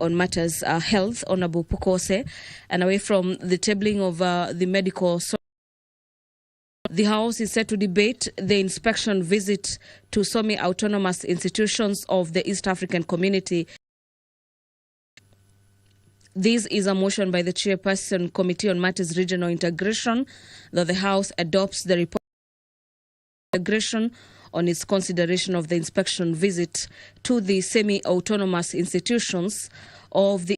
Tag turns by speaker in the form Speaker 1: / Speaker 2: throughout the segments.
Speaker 1: on matters health, Honorable Pukose, and away from the tabling of the medical. The House is set to debate the inspection visit to semi-autonomous institutions of the East African Community. This is a motion by the Chairperson, Committee on Matters Regional Integration, that the House adopts the report on integration on its consideration of the inspection visit to the semi-autonomous institutions of the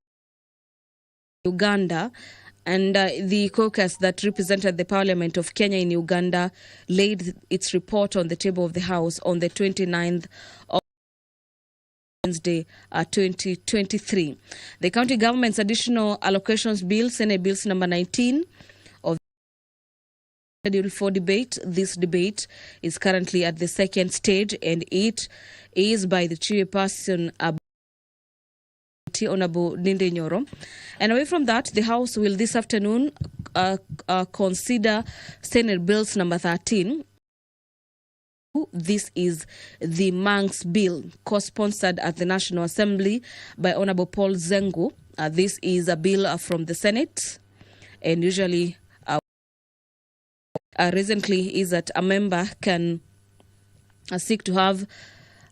Speaker 1: Uganda. And the caucus that represented the Parliament of Kenya in Uganda laid its report on the table of the House on the 29th of Wednesday, 2023. The County Government's Additional Allocations Bill, Senate Bills number 19, of scheduled for debate. This debate is currently at the second stage, and it is by the Chairperson, Honorable Ninde Nyoro. And away from that, the House will this afternoon consider Senate Bills number 13. This is the Manx Bill, co-sponsored at the National Assembly by Honorable Paul Zengo. This is a bill from the Senate, and usually recently is that a member can seek to have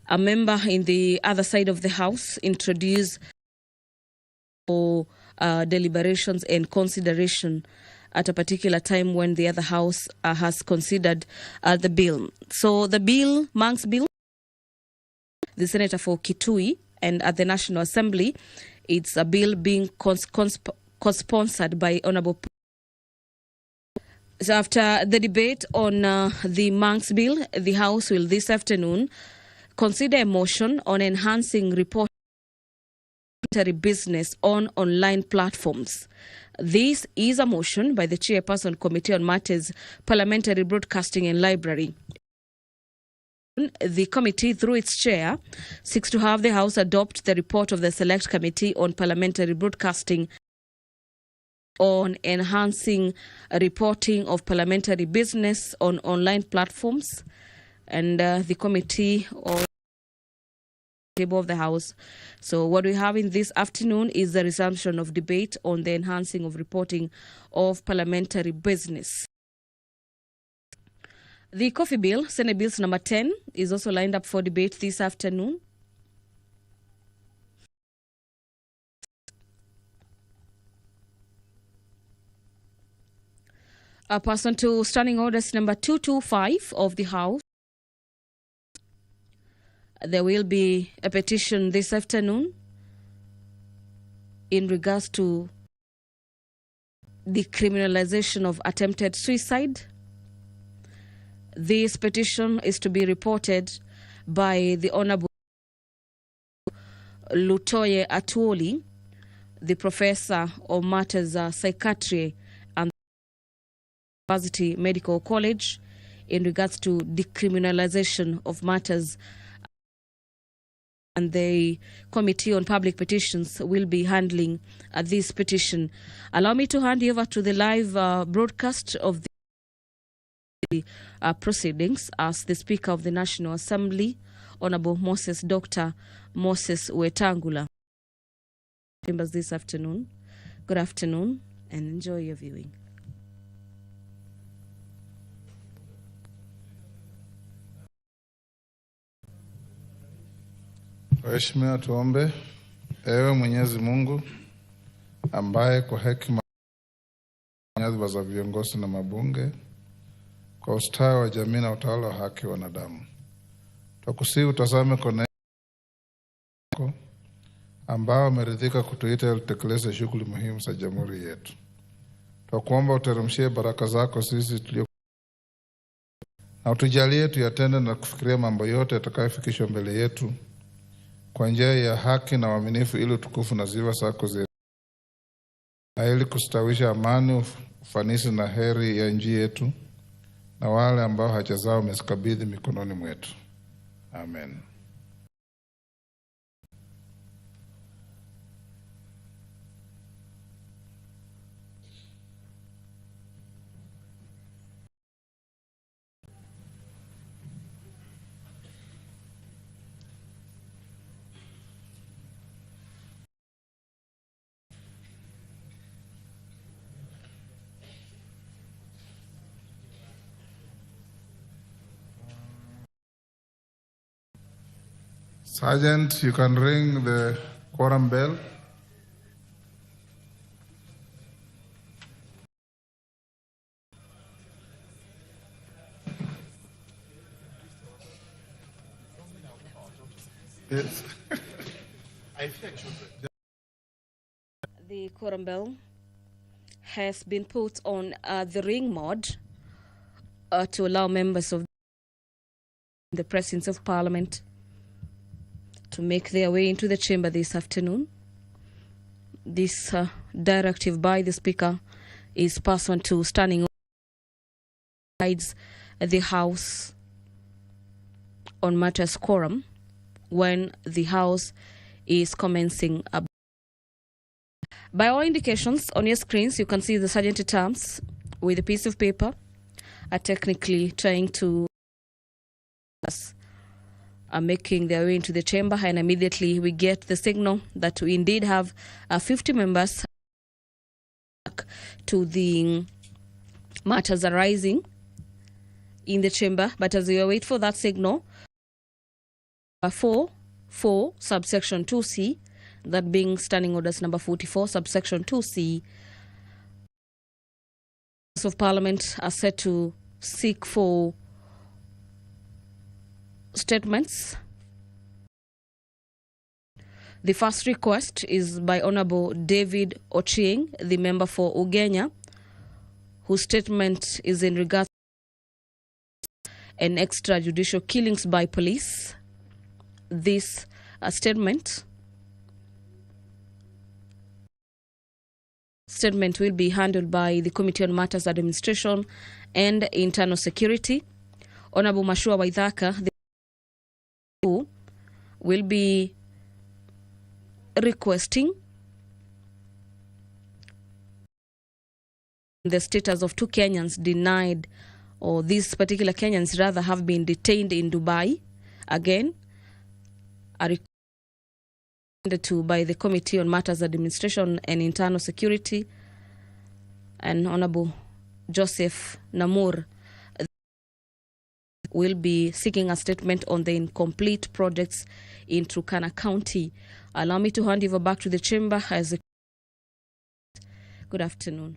Speaker 1: a member in the other side of the House introduce for deliberations and consideration at a particular time when the other House has considered the bill. So the bill, Manx Bill, the Senator for Kitui, and at the National Assembly, it's a bill being co-sponsored by Honorable. So after the debate on the Manx Bill, the House will this afternoon consider a motion on enhancing reporting business on online platforms. This is a motion by the Chairperson, Committee on Matters Parliamentary Broadcasting and Library. The committee, through its chair, seeks to have the House adopt the report of the Select Committee on Parliamentary Broadcasting on enhancing reporting of parliamentary business on online platforms, and the committee on table of the House. So what we have in this afternoon is the resumption of debate on the enhancing of reporting of parliamentary business. The coffee bill, Senate Bills number 10, is also lined up for debate this afternoon. A person to Standing Orders number 225 of the House. There will be a petition this afternoon in regards to decriminalization of attempted suicide. This petition is to be reported by the Honorable Lutoye Atuoli, the Professor of Matters Psychiatry and University Medical College, in regards to decriminalization of matters. And the Committee on Public Petitions will be handling this petition. Allow me to hand you over to the live broadcast of the proceedings as the Speaker of the National Assembly, Honorable Dr. Moses Wetangula. Members this afternoon. Good afternoon and enjoy your viewing.
Speaker 2: Waheshimiwa, tuombe. Ewe Mwenyezi Mungu ambaye kwa hekima nyadhifa za viongozi na mabunge kwa ustawi wa jamii na utawala wa haki wa wanadamu, tukusihi utazame kwa yako ambao ameridhika kutuita tutekeleze shughuli muhimu za jamhuri yetu. Tukuomba uteremshie baraka zako sisi tulio, na utujalie tuyatende na kufikiria mambo yote yatakayofikishwa mbele yetu kwa njia ya haki na uaminifu, ili utukufu na sifa zako na ili kustawisha amani, ufanisi na heri ya nchi yetu na wale ambao haja zao umezikabidhi mikononi mwetu. Amen. Sergeant, you can ring the quorum bell. Yes.
Speaker 1: The quorum bell has been put on the ring mode to allow members of the presence of Parliament to make their way into the chamber this afternoon. This directive by the Speaker is pursuant to standing guides the House on matters quorum when the House is commencing. By all indications on your screens, you can see the sergeant at arms with a piece of paper are technically trying to are making their way into the chamber, and immediately we get the signal that we indeed have 50 members to the matters arising in the chamber. But as we wait for that signal, 4 subsection 2C, that being Standing Orders number 44 subsection 2C, of Parliament are set to seek for statements. The first request is by Honorable David Ochieng, the member for Ugenya, whose statement is in regards to an extrajudicial killings by police. This statement will be handled by the Committee on Matters Administration and Internal Security. Honorable Mashua Waithaka will be requesting the status of two Kenyans denied, or these particular Kenyans rather, have been detained in Dubai. Again, are requested to by the Committee on Matters Administration and Internal Security, and Honorable Joseph Namur will be seeking a statement on the incomplete projects in Turkana County. Allow me to hand you over back to the chamber as a good afternoon.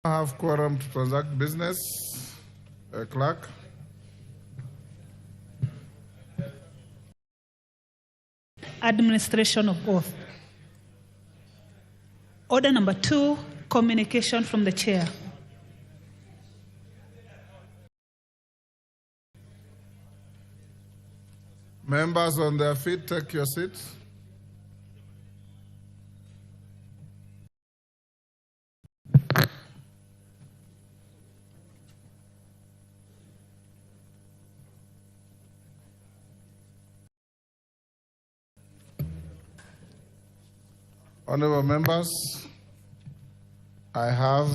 Speaker 2: I have quorum to transact business. Clerk.
Speaker 3: Administration of oath. Order number 2, communication from the chair.
Speaker 2: Members on their feet, take your seats. Honorable members, I have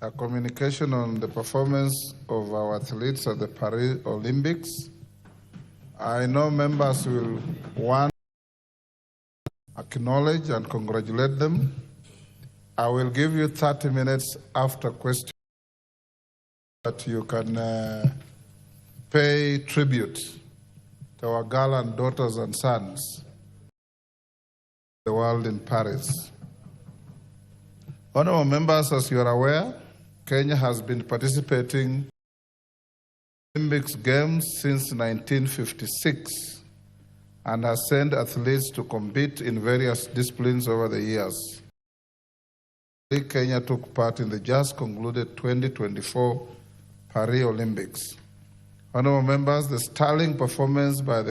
Speaker 2: a communication on the performance of our athletes at the Paris Olympics. I know members will want to acknowledge and congratulate them. I will give you 30 minutes after question that you can pay tribute to our gallant daughters and sons the world in Paris. Honorable members, as you are aware, Kenya has been participating in Olympics Games since 1956 and has sent athletes to compete in various disciplines over the years. Kenya took part in the just concluded 2024 Paris Olympics. Honorable members, the sterling performance by the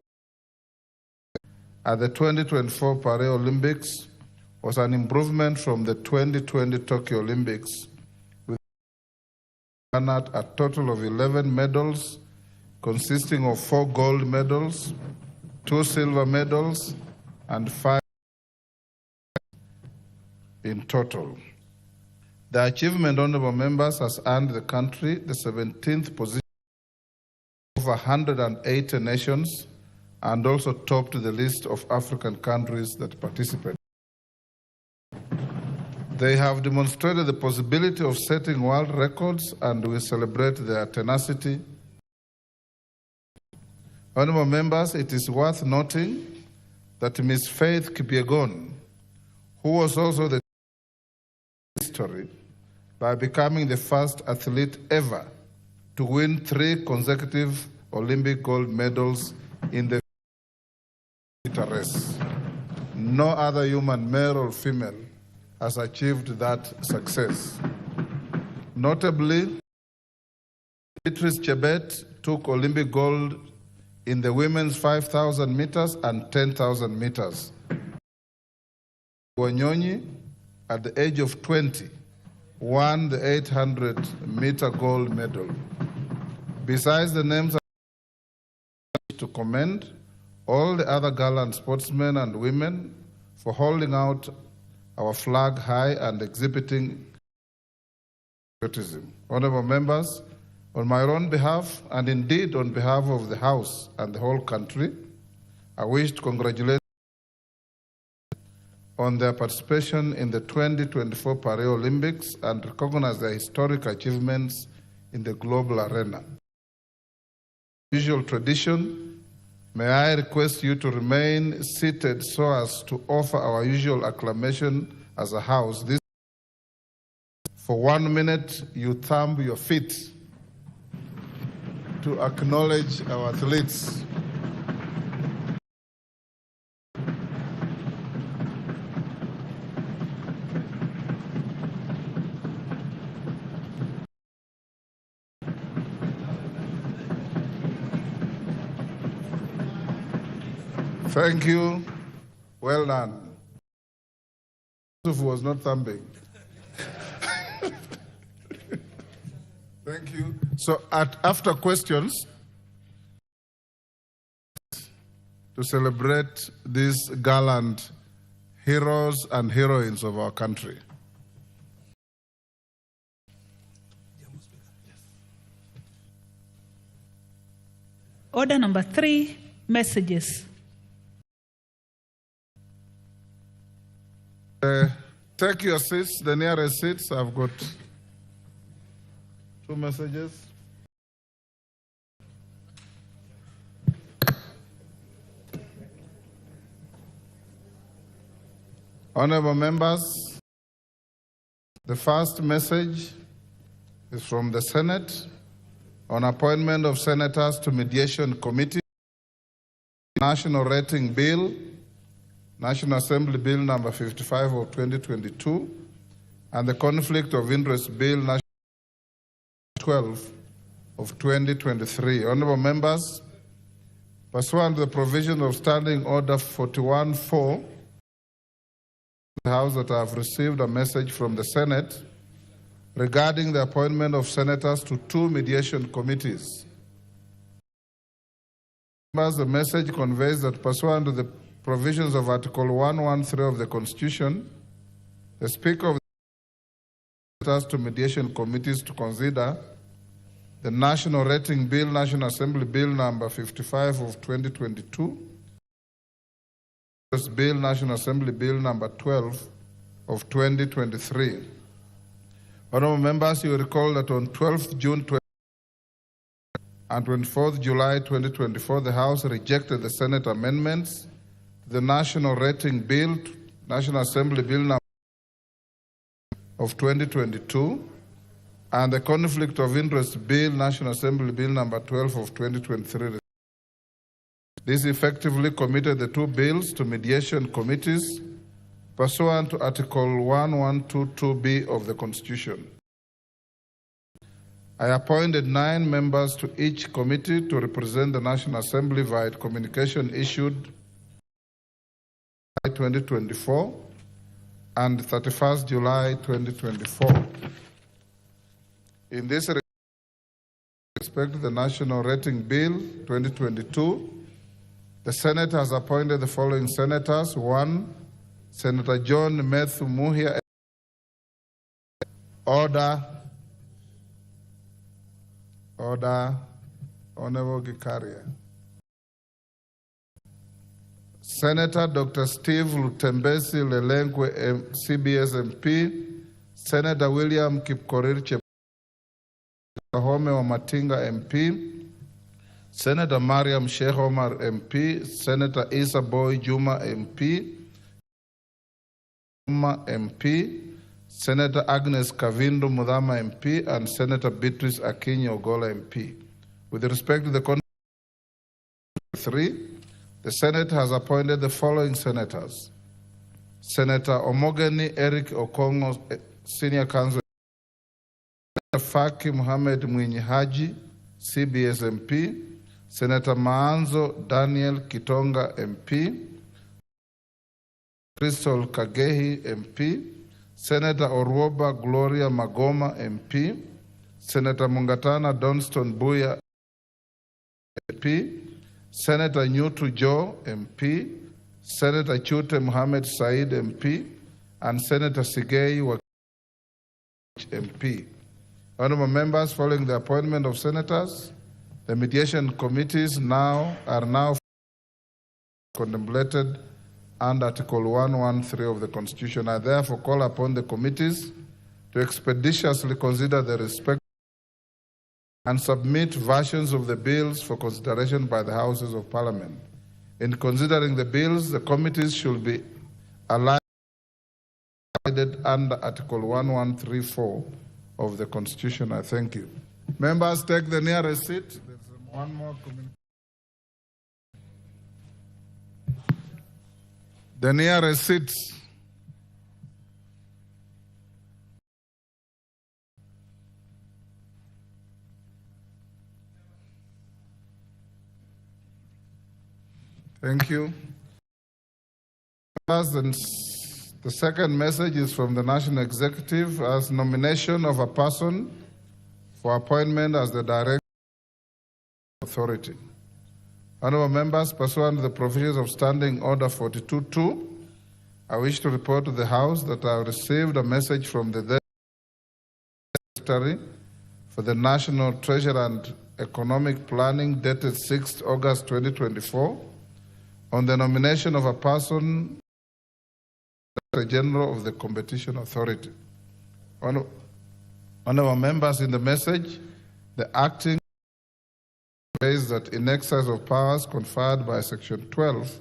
Speaker 2: at the 2024 Paris Olympics was an improvement from the 2020 Tokyo Olympics, with a total of 11 medals, consisting of 4 gold medals, 2 silver medals, and 5 in total. The achievement, honorable members, has earned the country the 17th position of 180 nations and also topped the list of African countries that participate. They have demonstrated the possibility of setting world records, and we celebrate their tenacity. Honorable members, it is worth noting that Ms. Faith Kipyegon, who was also the history by becoming the first athlete ever to win 3 consecutive Olympic gold medals in the race. No other human, male or female, has achieved that success. Notably, Beatrice Chebet took Olympic gold in the women's 5,000 meters and 10,000 meters. Wanyonyi, at the age of 20, won the 800-meter gold medal. Besides the names to commend all the other gallant sportsmen and women for holding out our flag high and exhibiting patriotism. Honorable members, on my own behalf, and indeed on behalf of the House and the whole country, I wish to congratulate on their participation in the 2024 Paris Olympics and recognize their historic achievements in the global arena. Usual tradition, may I request you to remain seated so as to offer our usual acclamation as a House. This, for 1 minute, you thumb your feet to acknowledge our athletes. Thank you. Well done. Yusuf was not thumbing. Thank you. So after questions, to celebrate these gallant heroes and heroines of our country.
Speaker 3: Order number 3, messages.
Speaker 2: Take your seats, the nearest seats. I've got 2 messages. Honorable members, the first message is from the Senate on appointment of senators to Mediation Committee, National Rating Bill, National Assembly Bill number 55 of 2022, and the Conflict of Interest Bill, National 12 of 2023. Honorable members, pursuant to the provision of Standing Order 41-4, the House that I have received a message from the Senate regarding the appointment of senators to 2 mediation committees. The message conveys that pursuant to the provisions of Article 113 of the Constitution, the Speaker of the Senate to mediation committees to consider the National Rating Bill, National Assembly Bill number 55 of 2022, Bill, National Assembly Bill number 12 of 2023. Honorable members, you recall that on 12th June and 24th July 2024, the House rejected the Senate amendments to the National Rating Bill, National Assembly Bill number of 2022, and the Conflict of Interest Bill, National Assembly Bill number 12 of 2023. This effectively committed the 2 bills to mediation committees pursuant to Article 1122B of the Constitution. I appointed 9 members to each committee to represent the National Assembly via communication issued 2024 and 31st July 2024. In this respect to the National Rating Bill 2022, the Senate has appointed the following senators. 1, Senator John Methu Muhia. Order. Honorable Gikaria. Senator Dr. Steve Lutembesi Lelenkwe, CBS MP, Senator William Kipkorir Chepahome Wamatinga MP, Senator Mariam Sheikh Omar MP, Senator Isa Boy Juma MP, Senator Agnes Kavindu Mudhama MP, and Senator Beatrice Akinyi Ogola MP. With respect to the content 3, the Senate has appointed the following senators: Senator Omogeni Eric Okongo, Senior Counsel, Senator Faki Muhammad Mwinyi Haji, CBS MP, Senator Maanzo Daniel Kitonga MP, Crystal Kagehi MP, Senator Orwoba Gloria Magoma MP, Senator Mungatana Donston Buya MP, Senator Nyutu Joe MP, Senator Chute Muhammad Said MP, and Senator Sigei Wakich MP. Honorable members, following the appointment of senators, the mediation committees are now contemplated under Article 113 of the Constitution. I therefore call upon the committees to expeditiously consider the respective and submit versions of the bills for consideration by the Houses of Parliament. In considering the bills, the committees should be aligned under Article 1134 of the Constitution. I thank you. Members, take the nearest seat. There's one more communication. The nearest seats. Thank you. The second message is from the National Executive as nomination of a person for appointment as the Director Authority. Honorable members, pursuant to the provisions of Standing Order 42.2, I wish to report to the House that I have received a message from the Secretary for the National Treasury and Economic Planning dated 6th August 2024 on the nomination of a person Director General of the Competition Authority. Honorable members, in the message, the acting says that in exercise of powers conferred by Section 12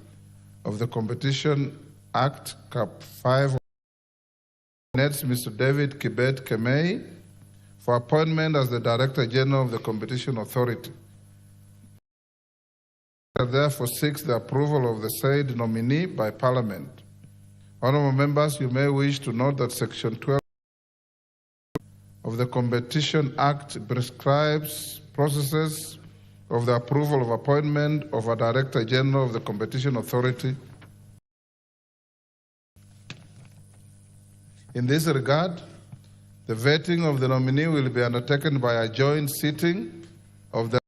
Speaker 2: of the Competition Act, Cap 5, nominates Mr. David Kibet Kemei for appointment as the Director General of the Competition Authority. Therefore seeks the approval of the said nominee by Parliament. Honorable members, you may wish to note that Section 12 of the Competition Act prescribes processes of the approval of appointment of a Director General of the Competition Authority. In this regard, the vetting of the nominee will be undertaken by a joint sitting of the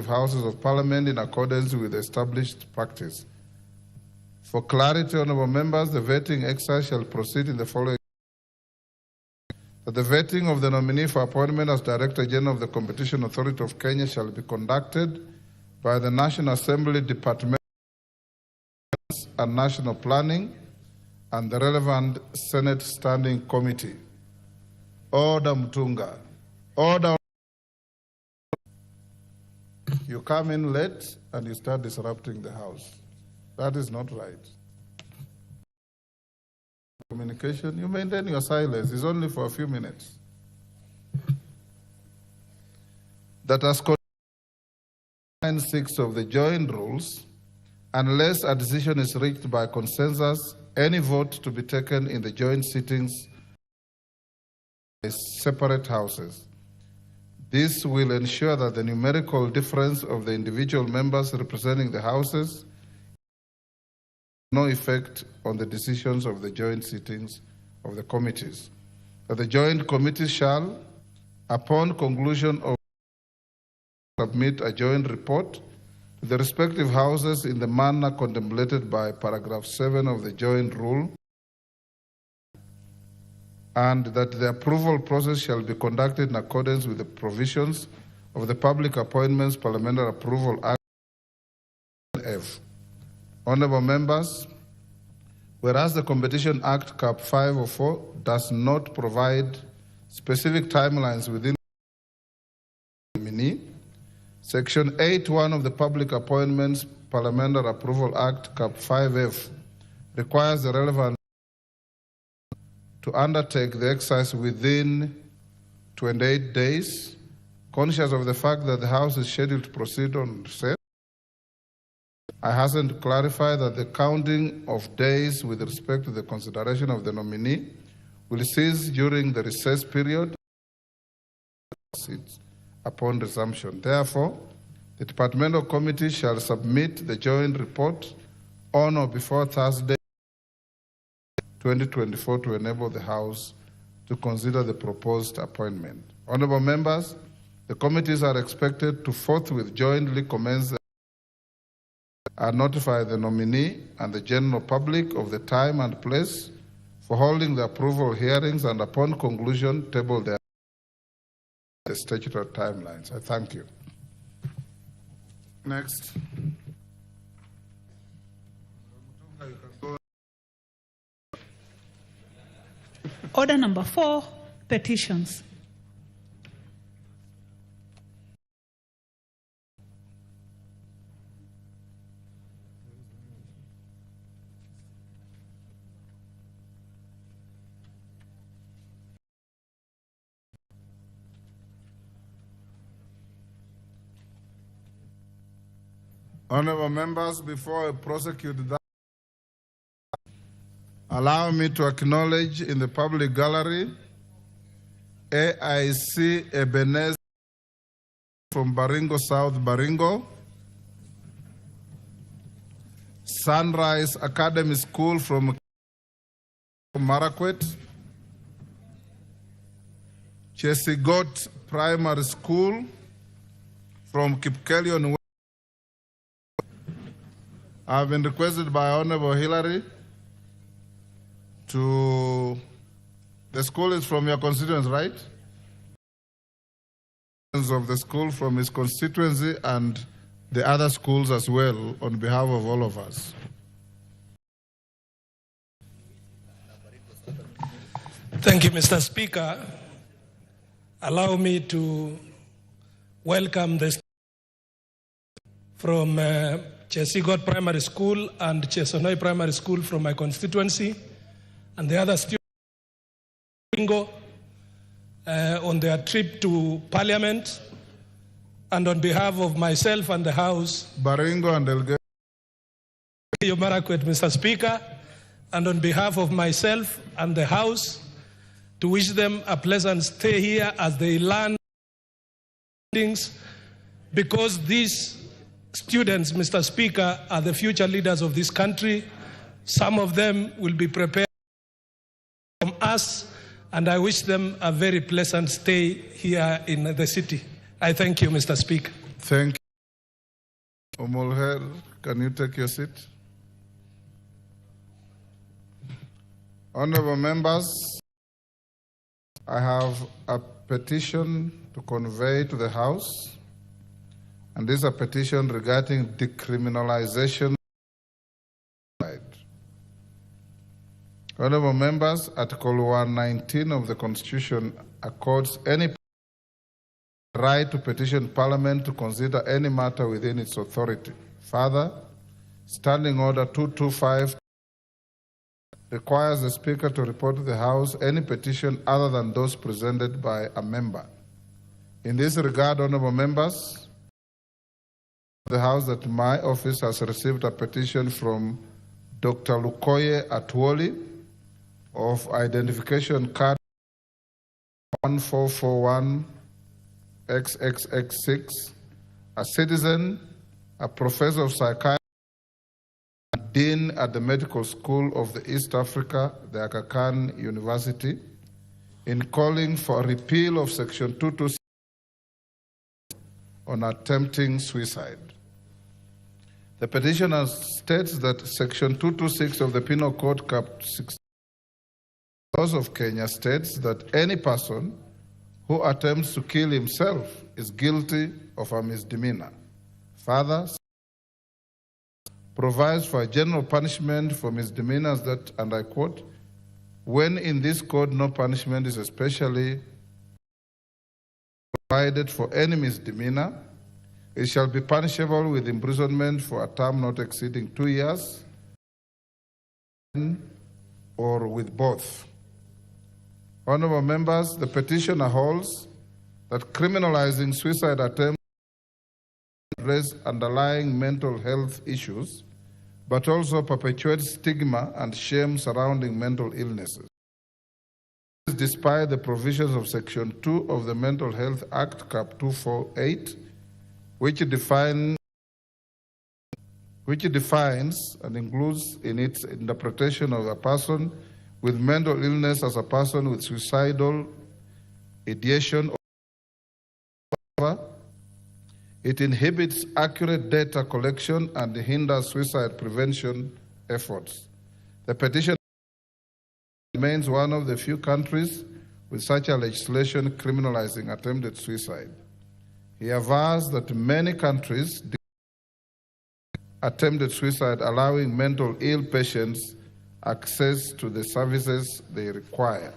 Speaker 2: Houses of Parliament in accordance with established practice. For clarity, honorable members, the vetting exercise shall proceed in the following. That the vetting of the nominee for appointment as Director General of the Competition Authority of Kenya shall be conducted by the National Assembly Department and National Planning and the relevant Senate Standing Committee. Order Mutunga. Order. You come in late and you start disrupting the House. That is not right. Communication, you maintain your silence. It's only for a few minutes. That as 6 of the joint rules, unless a decision is reached by consensus, any vote to be taken in the joint sittings is separate houses. This will ensure that the numerical difference of the individual members representing the houses no effect on the decisions of the joint sittings of the committees. That the joint committees shall, upon conclusion of, submit a joint report to the respective houses in the manner contemplated by paragraph 7 of the joint rule, and that the approval process shall be conducted in accordance with the provisions of the Public Appointments Parliamentary Approval Act F. Honorable members, whereas the Competition Act Cap 504 does not provide specific timelines within the nominee, Section 8.1 of the Public Appointments Parliamentary Approval Act Cap 5F requires the relevant to undertake the exercise within 28 days, conscious of the fact that the House is scheduled to proceed on recess. I hasten to clarify that the counting of days with respect to the consideration of the nominee will cease during the recess period upon resumption. Therefore, the departmental committee shall submit the joint report on or before Thursday, 2024, to enable the House to consider the proposed appointment. Honorable members, the committees are expected to forthwith jointly commence and notify the nominee and the general public of the time and place for holding the approval hearings, and upon conclusion, table the statutory timelines. I thank you. Next.
Speaker 3: Order number 4, petitions.
Speaker 2: Honorable members, before I prosecute that, allow me to acknowledge in the public gallery AIC Ebenezer from Baringo South, Baringo, Sunrise Academy School from Marakwet, Chesigot Primary School from Kipkelion. I have been requested by Honorable Hillary to, the school is from your constituency, right? Of the school from his constituency and the other schools as well, on behalf of all of us.
Speaker 4: Thank you, Mr. Speaker. Allow me to welcome the from Chesigot Primary School and Chesonoi Primary School from my constituency, and the other students on their trip to Parliament, and on behalf of myself and the House,
Speaker 2: Baringo and Elgeyo
Speaker 4: Marakwet, Mr. Speaker, and on behalf of myself and the House, to wish them a pleasant stay here as they learn things, because these students, Mr. Speaker, are the future leaders of this country. Some of them will be prepared from us, and I wish them a very pleasant stay here in the city. I thank you, Mr. Speaker.
Speaker 2: Thank you. Omolher, can you take your seat? Honorable members, I have a petition to convey to the House, and this is a petition regarding decriminalization. Honorable members, Article 119 of the Constitution accords any right to petition Parliament to consider any matter within its authority. Further, Standing Order 225 requires the Speaker to report to the House any petition other than those presented by a member. In this regard, honorable members, the House that my office has received a petition from Dr. Lukoye Atwoli of identification card 1441 XXX6, a citizen, a professor of psychiatry, and dean at the Medical School of the East Africa, the Aga Khan University, in calling for a repeal of Section 226 on attempting suicide. The petitioner states that Section 226 of the Penal Code Cap 6 of Kenya states that any person who attempts to kill himself is guilty of a misdemeanor. Further, provides for a general punishment for misdemeanors that, and I quote, when in this code no punishment is especially provided for any misdemeanor, it shall be punishable with imprisonment for a term not exceeding 2 years or with both. Honorable members, the petitioner holds that criminalizing suicide attempts address underlying mental health issues, but also perpetuates stigma and shame surrounding mental illnesses. Despite the provisions of Section 2 of the Mental Health Act, Cap 248, which defines and includes in its interpretation of a person with mental illness as a person with suicidal ideation or it inhibits accurate data collection and hinders suicide prevention efforts. The petition remains one of the few countries with such a legislation criminalizing attempted suicide. He avers that many countries attempted suicide, allowing mental ill patients access to the services they require.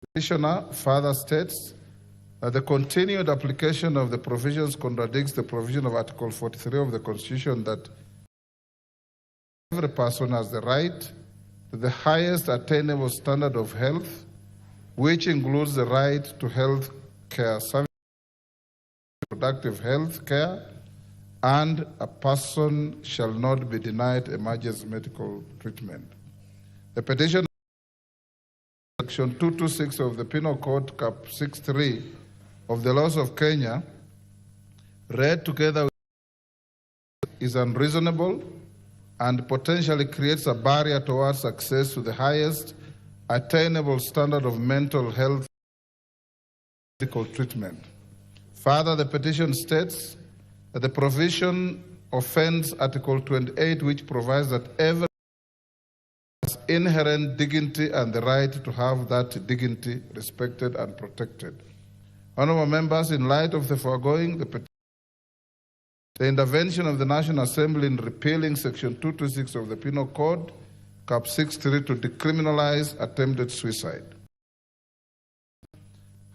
Speaker 2: The petitioner further states that the continued application of the provisions contradicts the provision of Article 43 of the Constitution that every person has the right to the highest attainable standard of health, which includes the right to health care services, reproductive health care, and a person shall not be denied emergency medical treatment. The petition, Section 226 of the Penal Code, Cap 63 of the laws of Kenya, read together is unreasonable and potentially creates a barrier towards access to the highest attainable standard of mental health medical treatment. Further, the petition states that the provision offends Article 28, which provides that everyone has inherent dignity and the right to have that dignity respected and protected. Honourable members, in light of the foregoing, the intervention of the National Assembly in repealing Section 226 of the Penal Code, Cap 63, to decriminalize attempted suicide.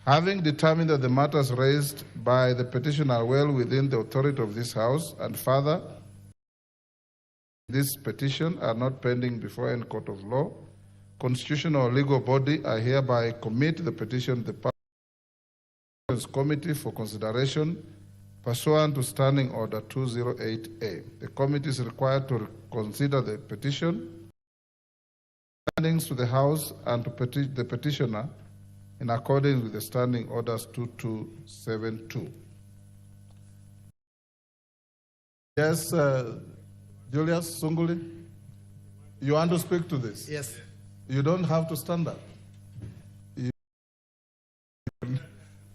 Speaker 2: Having determined that the matters raised by the petitioner are well within the authority of this House, and further, this petition are not pending before any court of law, constitutional or legal body, I hereby commit the petition to the Parliament's Committee for consideration pursuant to Standing Order 208A. The committee is required to consider the petition, findings to the House and to the petitioner in accordance with the Standing Orders 2272. Yes, Julius Sunguli, you want to speak to this?
Speaker 5: Yes.
Speaker 2: You don't have to stand up.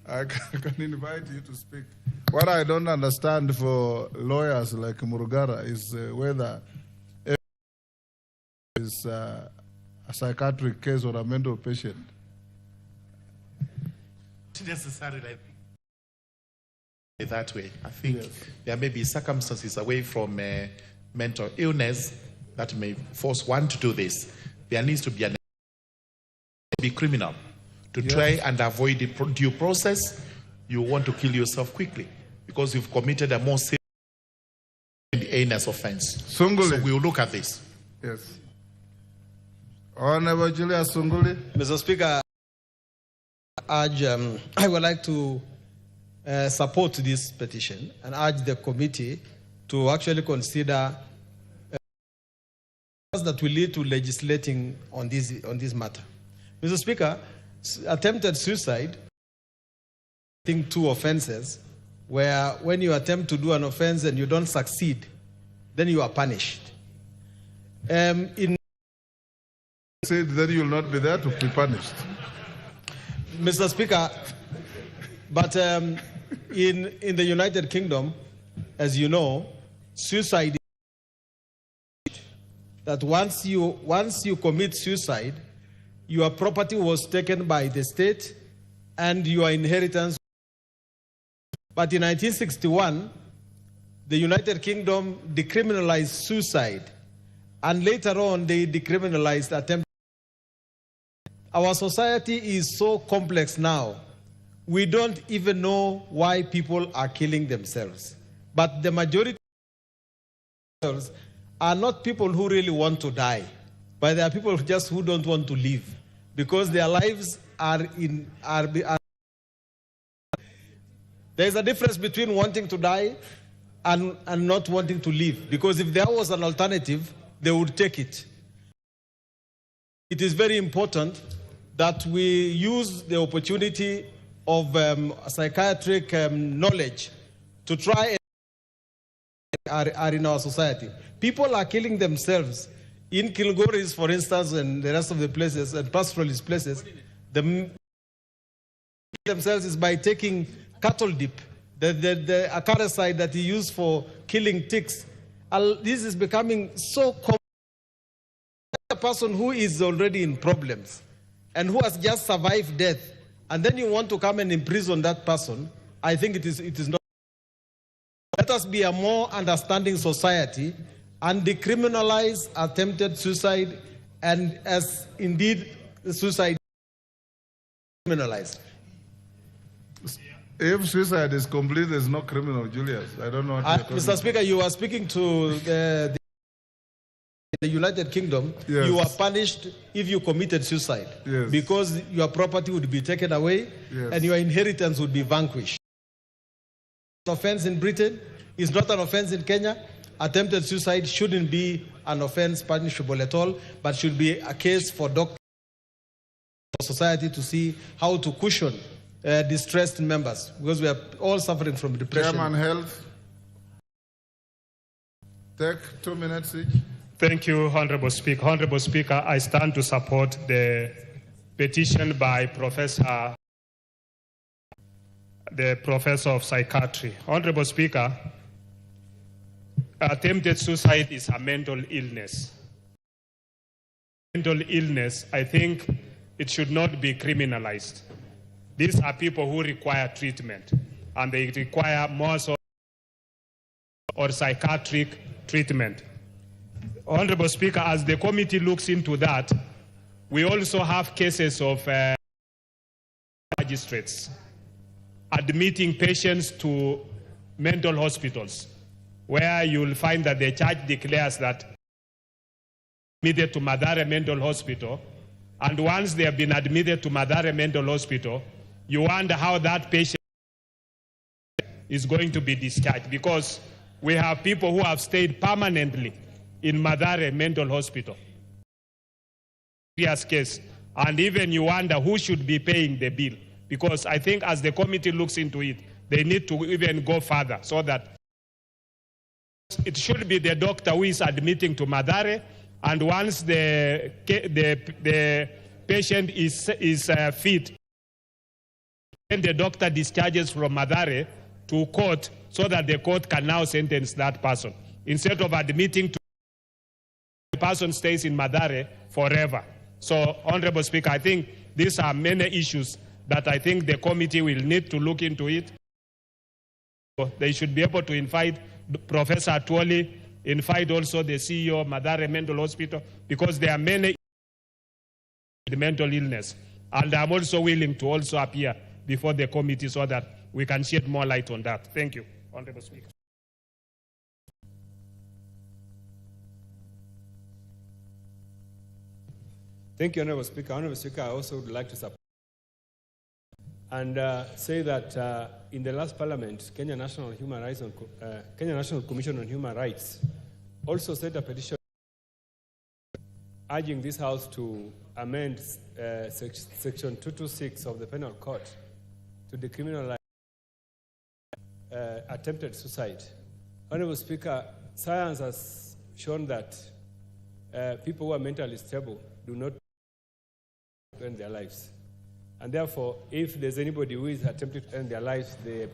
Speaker 2: I can invite you to speak. What I don't understand for lawyers like Murugara is whether it is a psychiatric case or a mental patient.
Speaker 5: Not necessarily that way. I think there may be circumstances away from mental illness that may force one to do this. There needs to be criminal to try and avoid the due process. You want to kill yourself quickly because you've committed a more serious and heinous offense.
Speaker 2: Sunguli.
Speaker 5: So we will look at this.
Speaker 2: Yes. Honorable Julius Sunguli.
Speaker 6: Mr. Speaker, I would like to support this petition and urge the committee to actually consider that will lead to legislating on this matter. Mr. Speaker, attempted suicide, I think 2 offenses, where when you attempt to do an offense and you don't succeed, then you are punished.
Speaker 2: Said that you will not be there to be punished.
Speaker 6: Mr. Speaker, but in the United Kingdom, as you know, suicide is that once you commit suicide, your property was taken by the state and your inheritance. But in 1961, the United Kingdom decriminalized suicide, and later on they decriminalized attempt. Our society is so complex now, we don't even know why people are killing themselves. But the majority are not people who really want to die, but they are people just who don't want to live, because their lives are There's a difference between wanting to die and not wanting to live, because if there was an alternative, they would take it. It is very important that we use the opportunity of psychiatric knowledge to try and are in our society. People are killing themselves. In Kilgoris, for instance, and the rest of the places, and pastoralist places, themselves is by taking cattle dip, the acaricide that he used for killing ticks. This is becoming so common. A person who is already in problems and who has just survived death, and then you want to come and imprison that person, I think it is not. Let us be a more understanding society and decriminalize attempted suicide, and as indeed suicide criminalized.
Speaker 2: If suicide is complete, there's no criminal, Julius. I don't know what you're talking
Speaker 6: Mr. Speaker, you are speaking to the United Kingdom.
Speaker 2: Yes.
Speaker 6: You are punished if you committed suicide,
Speaker 2: yes,
Speaker 6: because your property would be taken away, yes, and your inheritance would be vanquished. An offense in Britain is not an offense in Kenya. Attempted suicide shouldn't be an offense punishable at all, but should be a case for doctors, for society to see how to cushion distressed members, because we are all suffering from depression.
Speaker 2: Chairman, Health. Take 2 minutes each.
Speaker 7: Thank you, Honorable Speaker. Honorable Speaker, I stand to support the petition by the Professor of Psychiatry. Honorable Speaker, attempted suicide is a mental illness. Mental illness, I think it should not be criminalized. These are people who require treatment, and they require more so or psychiatric treatment. Honorable Speaker, as the committee looks into that, we also have cases of magistrates admitting patients to mental hospitals, where you'll find that the judge declares that admitted to Mathare Mental Hospital, and once they have been admitted to Mathare Mental Hospital, you wonder how that patient is going to be discharged, because we have people who have stayed permanently in Mathare Mental Hospital. Serious case. And even you wonder who should be paying the bill, because I think as the committee looks into it, they need to even go further, so that it should be the doctor who is admitting to Mathare, and once the patient is fit, then the doctor discharges from Mathare to court, so that the court can now sentence that person, instead of admitting to the person stays in Mathare forever. So, Honorable Speaker, I think these are many issues that I think the committee will need to look into it. So they should be able to invite Professor Atwoli, invite also the CEO of Mathare Mental Hospital, because there are many with mental illness. And I'm also willing to also appear before the committee so that we can shed more light on that. Thank you, Honorable Speaker.
Speaker 8: Thank you, Honorable Speaker. Honorable Speaker, I also would like to support and say that in the last Parliament, Kenya National Commission on Human Rights also sent a petition urging this House to amend Section 226 of the Penal Code to decriminalize attempted suicide. Honorable Speaker, science has shown that people who are mentally stable do not end their lives. And therefore, if there's anybody who is attempting to end their lives, they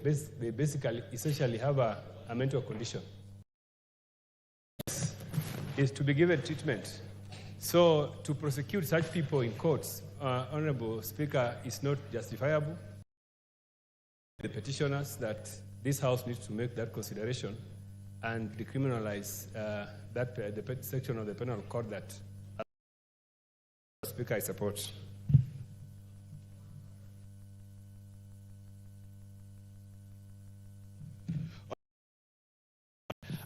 Speaker 8: basically, essentially have a mental condition. Is to be given treatment. So to prosecute such people in courts, Honorable Speaker, is not justifiable. The petitioners that this House needs to make that consideration. and decriminalize the section of the penal code that Speaker I support.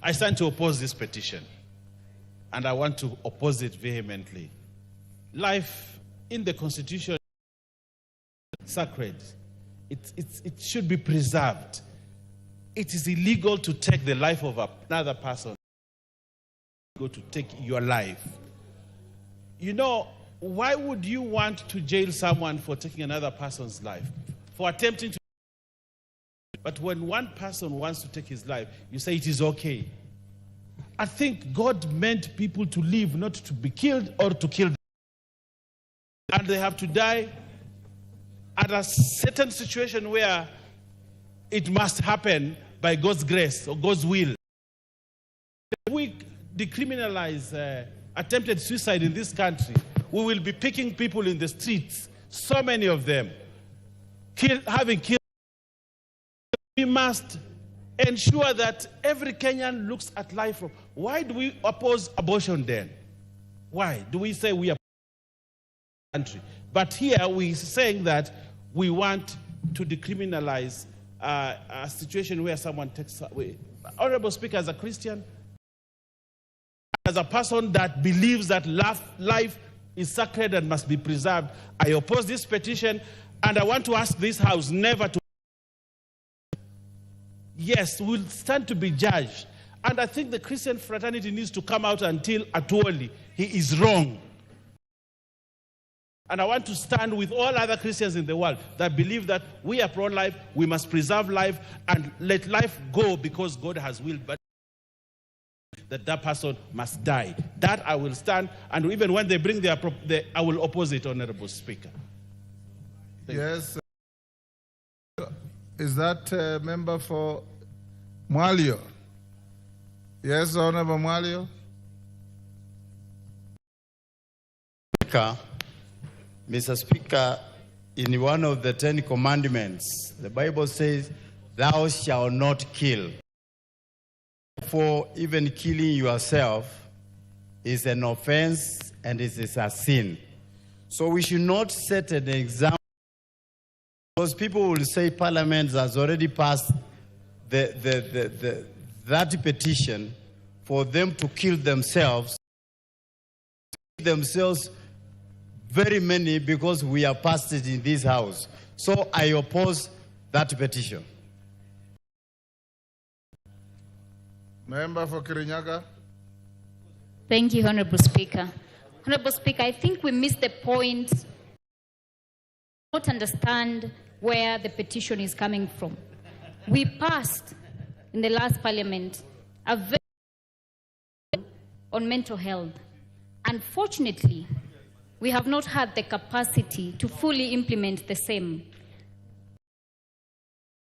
Speaker 9: I stand to oppose this petition, and I want to oppose it vehemently. Life in the Constitution is sacred. It should be preserved. It is illegal to take the life of another person. Go to take your life. You know, why would you want to jail someone for taking another person's life? For attempting to. But when one person wants to take his life, you say it is okay. I think God meant people to live, not to be killed or to kill them. And they have to die at a certain situation where it must happen by God's grace or God's will. If we decriminalize attempted suicide in this country, we will be picking people in the streets, so many of them, having killed. We must ensure that every Kenyan looks at life from. Why do we oppose abortion then? Why do we say we are country? But here we're saying that we want to decriminalize a situation where someone takes away. Honorable Speaker, as a Christian, as a person that believes that life is sacred and must be preserved, I oppose this petition, and I want to ask this House never to. Yes, we'll stand to be judged. And I think the Christian fraternity needs to come out and tell Atuoli he is wrong. And I want to stand with all other Christians in the world that believe that we are pro-life, we must preserve life and let life go because God has willed, but that person must die. That I will stand, and even when they bring I will oppose it, Honorable Speaker.
Speaker 2: Yes. Is that member for Mwalio? Yes, Honorable Mwalio.
Speaker 10: Mr. Speaker, in one of the 10 commandments, the Bible says, "Thou shalt not kill." For even killing yourself is an offense and it is a sin. So we should not set an example, because people will say Parliament has already passed that petition for them to kill themselves. Very many, because we have passed it in this House. So I oppose that petition.
Speaker 2: Member for Kirinyaga.
Speaker 11: Thank you, Honorable Speaker. Honorable Speaker, I think we missed the point. Not understand where the petition is coming from. We passed in the last Parliament a very on mental health. Unfortunately, we have not had the capacity to fully implement the same.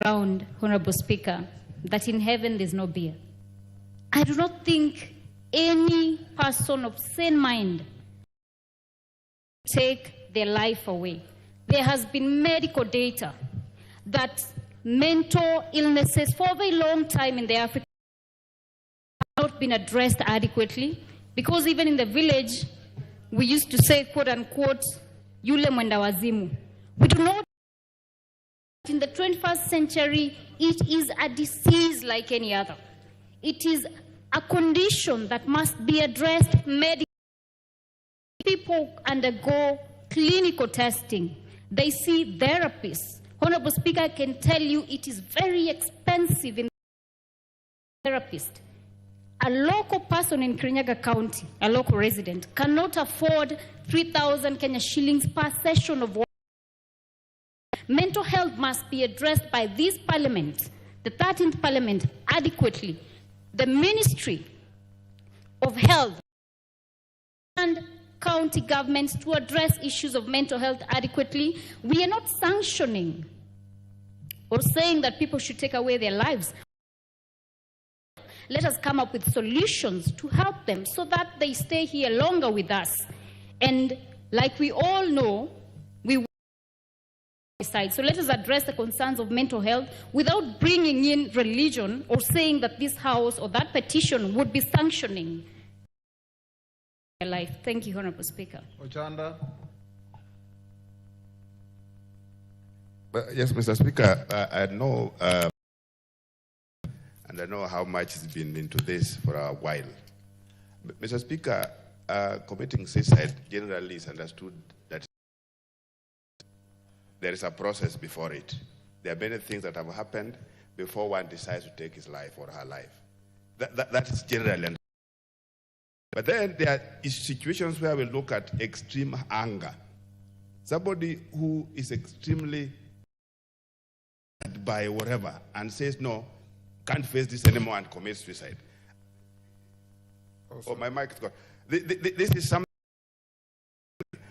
Speaker 11: Honorable Speaker, that in heaven there's no beer. I do not think any person of sane mind take their life away. There has been medical data that mental illnesses for a very long time in the Africa have not been addressed adequately, because even in the village, we used to say, quote unquote, yule mwenda wazimu. We do not. In the 21st century, it is a disease like any other. It is a condition that must be addressed medically. People undergo clinical testing. They see therapists. Honorable Speaker, I can tell you it is very expensive in therapist. A local person in Kirinyaga County, a local resident, cannot afford 3,000 Kenya shillings per session of work. Mental health must be addressed by this Parliament, the 13th Parliament, adequately. The Ministry of Health and county governments to address issues of mental health adequately. We are not sanctioning or saying that people should take away their lives. Let us come up with solutions to help them so that they stay here longer with us. And like we all know, side. So let us address the concerns of mental health without bringing in religion or saying that this house or that petition would be sanctioning their life. Thank you, Honorable Speaker.
Speaker 2: Ochanda.
Speaker 12: Yes, Mr. Speaker, I know, and I know how much has been into this for a while. Mr. Speaker, committing suicide generally is understood that there is a process before it. There are many things that have happened before one decides to take his life or her life. That is generally understood. But then there are situations where we look at extreme anger. Somebody who is extremely by whatever and says, no, can't face this anymore and commits suicide. Oh, my mic is gone. This is something.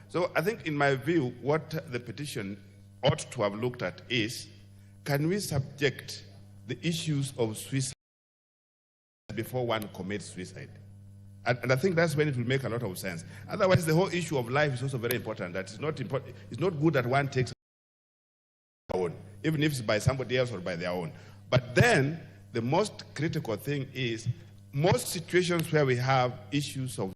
Speaker 12: So I think in my view, what the petition ought to have looked at is, can we subject the issues of suicide before one commits suicide? And I think that's when it will make a lot of sense. Otherwise, the whole issue of life is also very important. That it's not important. It's not good that one takes their own, even if it's by somebody else or by their own. But then the most critical thing is most situations where we have issues of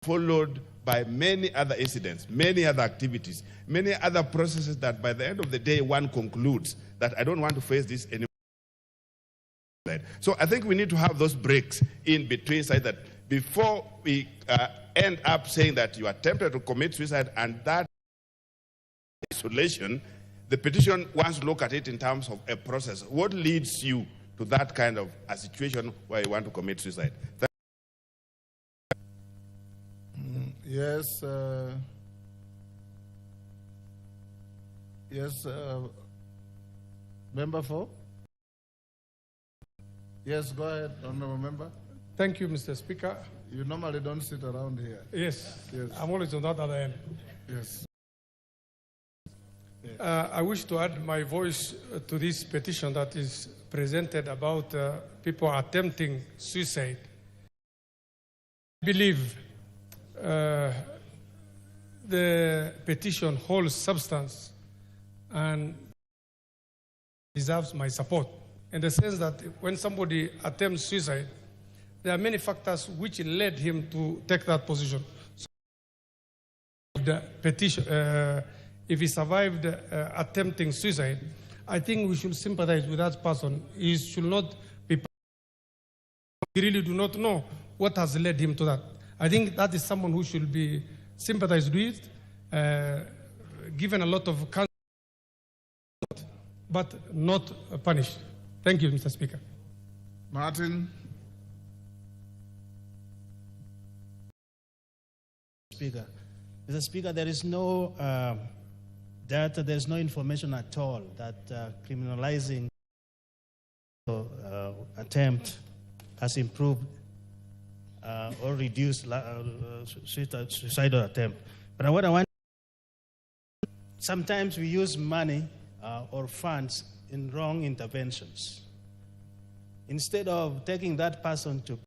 Speaker 12: followed by many other incidents, many other activities, many other processes that by the end of the day one concludes that I don't want to face this anymore. So I think we need to have those breaks in between so that before we end up saying that you attempted to commit suicide and that isolation, the petition wants to look at it in terms of a process. What leads you to that kind of a situation where you want to commit suicide?
Speaker 2: Yes. Yes. Member 4? Yes, go ahead, Honorable Member.
Speaker 4: Thank you, Mr. Speaker.
Speaker 2: You normally don't sit around here.
Speaker 4: Yes,
Speaker 2: Yes.
Speaker 4: I'm always on that other end.
Speaker 2: Yes.
Speaker 4: I wish to add my voice to this petition that is presented about people attempting suicide. I believe the petition holds substance and deserves my support, in the sense that when somebody attempts suicide, there are many factors which led him to take that position. So the petition, if he survived attempting suicide, I think we should sympathize with that person. He should not be. We really do not know what has led him to that. I think that is someone who should be sympathized with, given a lot of counsel, but not punished. Thank you, Mr. Speaker.
Speaker 2: Martin.
Speaker 13: Speaker. Mr. Speaker, there is no data, there is no information at all that criminalizing attempt has improved or reduced suicidal attempt. But what I want, sometimes we use money or funds in wrong interventions. Instead of taking that person to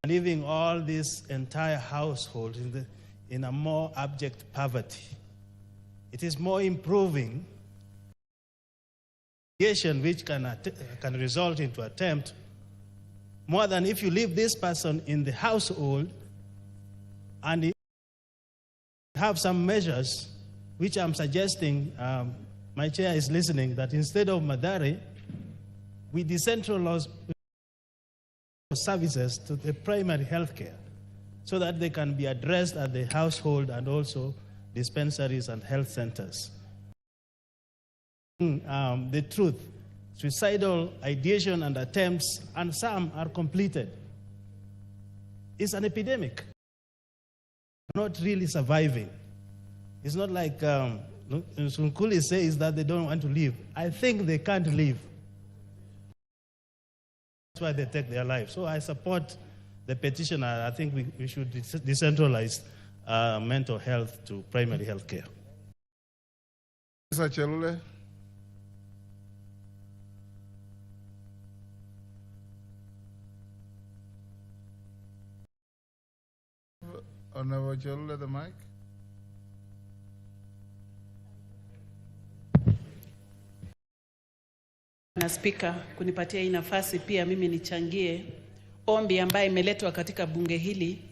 Speaker 13: leaving all this entire household in a more abject poverty, it is more improving mediation, which can result into attempt, more than if you leave this person in the household and have some measures, which I'm suggesting, my chair is listening, that instead of Madari, we decentralize services to the primary health care so that they can be addressed at the household and also dispensaries and health centers. The truth, suicidal ideation and attempts, and some are completed, is an epidemic. Not really surviving. It's not like Sunkuli says that they don't want to live. I think they can't live. That's why they take their life. So I support the petition. I think we should decentralize mental health to primary health care.
Speaker 2: Mr. Chelule. Honorable Chelule, the mic.
Speaker 14: Bwana Spika kunipatia hii nafasi pia mimi nichangie ombi ambaye imeletwa katika bunge hili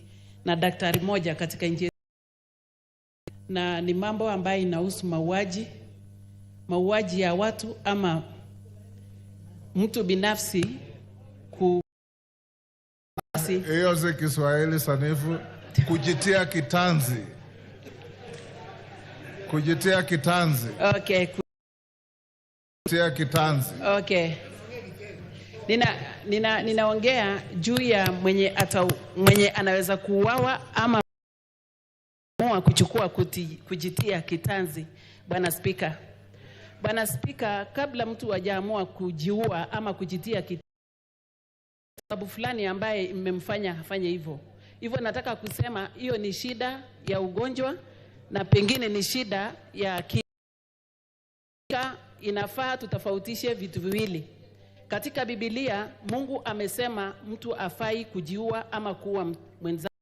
Speaker 14: na daktari moja katika nchi, na ni mambo ambayo inahusu mauaji ya watu ama mtu binafsi
Speaker 2: hiyo si Kiswahili sanifu. Kujitia kitanzi. Kujitia kitanzi.
Speaker 14: Okay.
Speaker 2: Kujitia kitanzi.
Speaker 14: Okay. Ninaongea juu ya mwenye anaweza kuuawa ama kuchukua kujitia kitanzi. Bwana Spika. Bwana Spika, kabla mtu hajaamua kujiua ama kujitia kitanzi, sababu fulani ambaye imemfanya afanye hivyo. Hivyo nataka kusema hiyo ni shida ya ugonjwa na pengine ni shida ya inafaa tutofautishe vitu viwili. Katika Biblia Mungu amesema mtu afai kujiua ama kuua mwenzake.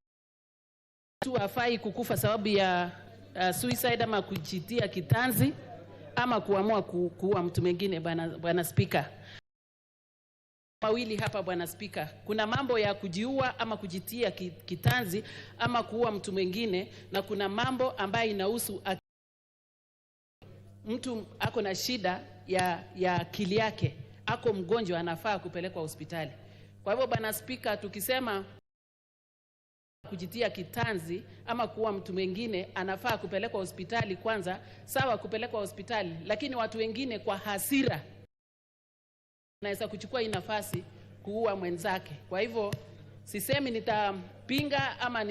Speaker 14: Mtu afai kukufa sababu ya suicide ama kujitia kitanzi ama kuamua kuua mtu mwingine. Bwana Spika, mawili hapa Bwana Spika. Kuna mambo ya kujiua ama kujitia kitanzi ama kuua mtu mwingine, na kuna mambo ambayo inahusu mtu ako na shida ya akili yake, ako mgonjwa, anafaa kupelekwa hospitali. Kwa hivyo Bwana Spika, tukisema kujitia kitanzi ama kuua mtu mwingine anafaa kupelekwa hospitali kwanza, sawa kupelekwa hospitali, lakini watu wengine kwa hasira naweza kuchukua hii nafasi kuua mwenzake. Kwa hivyo sisemi nitapinga ama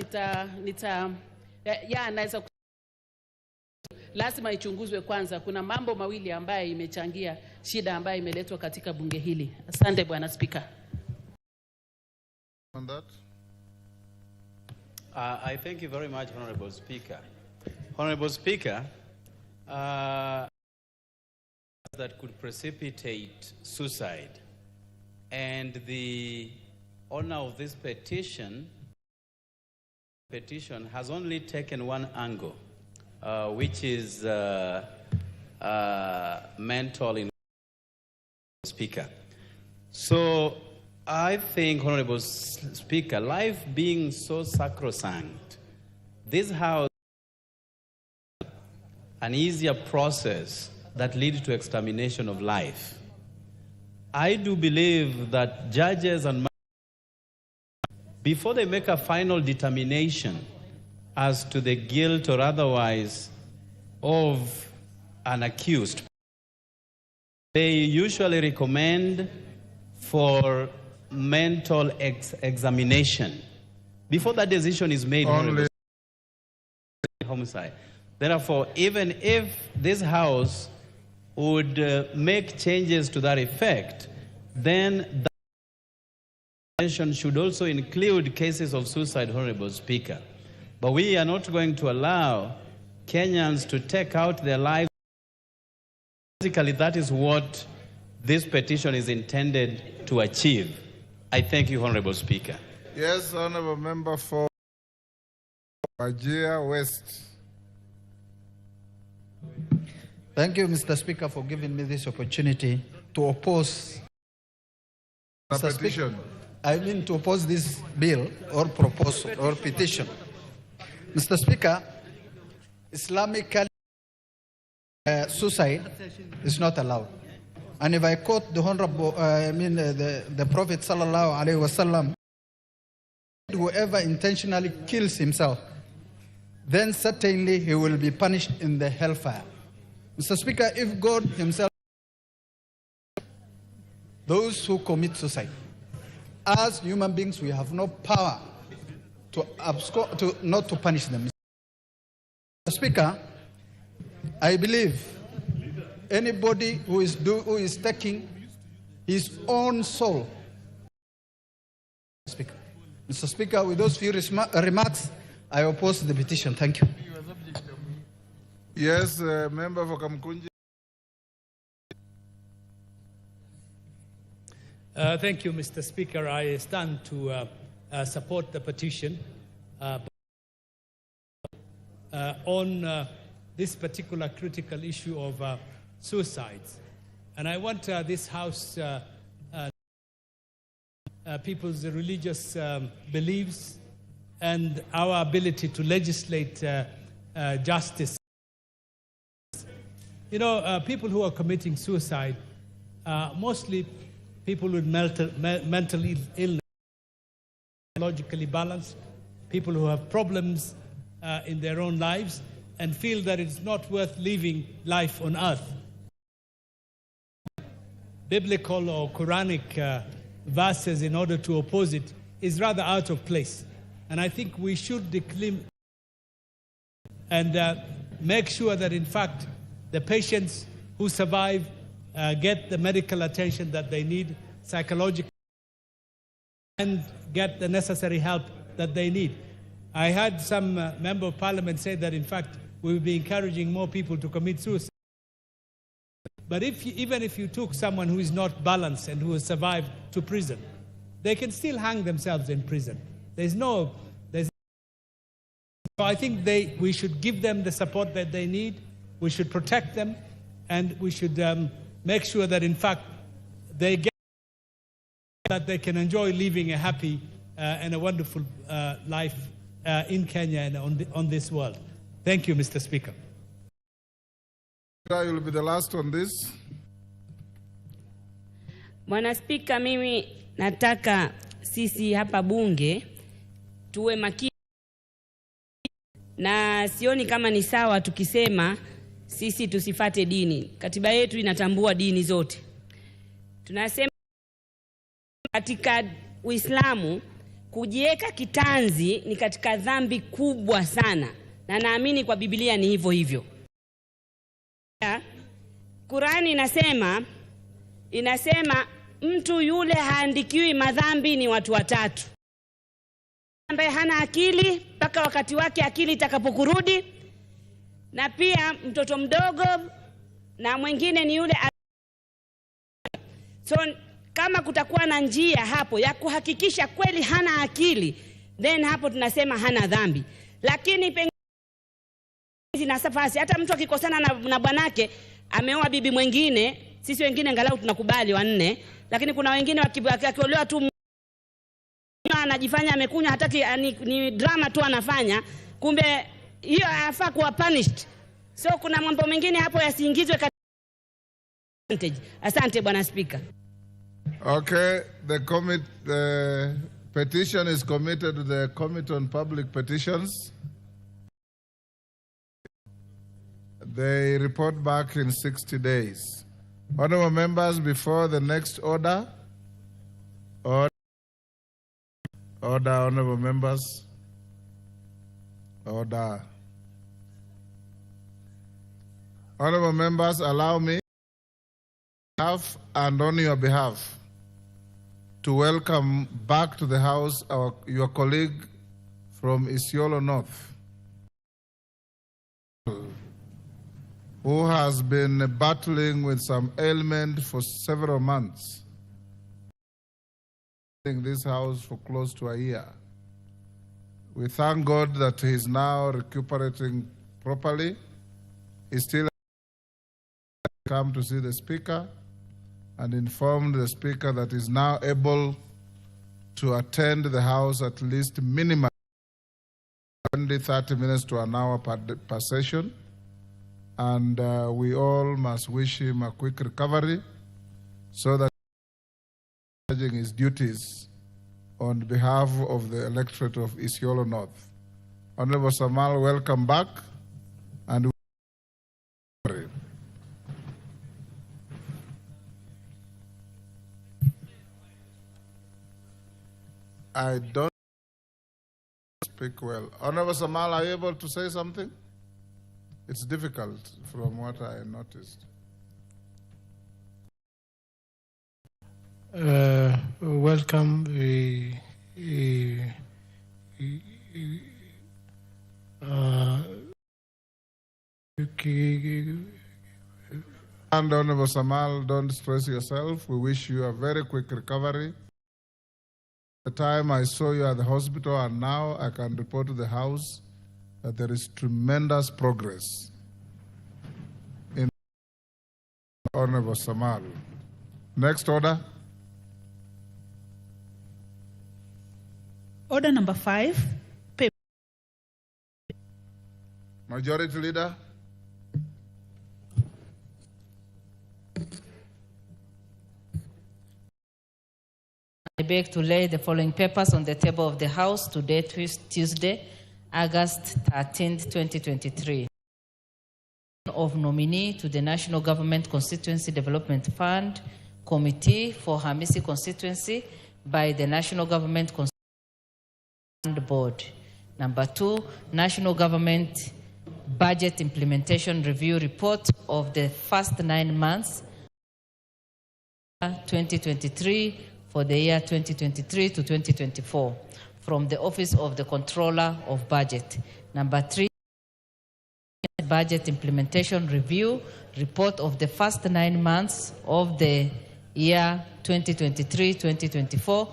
Speaker 14: naweza, lazima ichunguzwe kwanza. Kuna mambo mawili ambaye imechangia shida ambaye imeletwa katika bunge hili. Asante Bwana Spika.
Speaker 15: I thank you very much, Honorable Speaker. Honorable Speaker, that could precipitate suicide, and the owner of this petition has only taken one angle, which is mental in Speaker. So I think, Honorable Speaker, life being so sacrosanct, this House an easier process that leads to extermination of life. I do believe that judges and before they make a final determination as to the guilt or otherwise of an accused, they usually recommend for mental examination before that decision is made. Only homicide. Therefore, even if this House would make changes to that effect, then that examination should also include cases of suicide, Honorable Speaker. But we are not going to allow Kenyans to take out their lives. Basically, that is what this petition is intended to achieve. I thank you, Honorable Speaker.
Speaker 2: Yes, Honorable Member for Wajir West.
Speaker 16: Thank you, Mr. Speaker, for giving me this opportunity to oppose
Speaker 2: the petition.
Speaker 16: I mean to oppose this bill or proposal or petition. Mr. Speaker, Islamically, suicide is not allowed. And if I quote the Honorable, the Prophet Sallallahu Alaihi Wasallam, whoever intentionally kills himself, then certainly he will be punished in the hellfire. Mr. Speaker, if God himself, those who commit suicide, as human beings, we have no power to not to punish them. Mr. Speaker, I believe anybody who is taking his own soul. Mr. Speaker, with those few remarks, I oppose the petition. Thank you.
Speaker 2: Yes, member for Kamkunji.
Speaker 17: Thank you, Mr. Speaker. I stand to support the petition on this particular critical issue of suicides. And I want this House, people's religious beliefs and our ability to legislate justice. You know, people who are committing suicide are mostly people with mental illness, psychologically balanced, people who have problems in their own lives and feel that it's not worth living life on earth. Biblical or Quranic verses in order to oppose it is rather out of place. And I think we should declaim and make sure that, in fact, the patients who survive get the medical attention that they need, psychological, and get the necessary help that they need. I heard some member of parliament say that, in fact, we will be encouraging more people to commit suicide. But even if you took someone who is not balanced and who has survived to prison, they can still hang themselves in prison. So I think we should give them the support that they need. We should protect them, and we should make sure that, in fact, they get that they can enjoy living a happy and a wonderful life in Kenya and on this world. Thank you, Mr. Speaker.
Speaker 2: You will be the last on this.
Speaker 18: Bwana Spika, mimi nataka sisi hapa bunge tuwe makini, na sioni kama ni sawa tukisema sisi tusifate dini. Katiba yetu inatambua dini zote. Tunasema katika Uislamu kujiweka kitanzi ni katika dhambi kubwa sana, na naamini kwa Biblia ni hivyo hivyo. Qurani inasema mtu yule haandikiwi madhambi ni watu watatu: ambaye hana akili mpaka wakati wake akili itakapokurudi, na pia mtoto mdogo, na mwingine ni yule. So kama kutakuwa na njia hapo ya kuhakikisha kweli hana akili, then hapo tunasema hana dhambi. Lakini pengine zina safari, hata mtu akikosana na bwanake ameoa bibi mwingine, sisi wengine angalau tunakubali wanne, lakini kuna wengine wakiolewa tu anajifanya amekunywa, hataki, ni drama tu anafanya, kumbe hiyo afaa kuwa punished. So kuna mambo mengine hapo yasiingizwe katika. Asante Bwana Speaker.
Speaker 2: Okay, the petition is committed to the Committee on Public Petitions. They report back in 60 days. Honorable members, before the next order, honorable members, order. Honorable members, allow me, and on your behalf, to welcome back to the House your colleague from Isiolo North, who has been battling with some ailment for several months, in this house for close to a year. We thank God that he is now recuperating properly. He still come to see the Speaker and informed the Speaker that he is now able to attend the House at least minimum 30 minutes to an hour per session. And we all must wish him a quick recovery so that his duties on behalf of the electorate of Isiolo North. Honorable Samal, welcome back. And I don't speak well. Honorable Samal, are you able to say something? It's difficult from what I noticed.
Speaker 4: Welcome.
Speaker 2: And Honorable Samal, don't stress yourself. We wish you a very quick recovery. The time I saw you at the hospital and now I can report to the House that there is tremendous progress in Honorable Samal. Next order.
Speaker 3: Order number 5.
Speaker 2: Majority Leader.
Speaker 19: I beg to lay the following papers on the table of the House today, Tuesday, August 13, 2023. Of nominee to the National Government Constituency Development Fund Committee for Hamisi constituency by the National Government Constituency Board. Number 2, National Government Budget Implementation Review Report of the first 9 months 2023 for the year 2023 to 2024 from the Office of the Controller of Budget. Number 3, Budget Implementation Review Report of the first 9 months of the year 2023-2024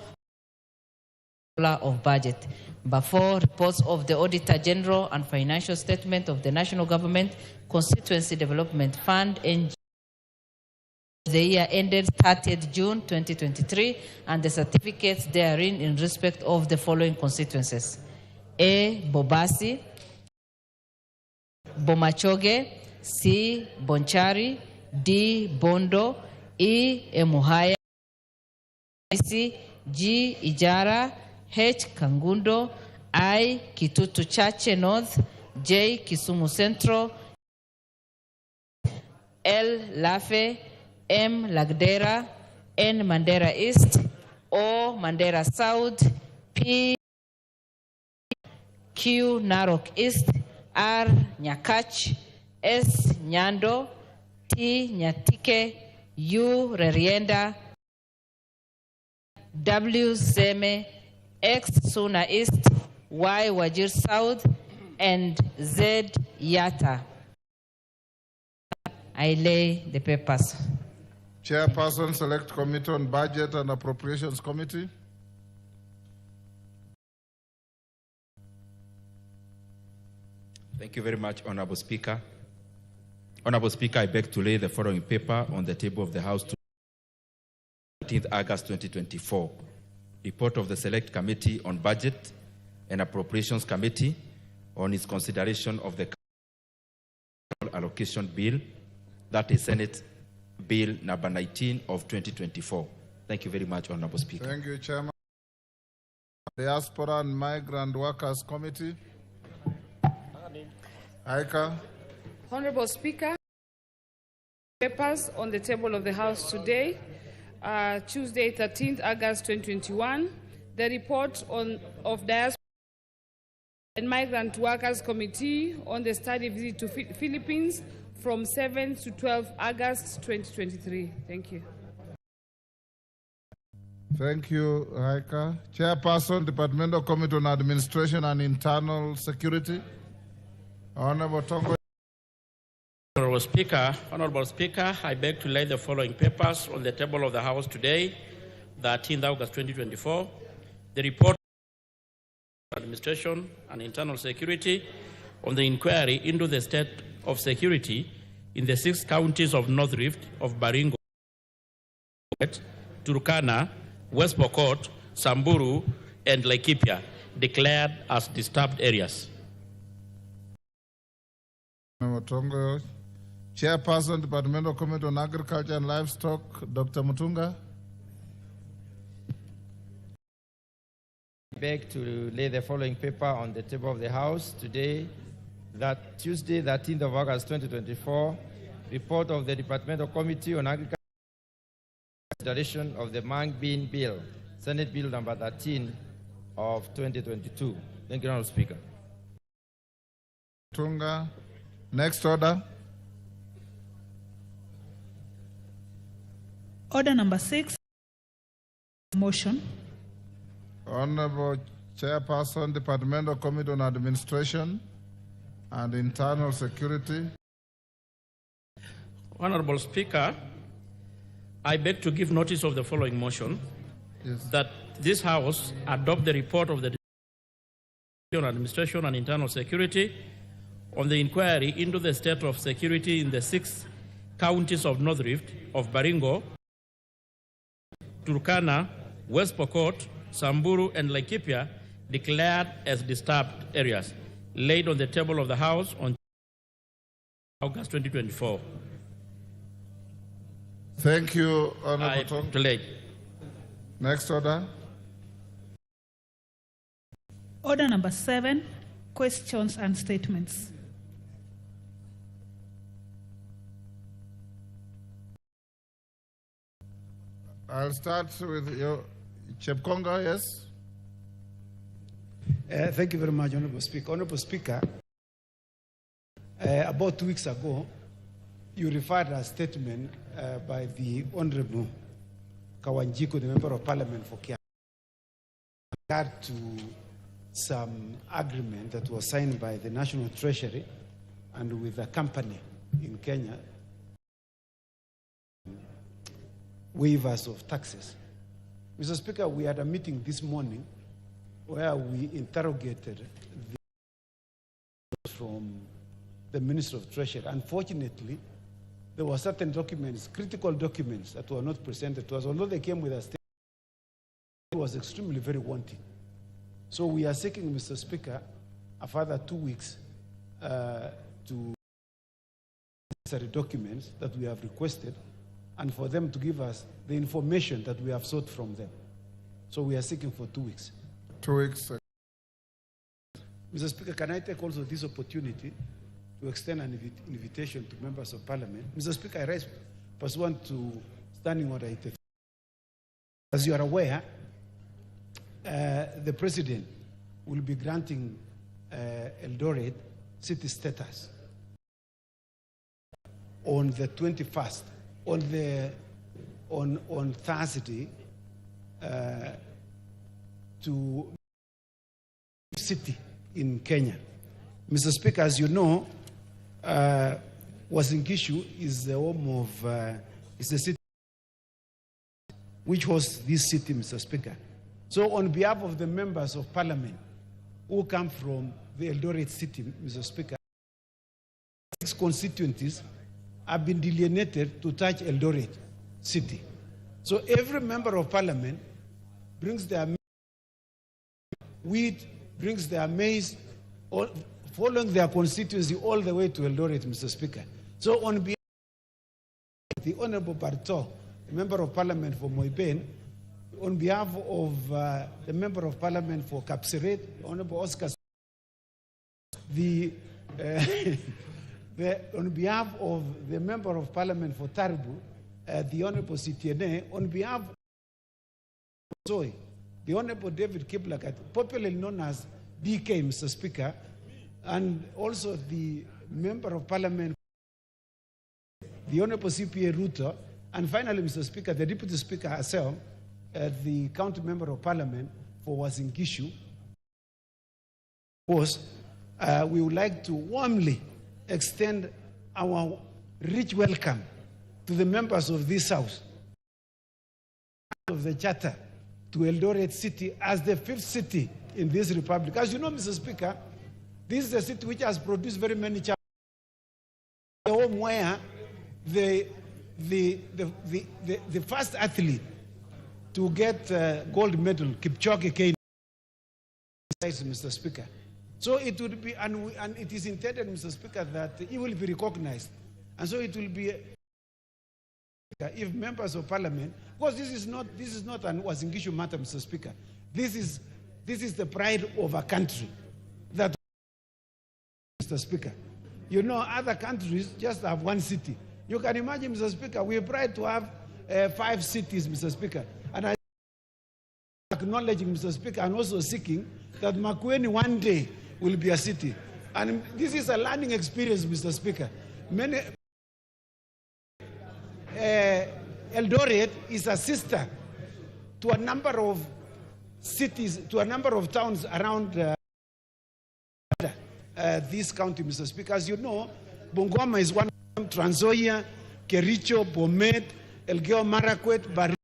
Speaker 19: of Budget. Number 4, reports of the Auditor General and Financial Statement of the National Government Constituency Development Fund NG. The year ended 30th June 2023 and the certificates therein in respect of the following constituencies: A. Bobasi, Bomachoge, C. Bonchari, D. Bondo, E. Emuhaya, C. G. Ijara, H. Kangundo, I. Kitutu Chache North, J. Kisumu Central, L. Lafe, M. Lagdera, N. Mandera East, O. Mandera South, P. Q. Narok East, R. Nyakach, S. Nyando, T. Nyatike, U. Rerienda, W. Zeme, X. Suna East, Y. Wajir South, and Z. Yata. I lay the papers.
Speaker 2: Chairperson, Select Committee on Budget and Appropriations Committee.
Speaker 20: Thank you very much, Honorable Speaker. Honorable Speaker, I beg to lay the following paper on the table of the House to 13th August 2024. Report of the Select Committee on Budget and Appropriations Committee on its consideration of the Allocation Bill, that is Senate Bill number 19 of 2024. Thank you very much, Honorable Speaker.
Speaker 2: Thank you, Chairman. Diaspora and Migrant Workers Committee. Aika.
Speaker 1: Honorable Speaker, papers on the table of the House today, Tuesday, 13th August 2021, the report of Diaspora and Migrant Workers Committee on the study visit to Philippines from 7th to 12th August 2023. Thank you.
Speaker 2: Thank you, Aika. Chairperson, Departmental Committee on Administration and Internal Security. Honorable Tongo.
Speaker 21: Honorable Speaker, I beg to lay the following papers on the table of the House today, 13th August 2024. The report of Administration and Internal Security on the inquiry into the state of security in the 6 counties of North Rift, of Baringo, Turkana, West Pokot, Samburu, and Laikipia, declared as disturbed areas.
Speaker 2: Chairperson, Departmental Committee on Agriculture and Livestock, Dr. Mutunga.
Speaker 22: I beg to lay the following paper on the table of the House today, that Tuesday, 13th of August 2024, report of the Departmental Committee on Agriculture and consideration of the Mang Bean Bill, Senate Bill number 13 of 2022. Thank you, Honorable Speaker.
Speaker 2: Mutunga. Next order.
Speaker 3: Order number 6. Motion.
Speaker 2: Honorable Chairperson, Departmental Committee on Administration and Internal Security.
Speaker 21: Honorable Speaker, I beg to give notice of the following motion, that this House adopt the report of the Department on Administration and Internal Security on the inquiry into the state of security in the 6 counties of North Rift, of Baringo, Turkana, West Pokot, Samburu, and Laikipia declared as disturbed areas, laid on the table of the House on August 2024.
Speaker 2: Thank you, Honorable Tong.
Speaker 21: Delayed.
Speaker 2: Next order.
Speaker 3: Order number 7, questions and statements.
Speaker 2: I'll start with your Chepkonga, yes?
Speaker 5: Thank you very much, Honorable Speaker. Honorable Speaker, about 2 weeks ago, you referred a statement by the Honorable Kawanjiko, the Member of Parliament for Kiambu, with regard to some agreement that was signed by the National Treasury and with a company in Kenya, waivers of taxes. Mr. Speaker, we had a meeting this morning where we interrogated from the Minister of Treasury. Unfortunately, there were certain documents, critical documents, that were not presented to us. Although they came with a statement, it was extremely very wanting. So we are seeking, Mr. Speaker, a further 2 weeks to necessary documents that we have requested, and for them to give us the information that we have sought from them. So we are seeking for 2 weeks.
Speaker 2: 2 weeks.
Speaker 5: Mr. Speaker, can I take also this opportunity to extend an invitation to members of Parliament? Mr. Speaker, I rise pursuant to Standing Order 83. As you are aware, the President will be granting Eldoret city status on the 21st, on Thursday, to city in Kenya. Mr. Speaker, as you know, Uasin Gishu is the home of, is the city which hosts this city, Mr. Speaker. So on behalf of the members of Parliament who come from the Eldoret city, Mr. Speaker, 6 constituencies have been delineated to touch Eldoret city. So every member of Parliament brings their wheat, brings their maize, following their constituency all the way to Eldoret, Mr. Speaker. So on behalf of the Honorable Barto, the Member of Parliament for Moiben, on behalf of the Member of Parliament for Kapseret, Honorable Oscar, on behalf of the Member of Parliament for Taribu, the Honorable Sitiene, on behalf of the Honorable David Kiplagat, popularly known as DK, Mr. Speaker, and also the Member of Parliament, the Honorable CPA Ruto, and finally, Mr. Speaker, the Deputy Speaker herself, the County Member of Parliament for Uasin Gishu. Of course, we would like to warmly extend our rich welcome to the members of this House, of the Charter, to Eldoret City as the 5th city in this republic. As you know, Mr. Speaker, this is a city which has produced very many chapters. The home where the first athlete to get gold medal, Kipchoge came, Mr. Speaker. So it would be, and it is intended, Mr. Speaker, that he will be recognized. And so it will be, if members of Parliament, because this is not an Uasin Gishu matter, Mr. Speaker. This is the pride of a country. That, Mr. Speaker, you know, other countries just have 1 city. You can imagine, Mr. Speaker, we are proud to have 5 cities, Mr. Speaker. And I acknowledging, Mr. Speaker, and also seeking that Makueni one day will be a city. And this is a learning experience, Mr. Speaker. Many Eldoret is a sister to a number of cities, to a number of towns around this county, Mr. Speaker. As you know, Bungoma is one of them, Trans Nzoia, Kericho, Bomet, Elgeyo Marakwet, Baringo,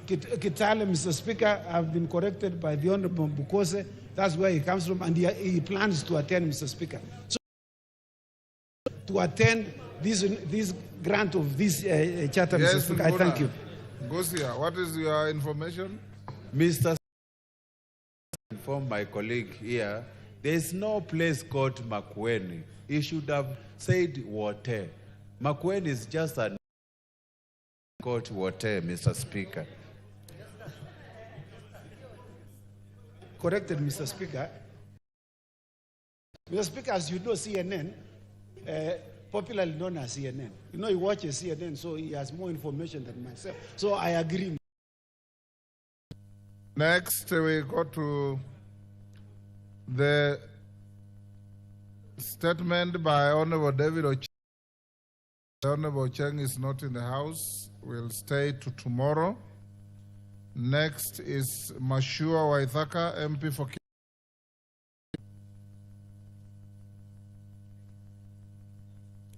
Speaker 5: Kitale, Mr. Speaker, have been corrected by the Honorable Bukose. That's where he comes from, and he plans to attend, Mr. Speaker. So, to attend this grant of this charter,
Speaker 2: Yes,
Speaker 5: Mr. Speaker. I
Speaker 2: Nguna.
Speaker 5: thank you.
Speaker 2: Gosia, what is your information?
Speaker 6: Mr. Inform my colleague here, there is no place called Makueni. He should have said Wote. Makueni is just a called Wote, Mr. Speaker.
Speaker 5: Corrected, Mr. Speaker. Mr. Speaker, as you know, CNN, popularly known as CNN. You know, he watches CNN, so he has more information than myself. So I agree.
Speaker 2: Next, we go to the statement by Honorable David Ocheng. Honorable Ocheng is not in the house. We'll stay to tomorrow. Next is Mashua Waithaka, MP for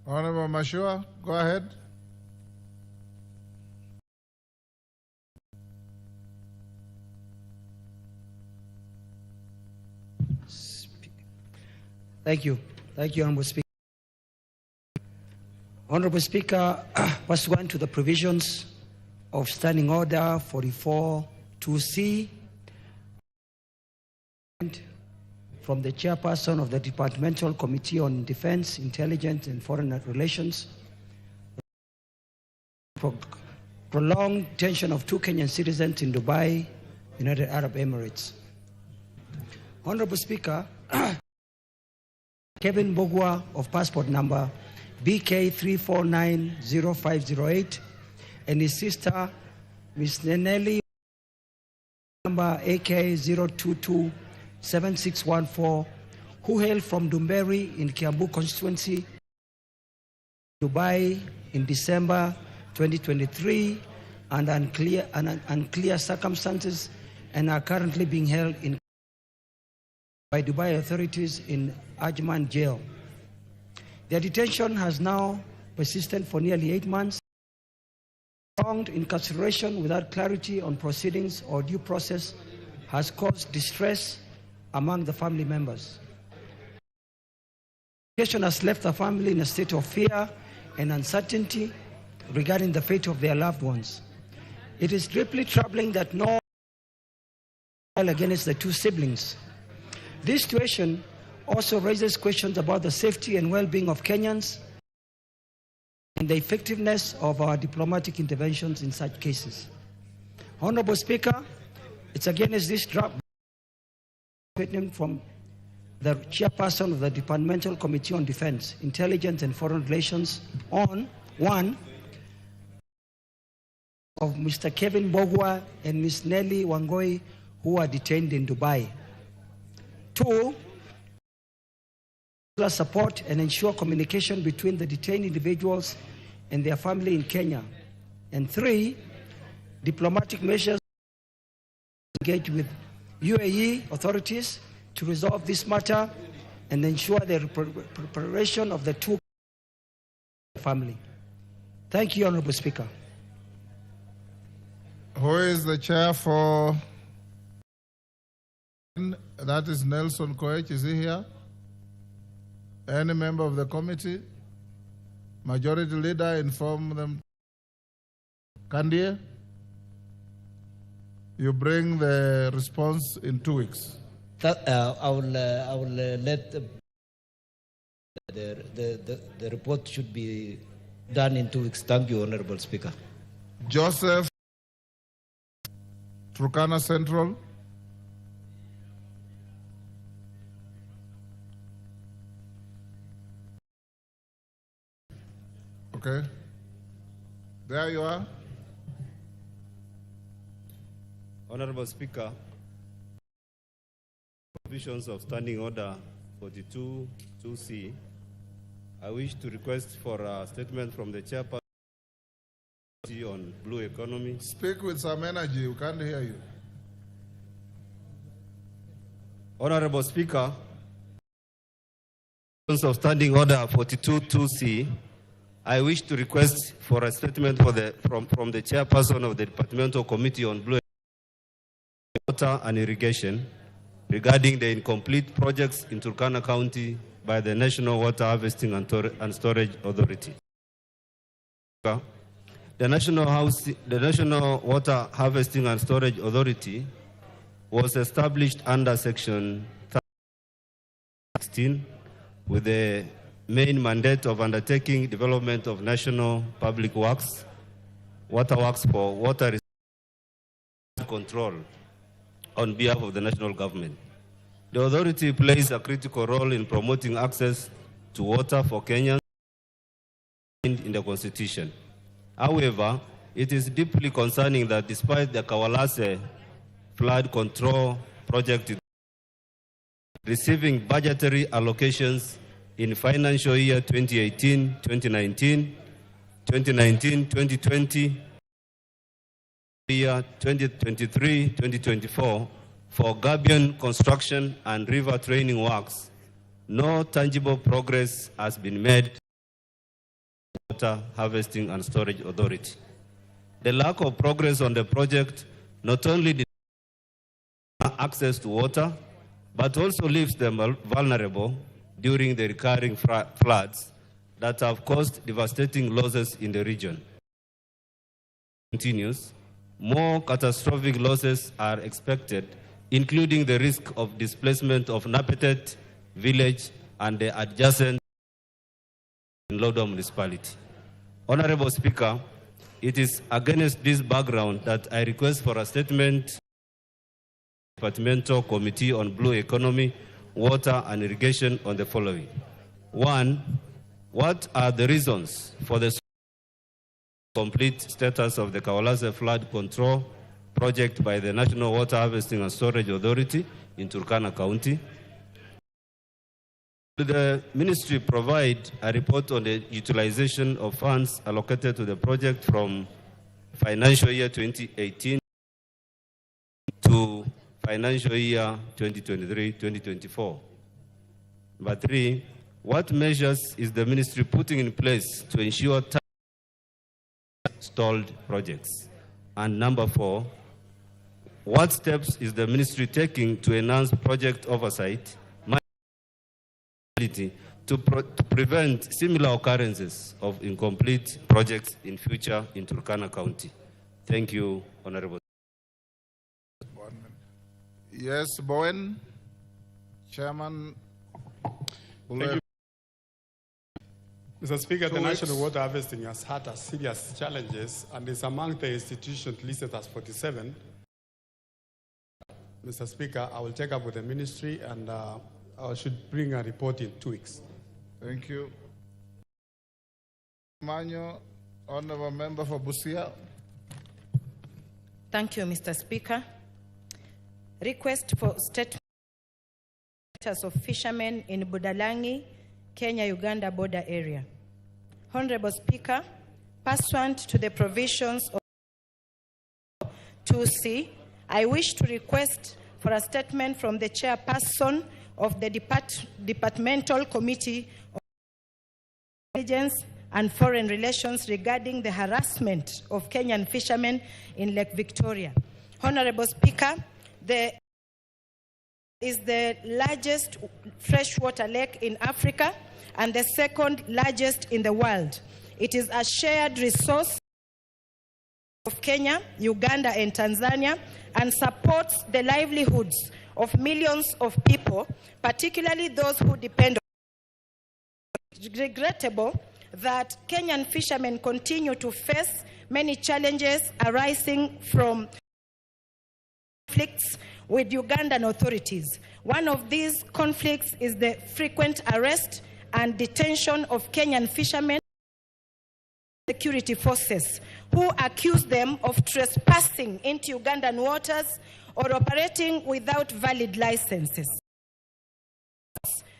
Speaker 2: Honorable Mashua, go ahead.
Speaker 7: Thank you. Thank you, Honorable Speaker. Honorable Speaker, pursuant to the provisions of Standing Order 44-2C, from the chairperson of the Departmental Committee on Defense, Intelligence and Foreign Relations, prolonged detention of 2 Kenyan citizens in Dubai, United Arab Emirates. Honorable Speaker, Kevin Bogwa of passport number BK3490508 and his sister, Ms. Neneli, number AK0227614, who hail from Dumberi in Kiambu constituency, Dubai in December 2023 under unclear circumstances and are currently being held in by Dubai authorities in Ajman jail. Their detention has now persisted for nearly 8 months. Prolonged incarceration without clarity on proceedings or due process has caused distress among the family members. The situation has left the family in a state of fear and uncertainty regarding the fate of their loved ones. It is deeply troubling that no trial against the 2 siblings. This situation also raises questions about the safety and well-being of Kenyans and the effectiveness of our diplomatic interventions in such cases. Honorable Speaker, it's against this draft statement from the chairperson of the Departmental Committee on Defense, Intelligence and Foreign Relations on 1. of Mr. Kevin Bogwa and Ms. Nelly Wangoi, who are detained in Dubai. 2, support and ensure communication between the detained individuals and their family in Kenya. And 3, diplomatic measures to engage with UAE authorities to resolve this matter and ensure the preparation of the 2 family. Thank you, Honorable Speaker.
Speaker 2: Who is the chair for? That is Nelson Koech. Is he here? Any member of the committee? Majority leader, inform them. Kandie, you bring the response in 2 weeks.
Speaker 23: I will let the report should be done in 2 weeks. Thank you, Honorable Speaker.
Speaker 2: Joseph, Turkana Central. Okay. There you are.
Speaker 24: Honorable Speaker, provisions of Standing Order 42-2C, I wish to request for a statement from the chairperson on blue economy.
Speaker 2: Speak with some energy. We can't hear you.
Speaker 24: Honorable Speaker, provisions of Standing Order 42-2C, I wish to request for a statement from the chairperson of the Departmental Committee on Blue Water and Irrigation regarding the incomplete projects in Turkana County by the National Water Harvesting and Storage Authority. The National Water Harvesting and Storage Authority was established under Section 16 with the main mandate of undertaking development of national public works, water works for water control on behalf of the national government. The authority plays a critical role in promoting access to water for Kenyans in the Constitution. However, it is deeply concerning that despite the Kawalase flood control project receiving budgetary allocations in financial year 2018-2019, 2019-2020, year 2023-2024 for gabion construction and river training works, no tangible progress has been made Water Harvesting and Storage Authority. The lack of progress on the project not only denies access to water, but also leaves them vulnerable during the recurring floods that have caused devastating losses in the region. Continues, more catastrophic losses are expected, including the risk of displacement of Napetet village and the adjacent Lodo municipality. Honorable Speaker, it is against this background that I request for a statement Departmental Committee on Blue Economy, Water and Irrigation on the following. 1. What are the reasons for the complete status of the Kawalase flood control project by the National Water Harvesting and Storage Authority in Turkana County? Will the ministry provide a report on the utilization of funds allocated to the project from financial year 2018 to financial year 2023-2024? Number 3, what measures is the ministry putting in place to ensure stalled projects? And number 4, what steps is the ministry taking to enhance project oversight to prevent similar occurrences of incomplete projects in future in Turkana County? Thank you, Honorable.
Speaker 2: Yes, Bowen, Chairman.
Speaker 8: Thank you. Mr. Speaker, the National Water Harvesting has had serious challenges and is among the institutions listed as 47. Mr. Speaker, I will take up with the ministry and I should bring a report in 2 weeks.
Speaker 2: Thank you. Manyo, Honorable Member for Busia.
Speaker 9: Thank you, Mr. Speaker. Request for statement of fishermen in Budalangi, Kenya-Uganda border area. Honorable Speaker, pursuant to the provisions of 2C, I wish to request for a statement from the chairperson of the Departmental Committee on Intelligence and Foreign Relations regarding the harassment of Kenyan fishermen in Lake Victoria. Honorable Speaker, is the largest freshwater lake in Africa and the second largest in the world. It is a shared resource of Kenya, Uganda, and Tanzania, and supports the livelihoods of millions of people, particularly those who depend on it. It's regrettable that Kenyan fishermen continue to face many challenges arising from conflicts with Ugandan authorities. One of these conflicts is the frequent arrest and detention of Kenyan fishermen security forces who accuse them of trespassing into Ugandan waters or operating without valid licenses.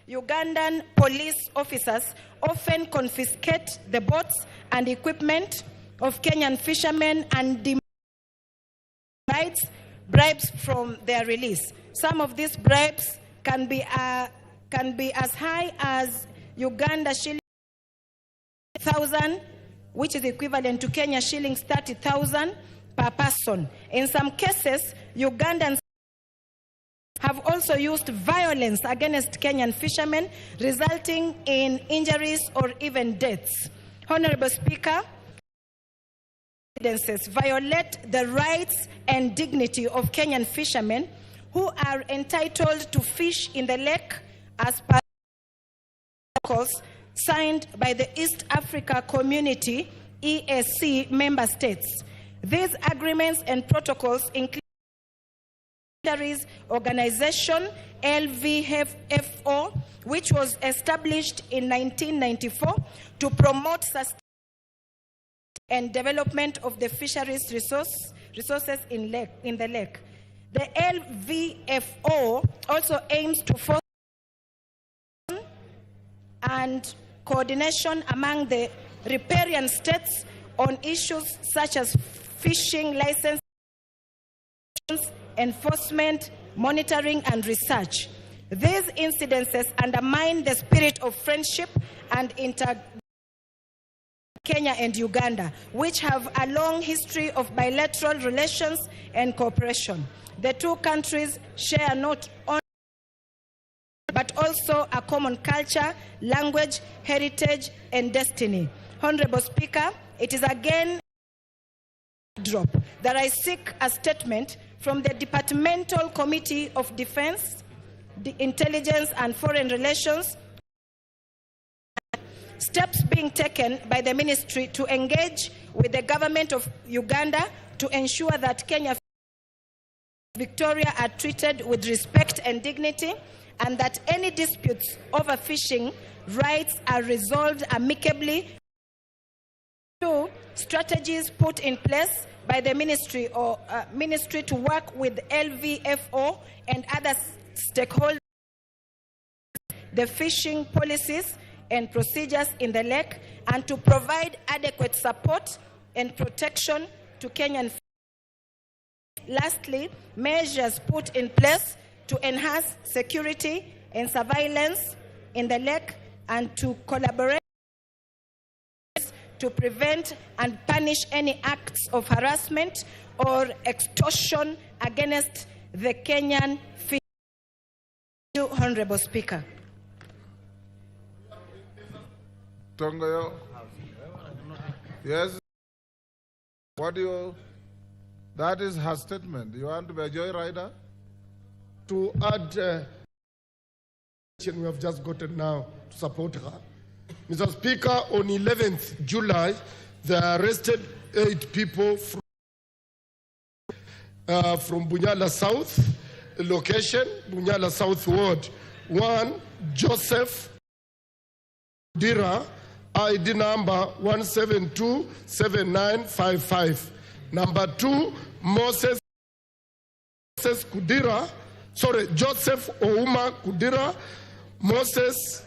Speaker 9: Ugandan police officers often confiscate the boats and equipment of Kenyan fishermen and demand bribes from their release. Some of these bribes can be as high as Uganda shilling 1,000, which is equivalent to Kenya shillings 30,000 per person. In some cases, Ugandans have also used violence against Kenyan fishermen, resulting in injuries or even deaths. Honorable Speaker, incidences violate the rights and dignity of Kenyan fishermen who are entitled to fish in the lake as per protocols signed by the East Africa Community EAC member states. These agreements and protocols include Fisheries Organization LVFO, which was established in 1994 to promote sustainable and development of the fisheries resources in the lake. The LVFO also aims to foster and coordination among the riparian states on issues such as fishing license, enforcement, monitoring, and research. These incidences undermine the spirit of friendship and Kenya and Uganda, which have a long history of bilateral relations and cooperation. The two countries share not only but also a common culture, language, heritage, and destiny. Honorable Speaker, it is again drop that I seek a statement from the Departmental Committee of Defense, the Intelligence and Foreign Relations, steps being taken by the ministry to engage with the government of Uganda to ensure that Kenya and Victoria are treated with respect and dignity, and that any disputes over fishing rights are resolved amicably. 2. Strategies put in place by the ministry to work with LVFO and other stakeholders, the fishing policies and procedures in the lake, and to provide adequate support and protection to Kenyan fishermen. Lastly, measures put in place to enhance security and surveillance in the lake and to collaborate to prevent and punish any acts of harassment or extortion against the Kenyan fishermen. Thank you, Honorable Speaker.
Speaker 2: Tongoyo. Yes. What do you? That is her statement. You want to be a joyrider?
Speaker 10: To add, we have just gotten now to support her. Mr. Speaker, on 11th July, they arrested 8 people from Bunyala South location, Bunyala South Ward. 1, Joseph Dira, ID number 1727955. Number 2, Joseph Ouma Kudira, Moses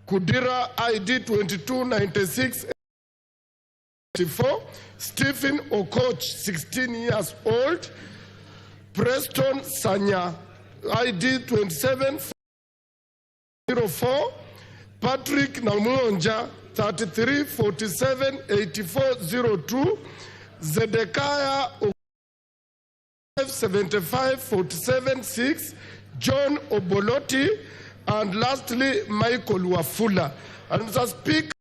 Speaker 10: Kudira, ID 229684, Stephen Okoch, 16 years old, Preston Sanya, ID 2704, Patrick Namunja, 33478402, Zedekiah 7547-6, John Oboloti, and lastly Michael Wafula. And Mr. Speaker,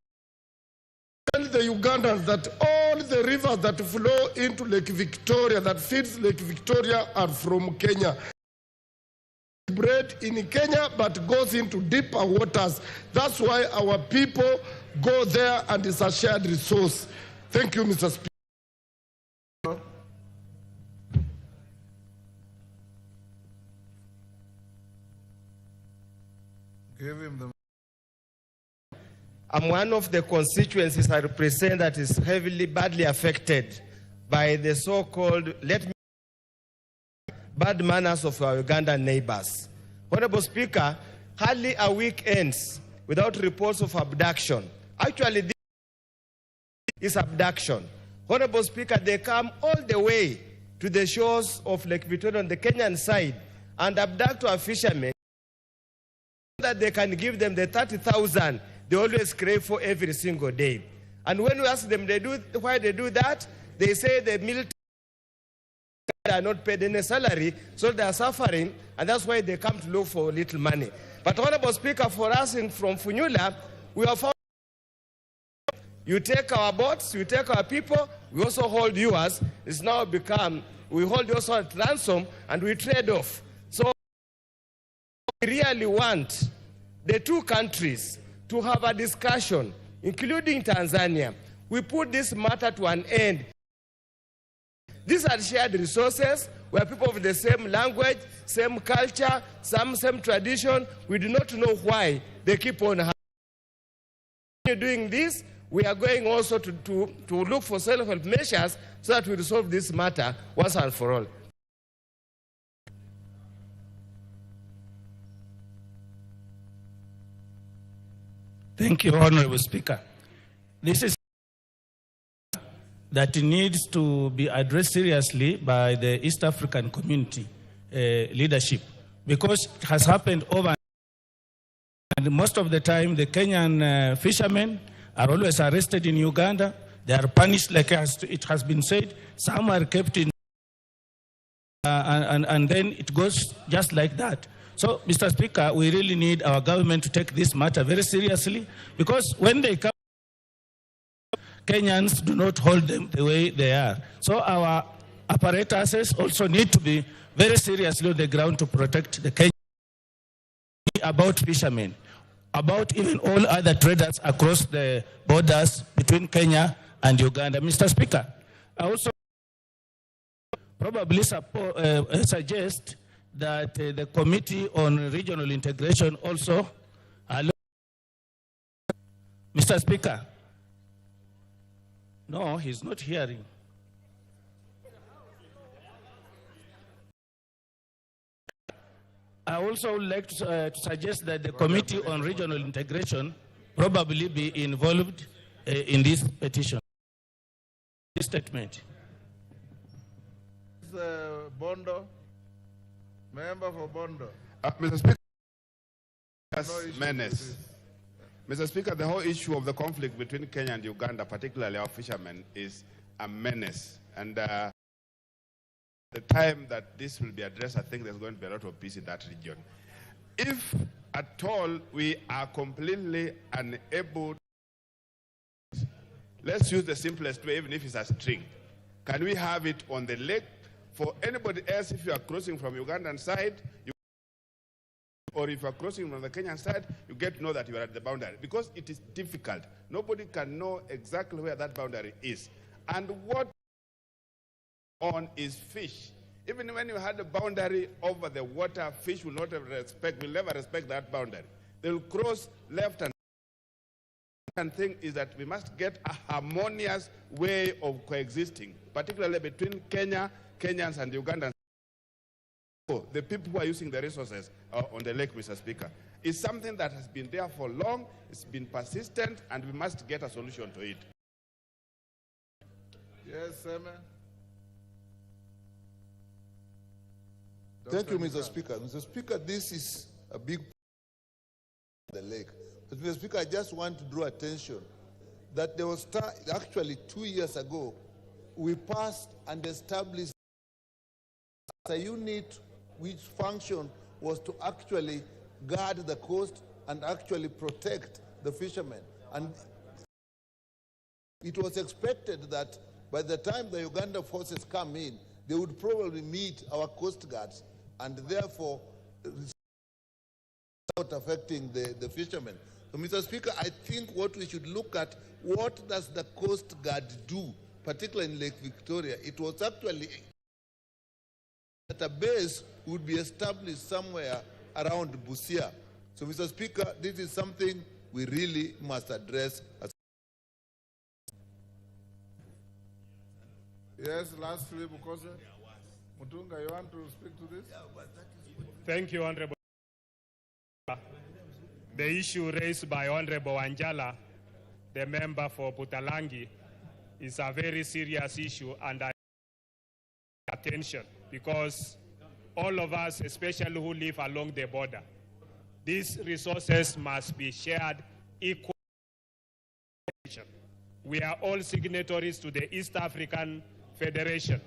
Speaker 10: tell the Ugandans that all the rivers that flow into Lake Victoria, that feeds Lake Victoria, are from Kenya. Bred in Kenya but goes into deeper waters. That's why our people go there, and it's a shared resource. Thank you, Mr. Speaker.
Speaker 2: Give him the...
Speaker 22: I'm one of the constituencies I represent that is badly affected by the so-called bad manners of our Ugandan neighbors. Honorable Speaker, hardly a week ends without reports of abduction. Actually, this is abduction. Honorable Speaker, they come all the way to the shores of Lake Victoria on the Kenyan side and abduct our fishermen that they can give them the 30,000 they always crave for every single day. And when we ask them why they do that, they say the military are not paid any salary, so they are suffering, and that's why they come to look for little money. But Honorable Speaker, for us from Funyula, we have found
Speaker 10: You take our boats, you take our people, we also hold yours. It's now become, we hold yours at ransom and we trade off. So we really want the two countries to have a discussion, including Tanzania. We put this matter to an end. These are shared resources where people of the same language, same culture, same tradition, we do not know why they keep on doing this. We are going also to look for self-help measures so that we resolve this matter once and for all.
Speaker 11: Thank you, Honorable Speaker. This is that needs to be addressed seriously by the East African community leadership, because it has happened over, and most of the time the Kenyan fishermen are always arrested in Uganda. They are punished, like it has been said. Some are kept in, and then it goes just like that. So, Mr. Speaker, we really need our government to take this matter very seriously, because when they come, Kenyans do not hold them the way they are. So our apparatuses also need to be very seriously on the ground to protect the Kenyans, about fishermen, about even all other traders across the borders between Kenya and Uganda. Mr. Speaker, I also probably suggest that the Committee on Regional Integration also allow. Mr. Speaker, no, he's not hearing. I also would like to suggest that the Committee on Regional Integration probably be involved in this petition. This statement.
Speaker 2: Bondo, member for Bondo.
Speaker 12: Mr. Speaker, menace. Mr. Speaker, the whole issue of the conflict between Kenya and Uganda, particularly our fishermen, is a menace. And the time that this will be addressed, I think there's going to be a lot of peace in that region. If at all we are completely unable, let's use the simplest way, even if it's a string. Can we have it on the lake? For anybody else, if you are crossing from Ugandan side, or if you are crossing from the Kenyan side, you get to know that you are at the boundary, because it is difficult. Nobody can know exactly where that boundary is. And what on is fish. Even when you had a boundary over the water, fish will not will never respect that boundary. They will cross left and right. And thing is that we must get a harmonious way of coexisting, particularly between Kenyans and Ugandans. The people who are using the resources on the lake, Mr. Speaker, is something that has been there for long, it's been persistent, and we must get a solution to it.
Speaker 2: Yes, Seme.
Speaker 13: Thank you, Mr. Speaker. Mr. Speaker, this is a big the lake. But Mr. Speaker, I just want to draw attention that there was actually 2 years ago, we passed and established a unit which function was to actually guard the coast and actually protect the fishermen. And it was expected that by the time the Uganda forces come in, they would probably meet our coast guards and therefore without affecting the fishermen. So, Mr. Speaker, I think what we should look at, what does the Coast Guard do, particularly in Lake Victoria? It was actually that a base would be established somewhere around Busia. So, Mr. Speaker, this is something we really must address.
Speaker 2: Yes, lastly, because Mutunga, you want to speak to this?
Speaker 14: Thank you, Honorable. The issue raised by Honorable Wanjala, the member for Putalangi, is a very serious issue, and I attention because all of us, especially who live along the border, these resources must be shared equally. We are all signatories to the East African Federation,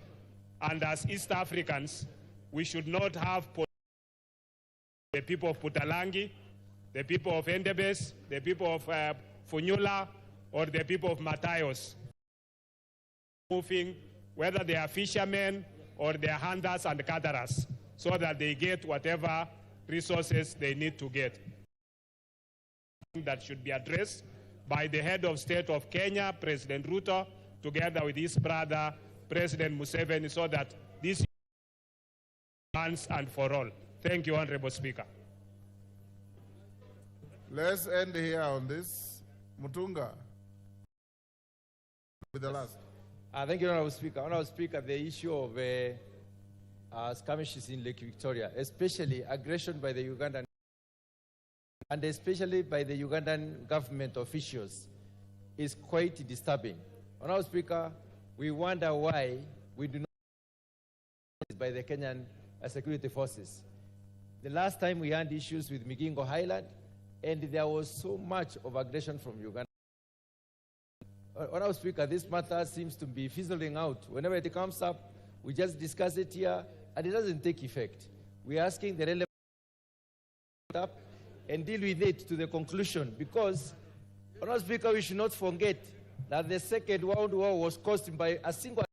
Speaker 14: and as East Africans, we should not have the people of Putalangi, the people of Endebess, the people of Funyula, or the people of Matayos moving, whether they are fishermen or they are hunters and gatherers, so that they get whatever resources they need to get. That should be addressed by the head of state of Kenya, President Ruto, together with his brother, President Museveni, so that this is once and for all. Thank you, Honorable Speaker.
Speaker 2: Let's end here on this. Mutunga, with the last.
Speaker 22: Thank you, Honorable Speaker. Honorable Speaker, the issue of skirmishes in Lake Victoria, especially aggression by the Ugandan and especially by the Ugandan government officials, is quite disturbing. Honorable Speaker, we wonder why we do not by the Kenyan security forces. The last time we had issues with Migingo Highland, and there was so much of aggression from Uganda. Honorable Speaker, this matter seems to be fizzling out. Whenever it comes up, we just discuss it here, and it doesn't take effect. We're asking the relevant up and deal with it to the conclusion, because, Honorable Speaker, we should not forget that the Second World War was caused by a single.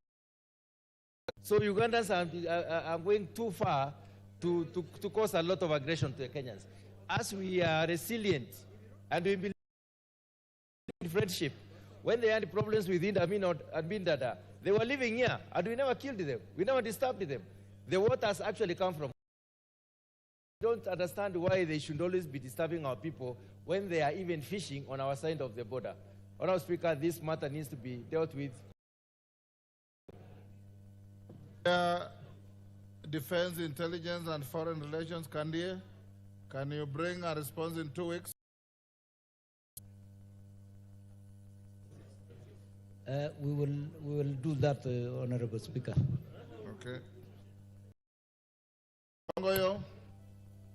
Speaker 22: So Ugandans are going too far to cause a lot of aggression to the Kenyans. As we are resilient and we believe in friendship, when they had problems with Idi Amin and Bin Dada, they were living here and we never killed them. We never disturbed them. The waters actually come from. I don't understand why they should always be disturbing our people when they are even fishing on our side of the border. Honorable Speaker, this matter needs to be dealt with.
Speaker 2: Defense, Intelligence, and Foreign Relations, Kandie, can you bring a response in 2 weeks?
Speaker 23: We will do that, Honorable Speaker.
Speaker 2: Okay. Ongoyo,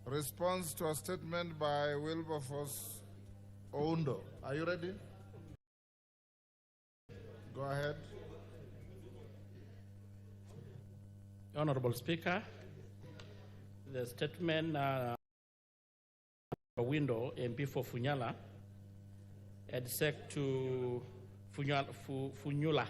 Speaker 2: response to a statement by Wilberforce Oundo. Are you ready? Go ahead.
Speaker 21: Honorable Speaker, the statement window MP for Funyala had said to Funyula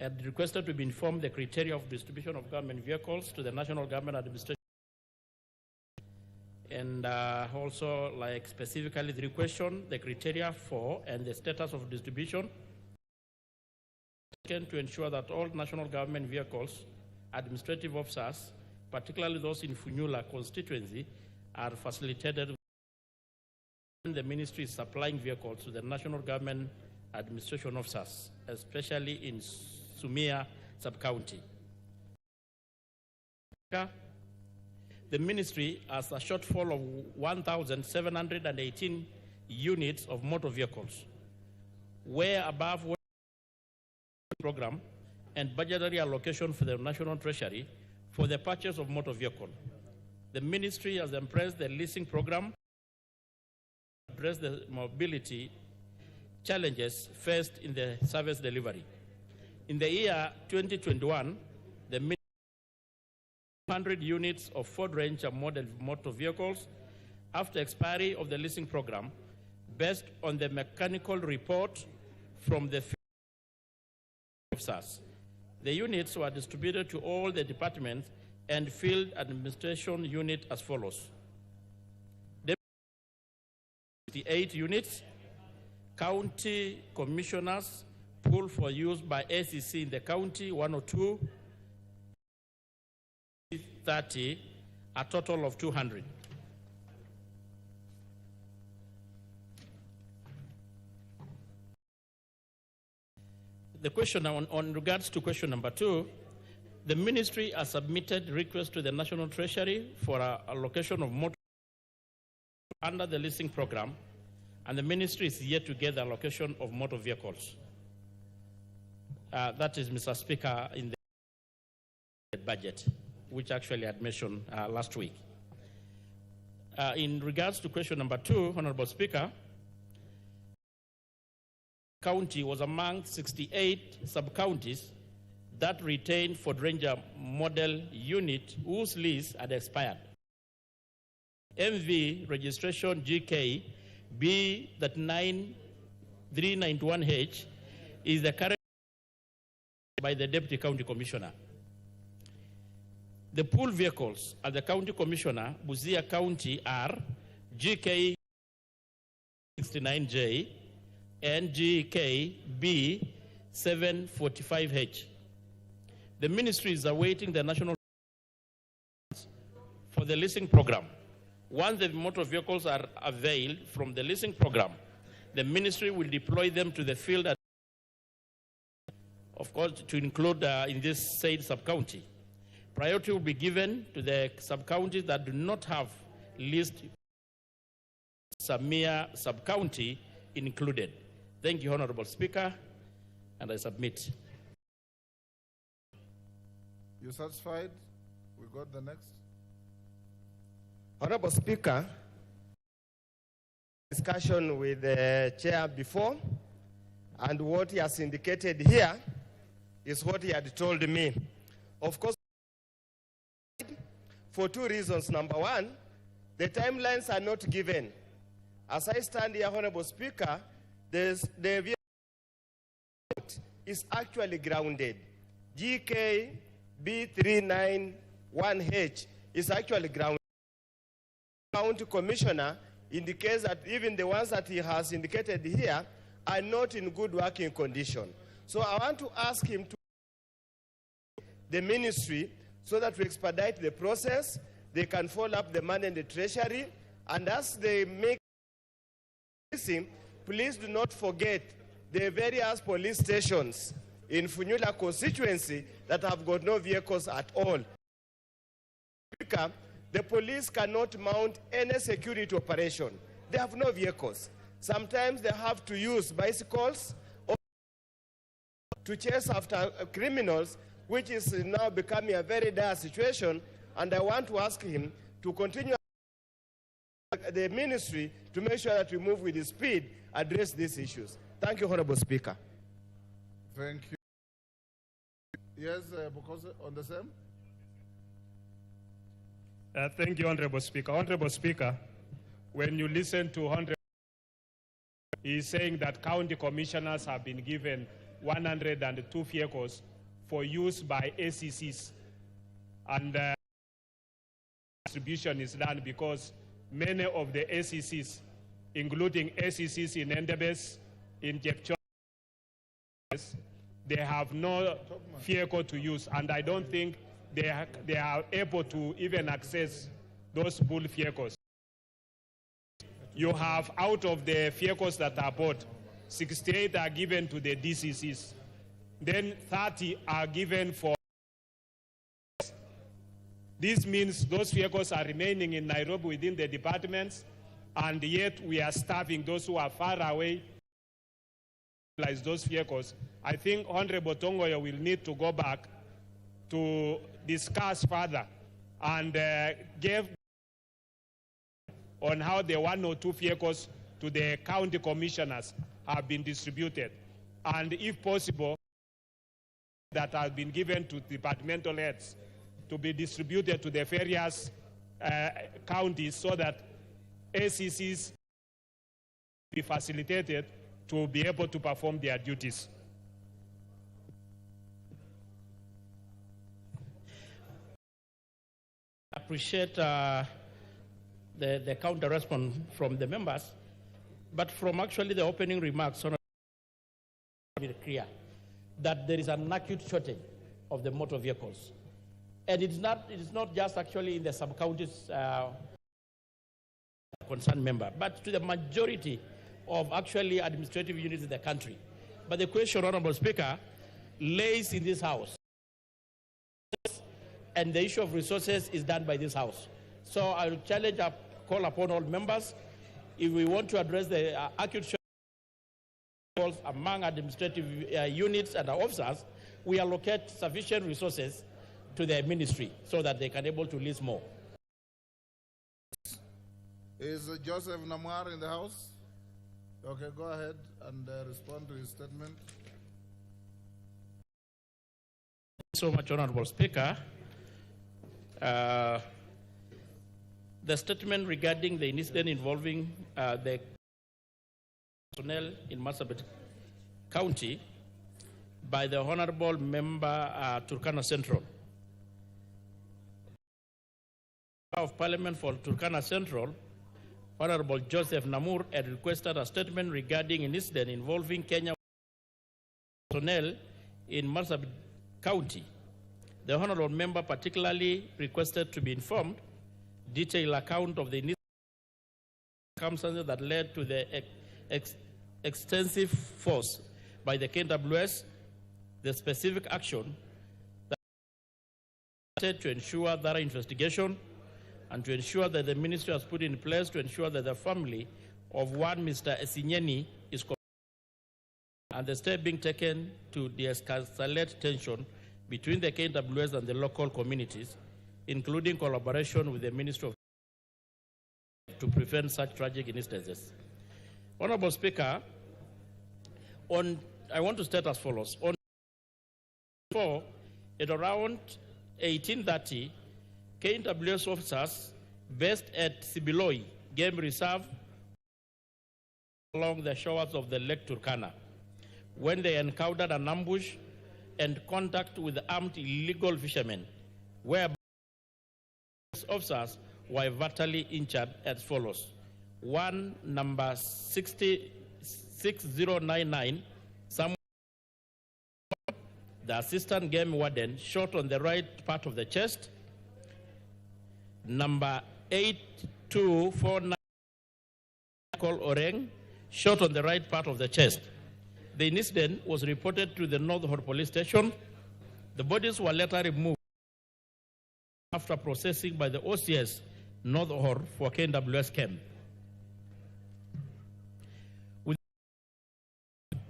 Speaker 21: had requested to be informed the criteria of distribution of government vehicles to the national government administration, and also, like, specifically the question, the criteria for and the status of distribution to ensure that all national government vehicles, administrative officers, particularly those in Funyula constituency, are facilitated when the ministry is supplying vehicles to the national government administration officers, especially in Sumia sub-county. The ministry has a shortfall of 1,718 units of motor vehicles, where above program and budgetary allocation for the National Treasury for the purchase of motor vehicle. The ministry has embraced the leasing program to address the mobility challenges faced in the service delivery. In the year 2021, the ministry 100 units of Ford Ranger model motor vehicles after expiry of the leasing program, based on the mechanical report from the officers. The units were distributed to all the departments and field administration unit as follows. 8 units, county commissioners, pool for use by ACC in the county, 102, 30, a total of 200. The question on regards to question number 2, the ministry has submitted request to the National Treasury for a allocation of motor under the leasing program, and the ministry is yet to get the allocation of motor vehicles. That is, Mr. Speaker, in the budget, which actually I had mentioned last week. In regards to question number 2, Honorable Speaker, county was among 68 sub-counties that retained Ford Ranger model unit whose lease had expired. MV registration GK B391H is the current by the Deputy County Commissioner. The pool vehicles at the County Commissioner, Busia County, are GK 69J and GK B745H. The ministry is awaiting the national for the leasing program. Once the motor vehicles are availed from the leasing program, the ministry will deploy them to the field, of course, to include in this said sub-county. Priority will be given to the sub-counties that do not have leased Samia sub-county included. Thank you, Honorable Speaker, and I submit.
Speaker 2: You satisfied? We got the next.
Speaker 15: Honorable Speaker, discussion with the chair before, and what he has indicated here is what he had told me. Of course, for two reasons. Number one, the timelines are not given. As I stand here, Honorable Speaker, the vehicle is actually grounded. GK B391H is actually grounded. County Commissioner indicates that even the ones that he has indicated here are not in good working condition. So I want to ask him to the ministry so that we expedite the process. They can follow up the money in the treasury, and as they make this, please do not forget the various police stations in Funyula constituency that have got no vehicles at all. The police cannot mount any security operation. They have no vehicles. Sometimes they have to use bicycles or to chase after criminals, which is now becoming a very dire situation. And I want to ask him to continue the ministry to make sure that we move with speed, address these issues. Thank you, Honorable Speaker.
Speaker 2: Thank you. Yes, because on the same.
Speaker 14: Thank you, Honorable Speaker. Honorable Speaker, when you listen to Honorable, he's saying that county commissioners have been given 102 vehicles for use by ACCs, and distribution is done because many of the ACCs, including ACCs in Endebes, in Jepcho, they have no vehicle to use, and I don't think they are able to even access those bull vehicles. You have, out of the vehicles that are bought, 68 are given to the DCCs. Then 30 are given for. This means those vehicles are remaining in Nairobi within the departments, and yet we are starving those who are far away to utilize those vehicles. I think Honorable Tongoyo will need to go back to discuss further and give on how the 102 vehicles to the county commissioners have been distributed, and if possible, that have been given to departmental heads to be distributed to the various counties so that ACCs be facilitated to be able to perform their duties.
Speaker 21: I appreciate the counter response from the members, but from actually the opening remarks, very clear that there is an acute shortage of the motor vehicles. And it is not just actually in the sub-counties concerned member, but to the majority of actually administrative units in the country. But the question, Honorable Speaker, lays in this House. And the issue of resources is done by this House. So I will call upon all members, if we want to address the acute shortage among administrative units and officers, we allocate sufficient resources to the ministry so that they can able to lease more.
Speaker 2: Is Joseph Namwar in the House? Okay, go ahead and respond to his statement.
Speaker 21: Thank you so much, Honorable Speaker. the statement regarding the incident involving the personnel in Marsabit County by the Honorable Member Turkana Central. Of Parliament for Turkana Central, Honorable Joseph Namur had requested a statement regarding an incident involving Kenya personnel in Marsabit County. The Honorable Member particularly requested to be informed detailed account of the circumstances that led to the extensive force by the KWS, the specific action that to ensure thorough investigation and to ensure that the ministry has put in place to ensure that the family of one Mr. Esinyeni is and the step being taken to de-escalate tension between the KWS and the local communities, including collaboration with the Ministry of to prevent such tragic instances. Honorable Speaker, I want to state as follows. On 4, at around 1830, KWS officers based at Sibiloi Game Reserve along the shores of the Lake Turkana when they encountered an ambush and contact with armed illegal fishermen, where officers were fatally injured as follows. One, number 6099, the assistant game warden shot on the right part of the chest. Number 8249, called Oreng, shot on the right part of the chest. The incident was reported to the North Hor police station. The bodies were later removed after processing by the OCS North Hor for KWS camp.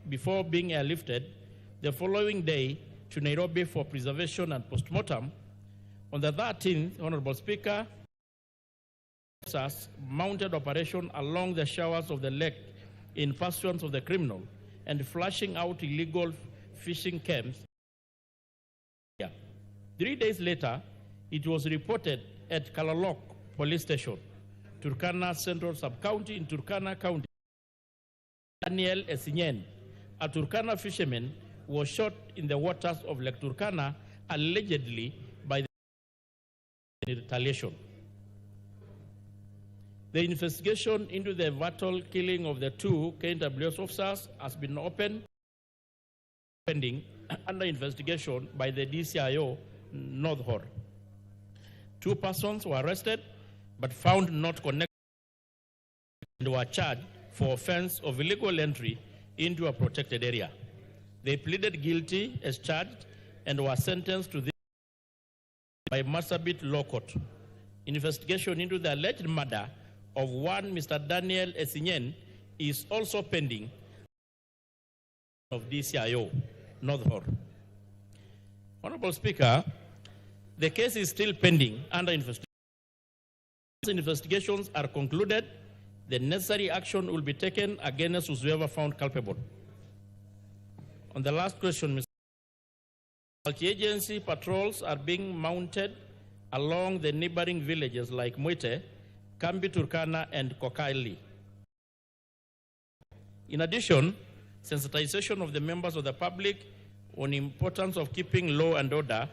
Speaker 21: Before being airlifted the following day to Nairobi for preservation and postmortem, on the 13th, Honorable Speaker, mounted operation along the shores of the lake in pursuance of the criminal and flashing out illegal fishing camps. 3 days later, it was reported at Kalalok Police Station, Turkana Central Sub-County in Turkana County. Daniel Esinyen, a Turkana fisherman, was shot in the waters of Lake Turkana, allegedly by the retaliation. The investigation into the fatal killing of the 2 KWS officers has been opened, pending under investigation by the DCIO North Hor. 2 persons were arrested but found not connected and were charged for offense of illegal entry into a protected area. They pleaded guilty as charged and were sentenced to this by Marsabit Law Court. Investigation into the alleged murder of one Mr. Daniel Esinyen is also pending of DCIO North Hor. Honorable Speaker, the case is still pending under investigation. Once investigations are concluded, the necessary action will be taken against whoever found culpable. On the last question, Mr. Multi-agency patrols are being mounted along the neighboring villages like Mwite, Kambi Turkana, and Kokaili. In addition, sensitization of the members of the public on the importance of keeping law and order,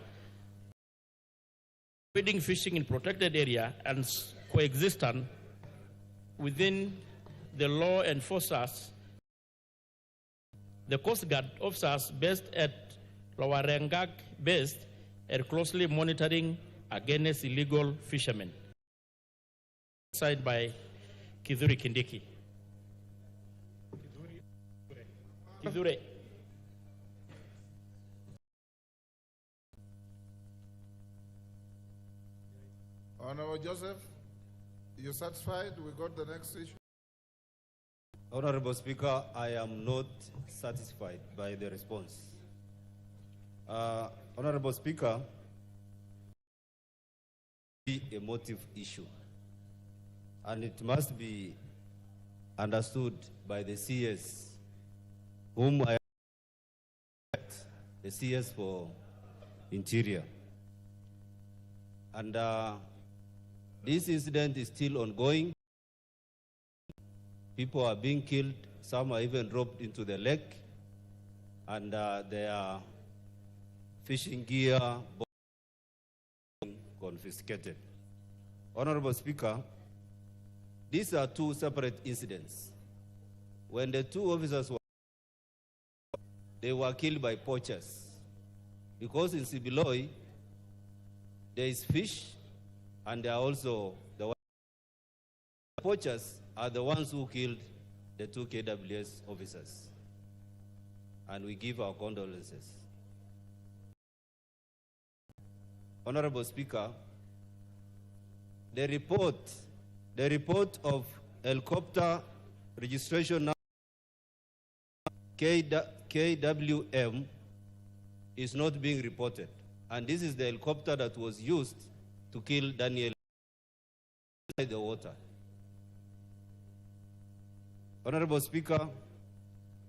Speaker 21: avoiding fishing in protected area, and coexistence within the law enforcers. The Coast Guard officers based at Lower Rengag based are closely monitoring against illegal fishermen. Signed by Kidhuri Kindiki. Kidhure.
Speaker 2: Honorable Joseph, you satisfied? We got the next issue.
Speaker 24: Honorable Speaker, I am not satisfied by the response. Honorable Speaker, a motive issue, and it must be understood by the CS, whom I the CS for Interior. And the This incident is still ongoing. People are being killed. Some are even dropped into the lake. And their fishing gear confiscated. Honorable Speaker, these are two separate incidents. When the two officers were killed by poachers. Because in Sibiloi, there is fish, and there are also the poachers are the ones who killed the two KWS officers. And we give our condolences. Honorable Speaker, the report of helicopter registration number KWM is not being reported. And this is the helicopter that was used to kill Daniel inside the water. Honorable Speaker,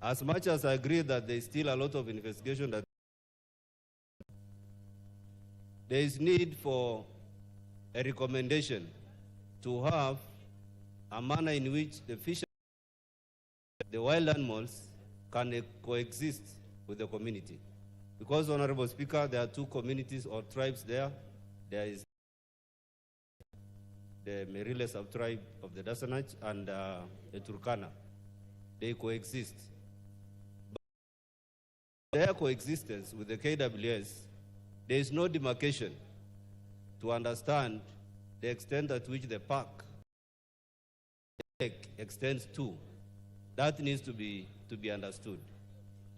Speaker 24: as much as I agree that there is still a lot of investigation, that there is need for a recommendation to have a manner in which the fish, the wild animals, can coexist with the community. Because, Honorable Speaker, there are two communities or tribes there. There is the Merile sub-tribe of the Dasanach and the Turkana. They coexist. But their coexistence with the KWS, there is no demarcation to understand the extent at which the park extends to. That needs to be understood.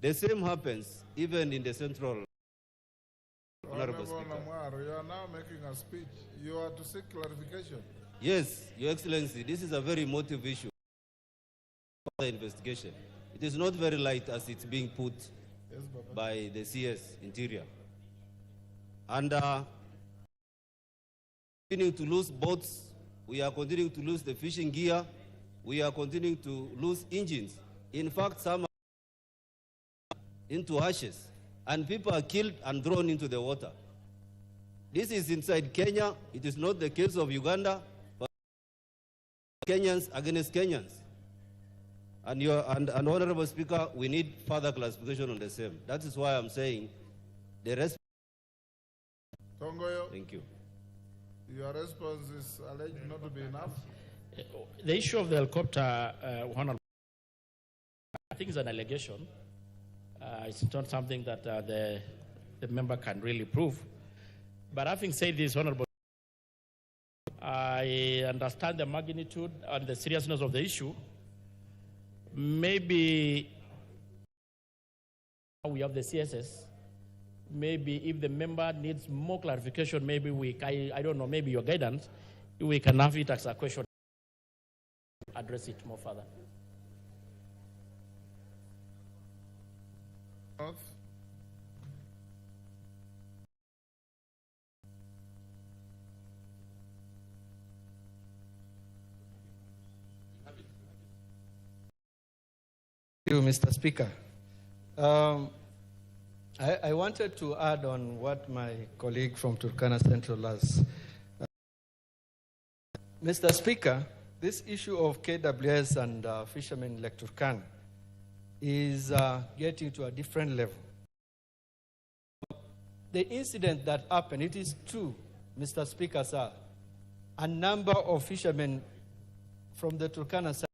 Speaker 24: The same happens even in the central. Honorable Speaker.
Speaker 2: You are now making a speech. You are to seek clarification.
Speaker 24: Yes, Your Excellency, this is a very emotive issue for the investigation. It is not very light as it's being put by the CS Interior. And continuing to lose boats, we are continuing to lose the fishing gear, we are continuing to lose engines. In fact, some are into ashes, and people are killed and thrown into the water. This is inside Kenya. It is not the case of Uganda, but Kenyans against Kenyans. And Honorable Speaker, we need further clarification on the same. That is why I'm saying the rest.
Speaker 2: Tongoyo.
Speaker 24: Thank you.
Speaker 2: Your response is alleged not to be enough.
Speaker 21: The issue of the helicopter, Honorable, I think is an allegation. It's not something that the member can really prove. But having said this, Honorable, I understand the magnitude and the seriousness of the issue. Maybe we have the CSS. Maybe if the member needs more clarification, maybe I don't know, maybe your guidance, we can have it as a question, address it more further.
Speaker 23: Thank you, Mr. Speaker. I wanted to add on what my colleague from Turkana Central has. Mr. Speaker, this issue of KWS and fishermen in Lake Turkana is getting to a different level. The incident that happened, it is true, Mr. Speaker, sir, a number of fishermen from the Turkana side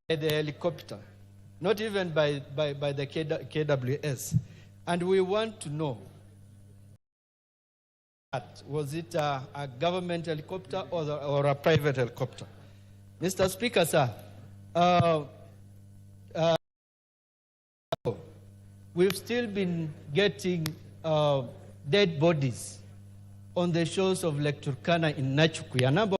Speaker 23: by the helicopter, not even by the KWS. And we want to know, was it a government helicopter or a private helicopter? Mr. Speaker, sir, we've still been getting dead bodies on the shores of Lake Turkana in Nachukui. A number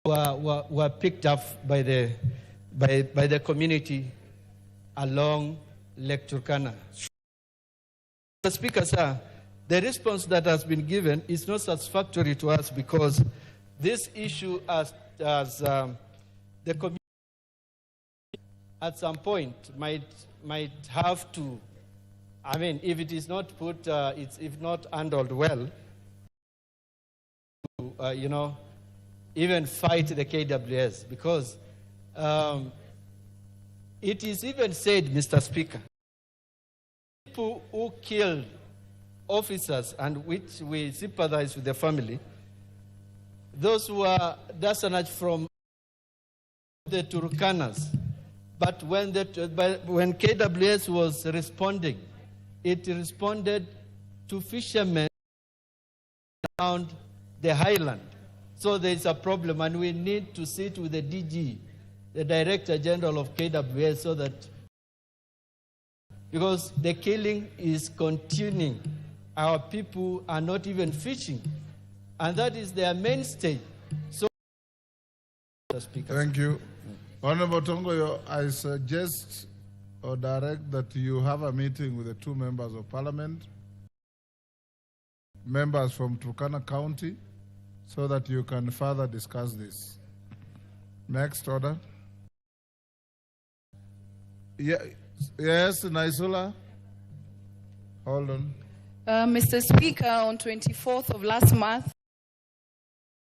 Speaker 23: were picked up by the community along Lake Turkana. Mr. Speaker, sir, the response that has been given is not satisfactory to us because this issue as the community at some point might have to, I mean, if it is not put, if not handled well, to, even fight the KWS, because it is even said, Mr. Speaker, people who killed officers, and which we sympathize with the family, those who are descended from the Turkanas. But when KWS was responding, it responded to fishermen around the highland. So there is a problem, and we need to sit with the DG, the Director General of KWS, so that, because the killing is continuing. Our people are not even fishing, and that is their mainstay. So, Speaker.
Speaker 2: Thank you. Honorable Tongoyo, I suggest or direct that you have a meeting with the two members of parliament, members from Turkana County, so that you can further discuss this. Next order. Yes, Naisula. Hold on.
Speaker 4: Mr. Speaker, on 24th of last month,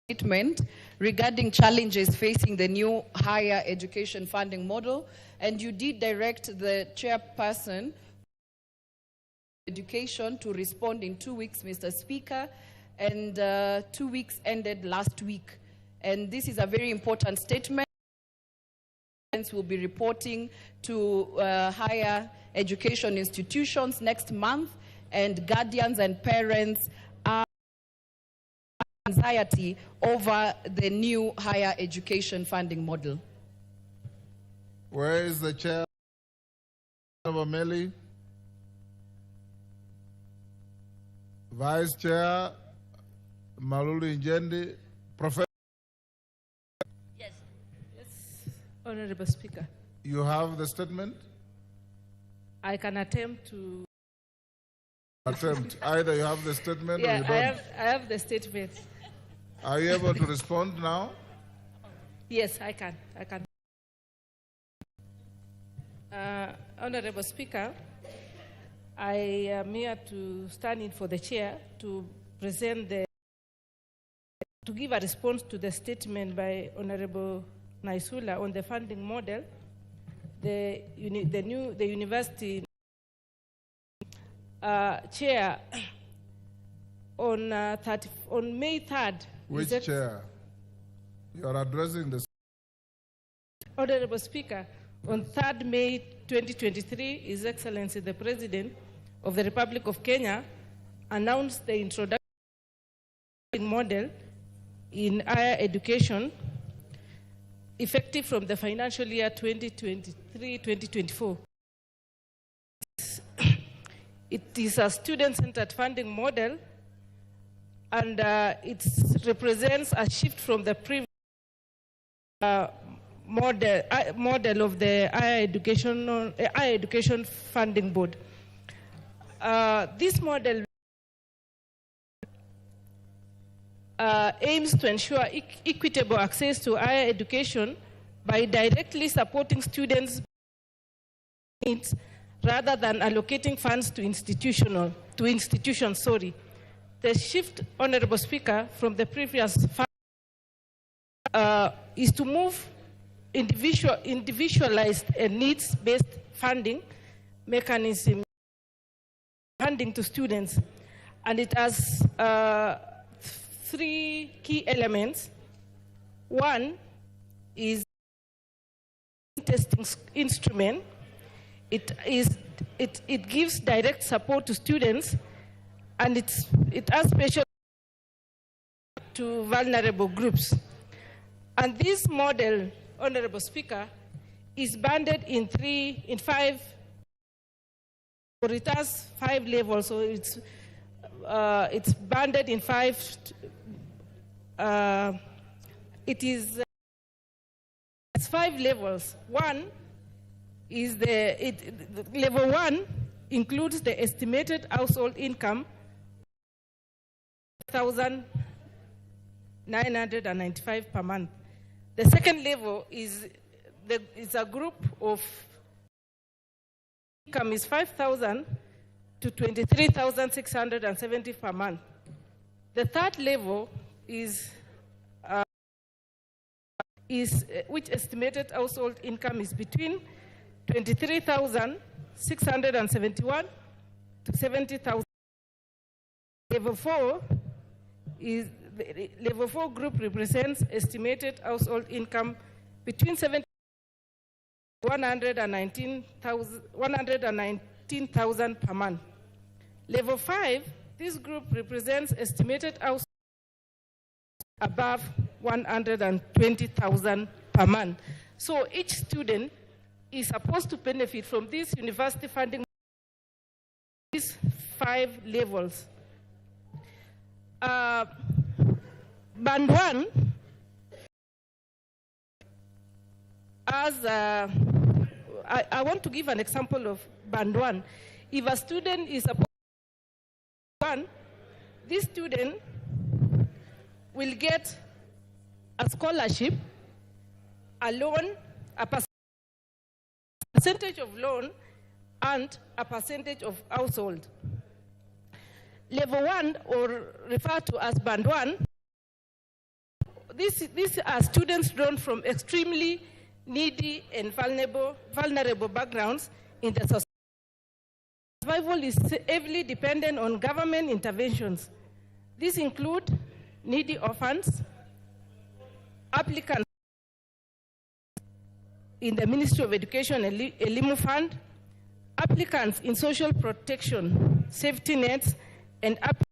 Speaker 4: statement regarding challenges facing the new higher education funding model, and you did direct the chairperson education to respond in 2 weeks, Mr. Speaker, and 2 weeks ended last week. And this is a very important statement. Will be reporting to higher education institutions next month, and guardians and parents are anxiety over the new higher education funding model.
Speaker 2: Where is the chair of Ameli? Vice Chair Malulu Injendi, Professor.
Speaker 4: Yes. Yes, Honorable Speaker.
Speaker 2: You have the statement?
Speaker 4: I can attempt to
Speaker 2: attempt. Either you have the statement or you don't.
Speaker 4: I have the statement.
Speaker 2: Are you able to respond now?
Speaker 4: Yes, I can. Honorable Speaker, I am here to stand in for the chair to present to give a response to the statement by Honorable Naisula on the funding model. The university chair on May 3rd.
Speaker 2: Which chair? You are addressing the.
Speaker 4: Honorable Speaker, on 3rd May 2023, His Excellency the President of the Republic of Kenya announced the introduction of the model in higher education effective from the financial year 2023-2024. It is a student-centered funding model, and it represents a shift from the previous model of the higher education funding board. This model aims to ensure equitable access to higher education by directly supporting students' needs rather than allocating funds to institutions. The shift, Honorable Speaker, from the previous is to move individualized and needs-based funding mechanism funding to students, and it has 3 key elements. One is testing instrument. It gives direct support to students, and it has special to vulnerable groups. And this model, Honorable Speaker, is banded in 5. It has 5 levels, so it's banded in 5. It's 5 levels. One is level 1 includes the estimated household income, $1,995 per month. The second level is a group of income is 5,000 to 23,670 per month. The third level is which estimated household income is between 23,671 to 70,000. Level 4 is the level 4 group represents estimated household income between 119,000 per month. Level 5, this group represents estimated household above 120,000 per month. So each student is supposed to benefit from this university funding, these 5 levels. Band 1, I want to give an example of Band 1. If a student is supposed to 1, this student will get a scholarship, a loan, a percentage of loan, and a percentage of household. Level 1, or referred to as Band 1, these are students drawn from extremely needy and vulnerable backgrounds in the society. Survival is heavily dependent on government interventions. These include needy orphans, applicants in the Ministry of Education and Elimu Fund, applicants in social protection, safety nets, and applicants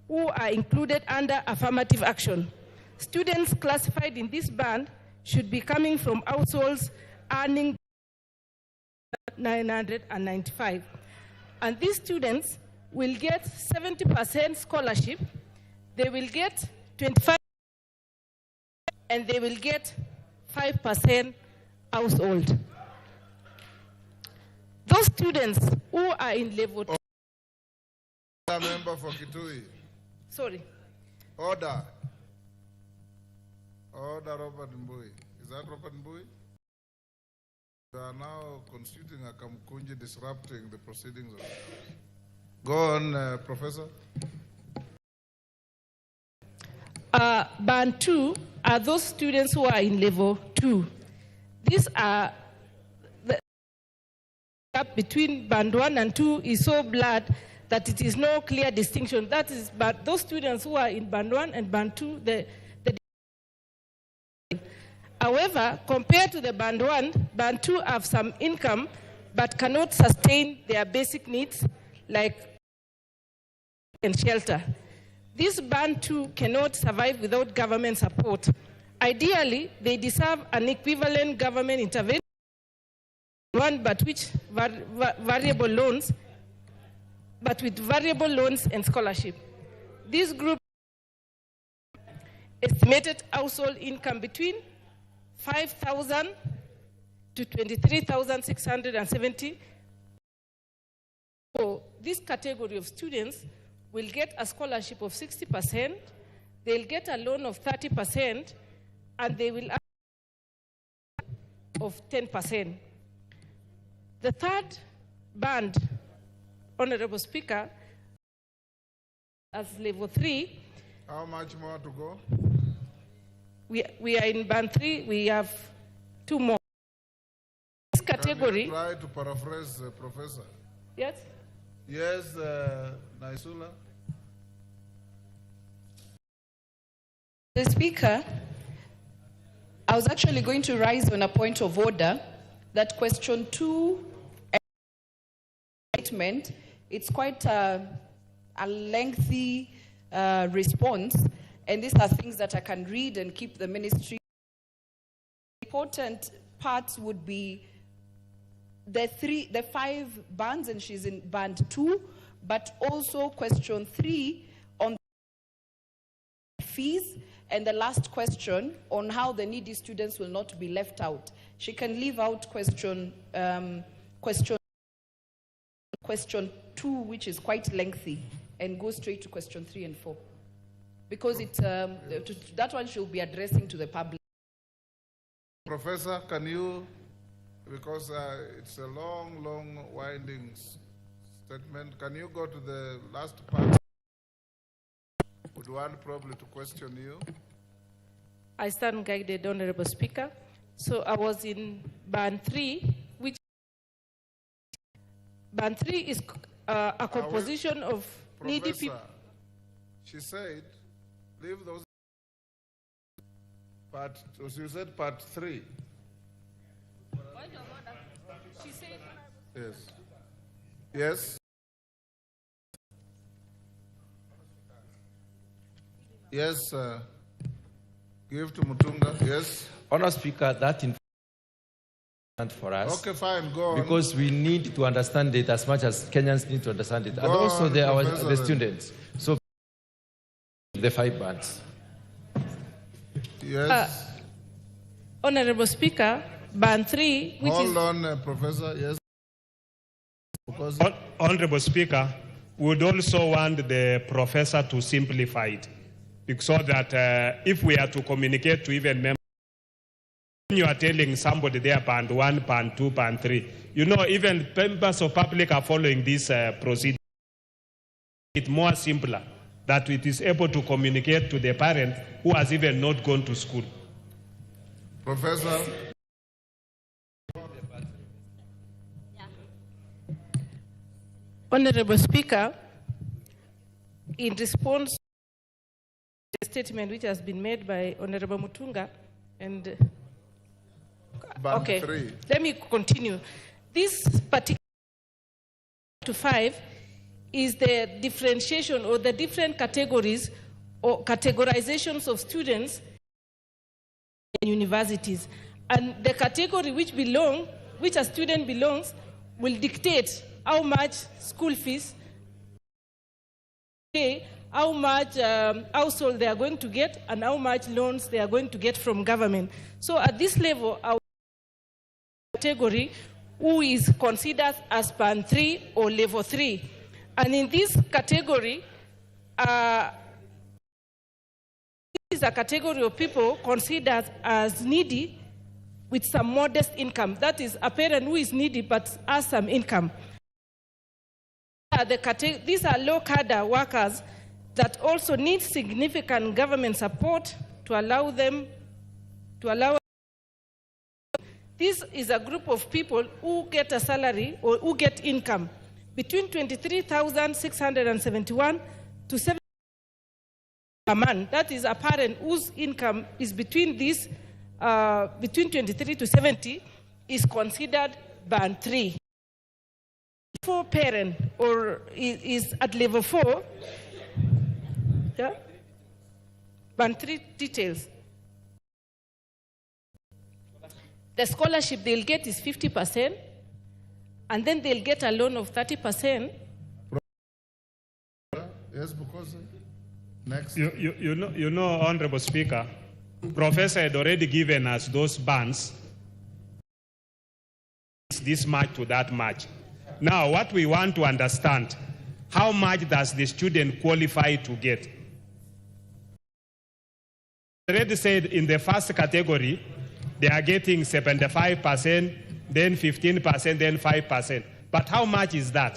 Speaker 4: who are included under affirmative action. Students classified in this band should be coming from households earning 995. And these students will get 70% scholarship, they will get 25%, and they will get 5% household. Those students who are in level 2.
Speaker 2: Member for Kitui.
Speaker 4: Sorry.
Speaker 2: Order. Order, Robert Mbui. Is that Robert Mbui? They are now constituting a Kamkunji, disrupting the proceedings of the House. Go on, Professor.
Speaker 4: Band 2 are those students who are in level 2. These are the gap between Band 1 and 2 is so blurred that it is no clear distinction. That is, but those students who are in Band 1 and Band 2, however, compared to the Band 1, Band 2 have some income but cannot sustain their basic needs like and shelter. This Band 2 cannot survive without government support. Ideally, they deserve an equivalent government intervention, one but which variable loans, but with variable loans and scholarship. This group estimated household income between 5,000 to 23,670. So this category of students will get a scholarship of 60%, they'll get a loan of 30%, and they will of 10%. The third band, Honorable Speaker, as level 3.
Speaker 2: How much more to go?
Speaker 4: We are in Band 3, we have 2 more. This category.
Speaker 2: Can you try to paraphrase the Professor?
Speaker 4: Yes?
Speaker 2: Yes, Naisula.
Speaker 16: The Speaker, I was actually going to rise on a point of order that question 2 statement, it's quite a lengthy response, and these are things that I can read and keep the ministry. Important parts would be the 5 bands, and she's in Band 2, but also question 3 on fees, and the last question on how the needy students will not be left out. She can leave out question 2, which is quite lengthy, and go straight to question 3 and 4. Because that one she'll be addressing to the public.
Speaker 2: Professor, can you, because it's a long, winding statement, can you go to the last part? Would want probably to question you?
Speaker 4: I stand guided, Honorable Speaker. So I was in band 3, which band 3 is a composition of needy people.
Speaker 2: She said, leave those part, so she said part 3.
Speaker 4: She said,
Speaker 2: yes. Yes. Yes, give to Mutunga. Yes.
Speaker 17: Honour Speaker, that information for us.
Speaker 2: Okay, fine, go on.
Speaker 17: Because we need to understand it as much as Kenyans need to understand it.
Speaker 2: Go
Speaker 17: and also
Speaker 2: on,
Speaker 17: the students. So the 5 bands.
Speaker 2: Yes.
Speaker 4: Honorable Speaker, band 3, which
Speaker 2: Hold
Speaker 4: is...
Speaker 2: on, Professor, yes.
Speaker 14: Honorable Speaker, we would also want the professor to simplify it, so that if we are to communicate to even members, when you are telling somebody they are band 1, band 2, band 3, you know, even members of public are following this procedure. It's more simpler, that it is able to communicate to the parent who has even not gone to school.
Speaker 2: Professor.
Speaker 4: Honorable Speaker, in response to the statement which has been made by Honorable Mutunga, and
Speaker 2: Band 3.
Speaker 4: Let me continue. This particular 5 is the differentiation or the different categories or categorizations of students in universities. And the category which a student belongs will dictate how much school fees, how much household they are going to get, and how much loans they are going to get from government. So at this level, our category who is considered as band 3 or level 3. And in this category, this is a category of people considered as needy with some modest income. That is a parent who is needy but has some income. These are low cadre workers that also need significant government support to allow them to This is a group of people who get a salary or who get income between 23,671 to 7 per month. That is a parent whose income is between 23 to 70 is considered band 3. For parent or is at level 4, yeah? Band 3 details. The scholarship they'll get is 50%, and then they'll get a loan of 30%.
Speaker 2: Yes, because next.
Speaker 14: You know, Honorable Speaker, Professor had already given us those bands, this much to that much. Now, what we want to understand, how much does the student qualify to get? I already said in the first category, they are getting 75%, then 15%, then 5%. But how much is that?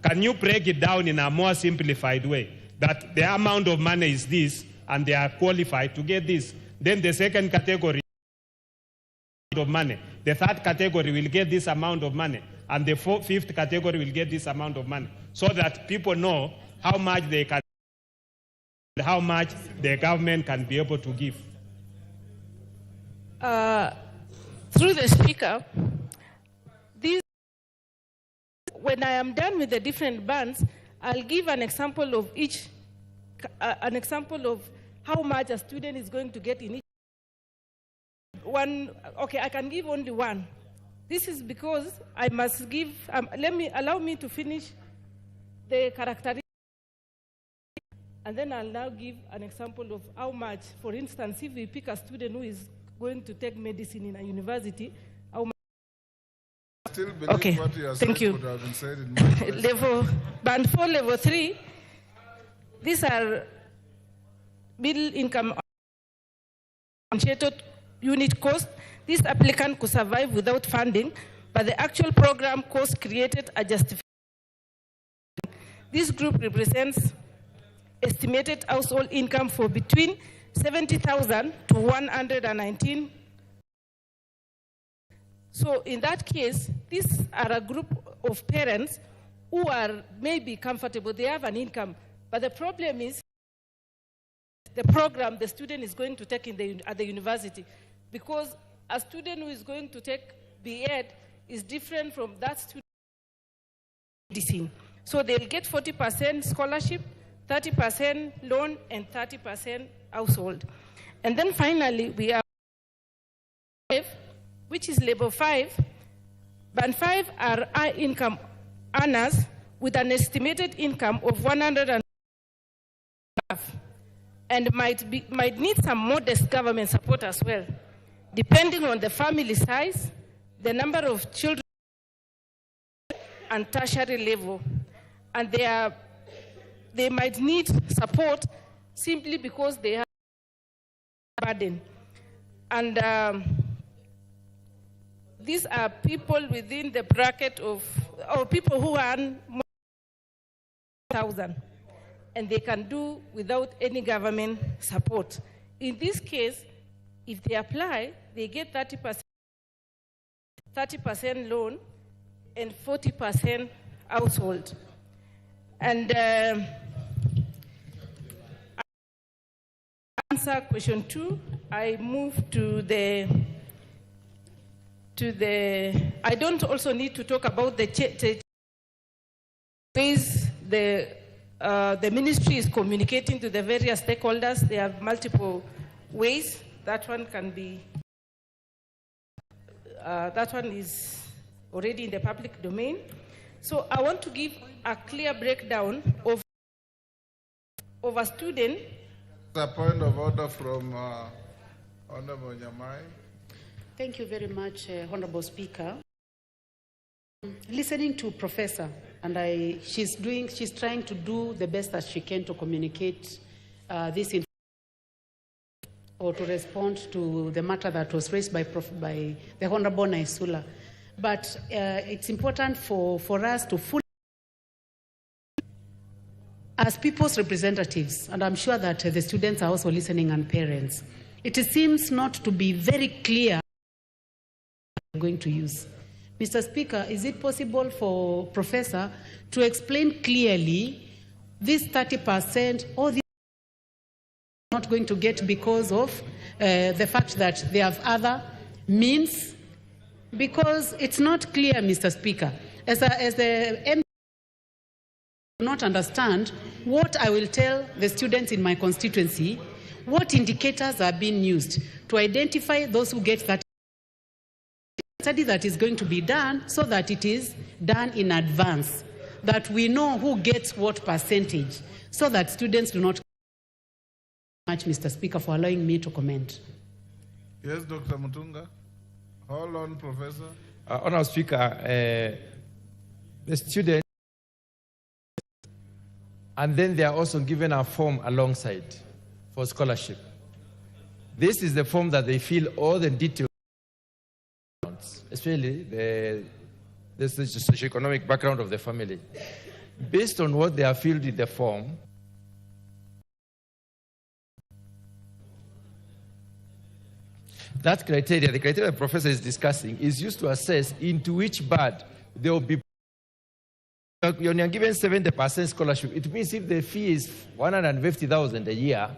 Speaker 14: Can you break it down in a more simplified way? That the amount of money is this, and they are qualified to get this. Then the second category of money. The third category will get this amount of money, and the fifth category will get this amount of money, so that people know how much they can, how much the government can be able to give.
Speaker 4: Through the Speaker, when I am done with the different bands, I'll give an example of each, an example of how much a student is going to get in each one. Okay, I can give only one. This is because I must give, allow me to finish the characteristics, and then I'll now give an example of how much. For instance, if we pick a student who is going to take medicine in a university, how much?
Speaker 2: Still believe
Speaker 4: Okay,
Speaker 2: what you are
Speaker 4: thank
Speaker 2: saying
Speaker 4: you.
Speaker 2: could have been said in more ways.
Speaker 4: Level, band 4, level 3, these are middle income unit cost. This applicant could survive without funding, but the actual program cost created a justification. This group represents estimated household income for between 70,000 to 119. So in that case, these are a group of parents who are maybe comfortable, they have an income, but the problem is the program the student is going to take at the university, because a student who is going to take B.Ed is different from that student medicine. So they'll get 40% scholarship, 30% loan, and 30% household. And then finally, we have 5, which is level 5. Band 5 are high income earners with an estimated income of 100 and might need some modest government support as well, depending on the family size, the number of children, and tertiary level. And they might need support simply because they have a burden. And these are people within the bracket of, or people who earn more than 1,000, and they can do without any government support. In this case, if they apply, they get 30% loan and 40% household. And answer question 2, I move to the I don't also need to talk about the ways the ministry is communicating to the various stakeholders. There are multiple ways. That one can be, that one is already in the public domain. So I want to give a clear breakdown of a student.
Speaker 2: A point of order from Honorable Nyamai.
Speaker 1: Thank you very much, Honorable Speaker. Listening to Professor, and she's trying to do the best that she can to communicate this or to respond to the matter that was raised by the Honorable Naisula. But it's important for us to fully, as people's representatives, and I'm sure that the students are also listening and parents, it seems not to be very clear what we're going to use. Mr. Speaker, is it possible for Professor to explain clearly this 30% or this not going to get because of the fact that they have other means? Because it's not clear, Mr. Speaker. As the MP do not understand what I will tell the students in my constituency, what indicators are being used to identify those who get that study that is going to be done, so that it is done in advance, that we know who gets what percentage, so that students do not. Much, Mr. Speaker, for allowing me to comment.
Speaker 2: Yes, Dr. Mutunga. Hold on, Professor.
Speaker 22: Honorable Speaker, the students, and then they are also given a form alongside for scholarship. This is the form that they fill all the details, especially the socioeconomic background of the family. Based on what they are filled in the form, that criteria, the criteria the professor is discussing, is used to assess into which band there will be. When you're given 70% scholarship, it means if the fee is 150,000 a year,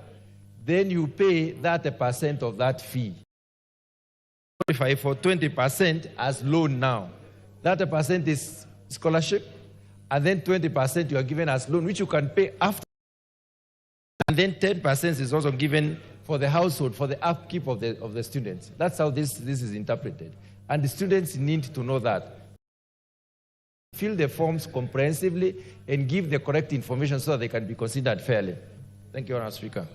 Speaker 22: then you pay 30% of that fee. Qualify for 20% as loan now. 30% is scholarship, and then 20% you are given as loan, which you can pay after. And then 10% is also given for the household, for the upkeep of the students. That's how this is interpreted. And the students need to know that. Fill the forms comprehensively and give the correct information so that they can be considered fairly. Thank you, Honourable Speaker.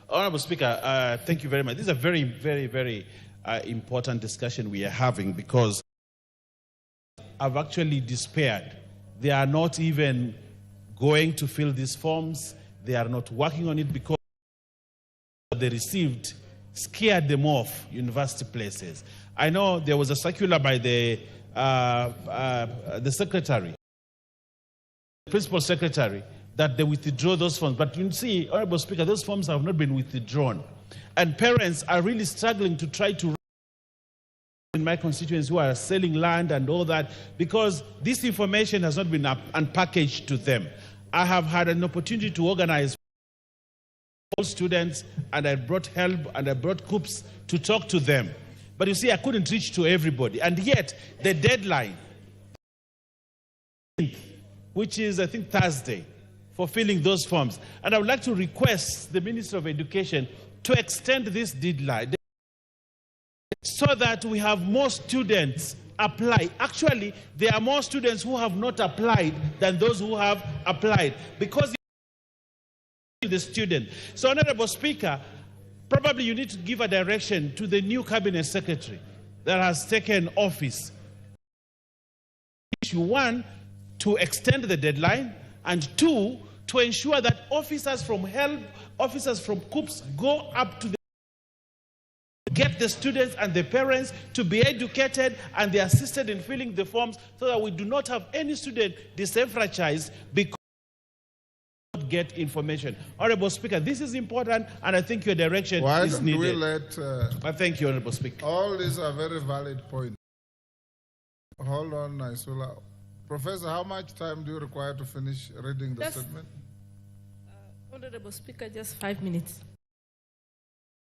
Speaker 18: Honourable Speaker, thank you very much. This is a very, very, very important discussion we are having, because I've actually despaired. They are not even going to fill these forms. They are not working on it because they received scared them off university places. I know there was a circular by the secretary, principal secretary, that they withdraw those forms. But you see, Honorable Speaker, those forms have not been withdrawn. And parents are really struggling to try to in my constituents who are selling land and all that, because this information has not been unpackaged to them. I have had an opportunity to organize all students, and I brought help and I brought COOPs to talk to them. But you see, I couldn't reach to everybody. And yet, the deadline, which is, I think, Thursday, for filling those forms. And I would like to request the Minister of Education to extend this deadline so that we have more students apply. Actually, there are more students who have not applied than those who have applied, because the student. So, Honorable Speaker, probably you need to give a direction to the new Cabinet Secretary that has taken office. Issue 1, to extend the deadline, and 2, to ensure that officers from HELB, officers from COOPs go up to the get the students and the parents to be educated and they are assisted in filling the forms, so that we do not have any student disenfranchised because they don't get information. Honorable Speaker, this is important, and I think your direction is needed.
Speaker 2: Why don't we let...
Speaker 18: I thank you, Honorable Speaker.
Speaker 2: All these are very valid points. Hold on, Naisula. Professor, how much time do you require to finish reading the statement?
Speaker 4: Honorable Speaker, just 5 minutes.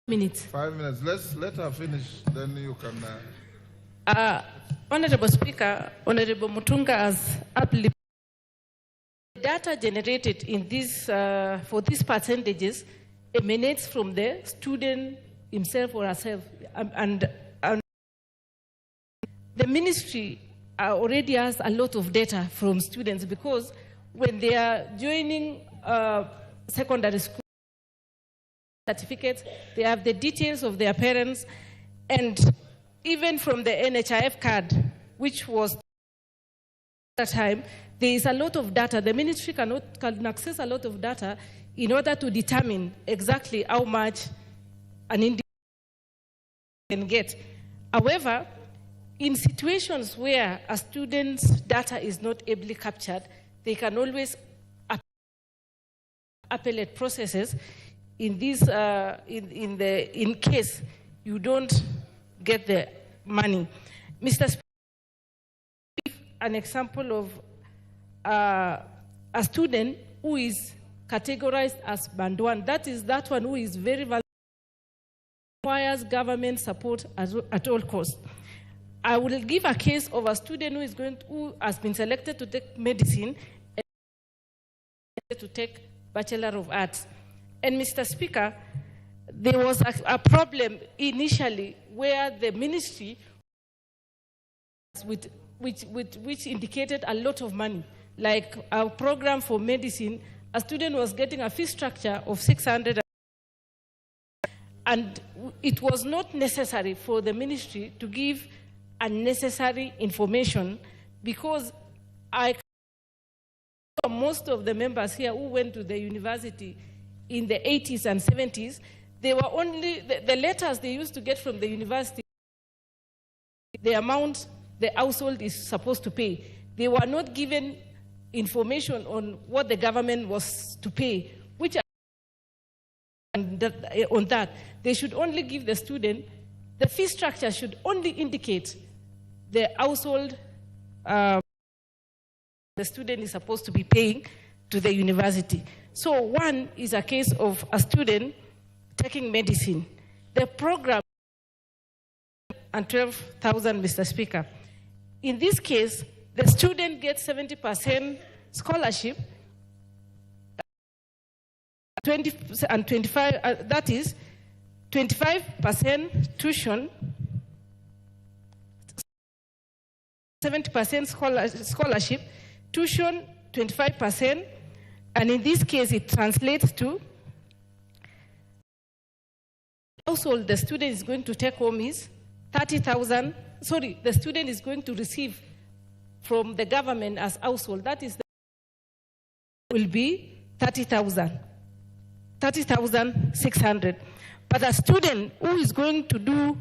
Speaker 2: 5 minutes. Let her finish, then you can...
Speaker 4: Honorable Speaker, Honorable Mutunga has uplifted data generated in this, for these percentages emanates from the student himself or herself. And the ministry already has a lot of data from students, because when they are joining secondary school certificates, they have the details of their parents, and even from the NHIF card, which was at that time, there is a lot of data. The ministry can access a lot of data in order to determine exactly how much an individual can get. However, in situations where a student's data is not ably captured, they can always appellate processes in this, in case you don't get the money. Mr. Speaker, an example of a student who is categorized as band 1, that is that one who is very vulnerable, requires government support at all costs. I will give a case of a student who has been selected to take medicine and to take Bachelor of Arts. And Mr. Speaker, there was a problem initially where the ministry, which indicated a lot of money, like our program for medicine, a student was getting a fee structure of 600, and it was not necessary for the ministry to give unnecessary information, because most of the members here who went to the university in the 80s and 70s, they were only, the letters they used to get from the university, the amount the household is supposed to pay. They were not given information on what the government was to pay, which on that, they should only give the student, the fee structure should only indicate the household the student is supposed to be paying to the university. So one is a case of a student taking medicine. The program and 12,000, Mr. Speaker. In this case, the student gets 70% scholarship, 20 and 25, that is 25% tuition, 70% scholarship, tuition 25%, and in this case it translates to household the student is going to take home is 30,000, sorry, the student is going to receive from the government as household, that is, will be 30,600. But a student who is going to do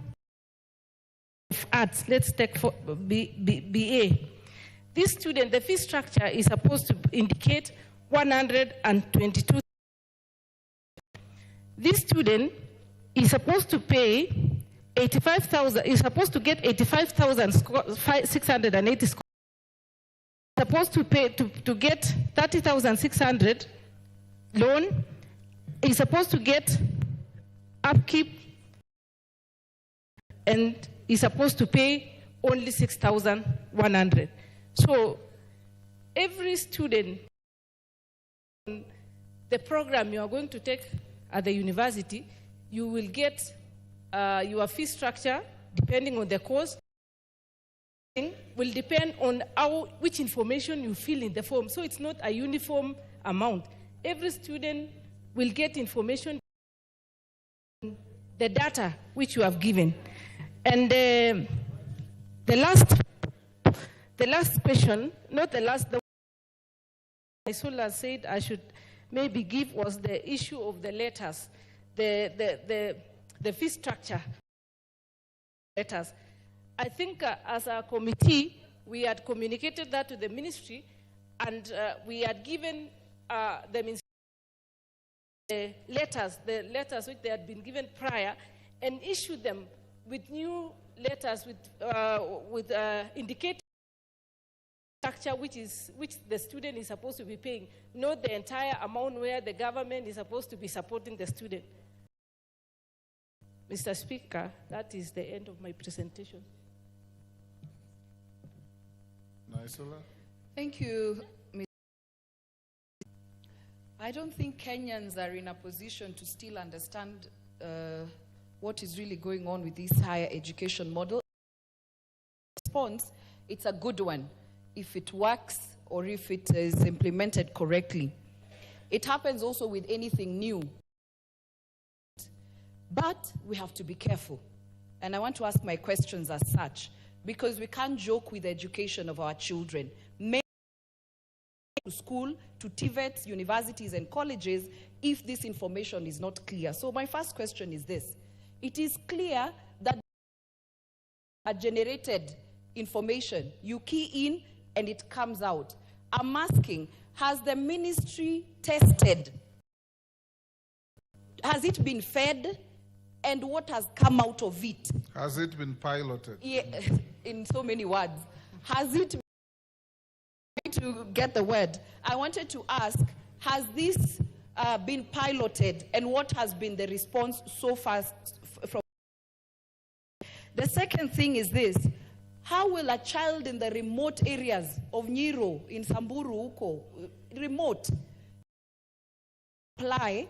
Speaker 4: arts, let's take for BA, this student, the fee structure is supposed to indicate 122. This student is supposed to pay 85,000. Is supposed to get 85,680 scores. Supposed to pay to get 30,600 loan. Is supposed to get upkeep, and is supposed to pay only 6,100. So every student, the program you are going to take at the university, you will get your fee structure depending on the course. Will depend on which information you fill in the form. So it's not a uniform amount. Every student will get information, the data which you have given. And the last question, not the last, the Isola said I should maybe give was the issue of the letters, the fee structure letters. I think as a committee, we had communicated that to the ministry, and we had given the letters which they had been given prior, and issued them with new letters with indicating structure which the student is supposed to be paying, not the entire amount where the government is supposed to be supporting the student. Mr. Speaker, that is the end of my presentation.
Speaker 2: Naisola?
Speaker 16: Thank you, Mr. I don't think Kenyans are in a position to still understand what is really going on with this higher education model. Response, it's a good one if it works or if it is implemented correctly. It happens also with anything new. But we have to be careful. And I want to ask my questions as such, because we can't joke with the education of our children. Many to school, to TVETs, universities, and colleges if this information is not clear. So my first question is this. It is clear that a generated information, you key in and it comes out. I'm asking, has the ministry tested? Has it been fed? And what has come out of it?
Speaker 2: Has it been piloted?
Speaker 16: Yeah, in so many words. Has it been, to get the word, I wanted to ask, has this been piloted, and what has been the response so far from? The second thing is this: how will a child in the remote areas of Nyiro, in Samburu, Uko, remote, apply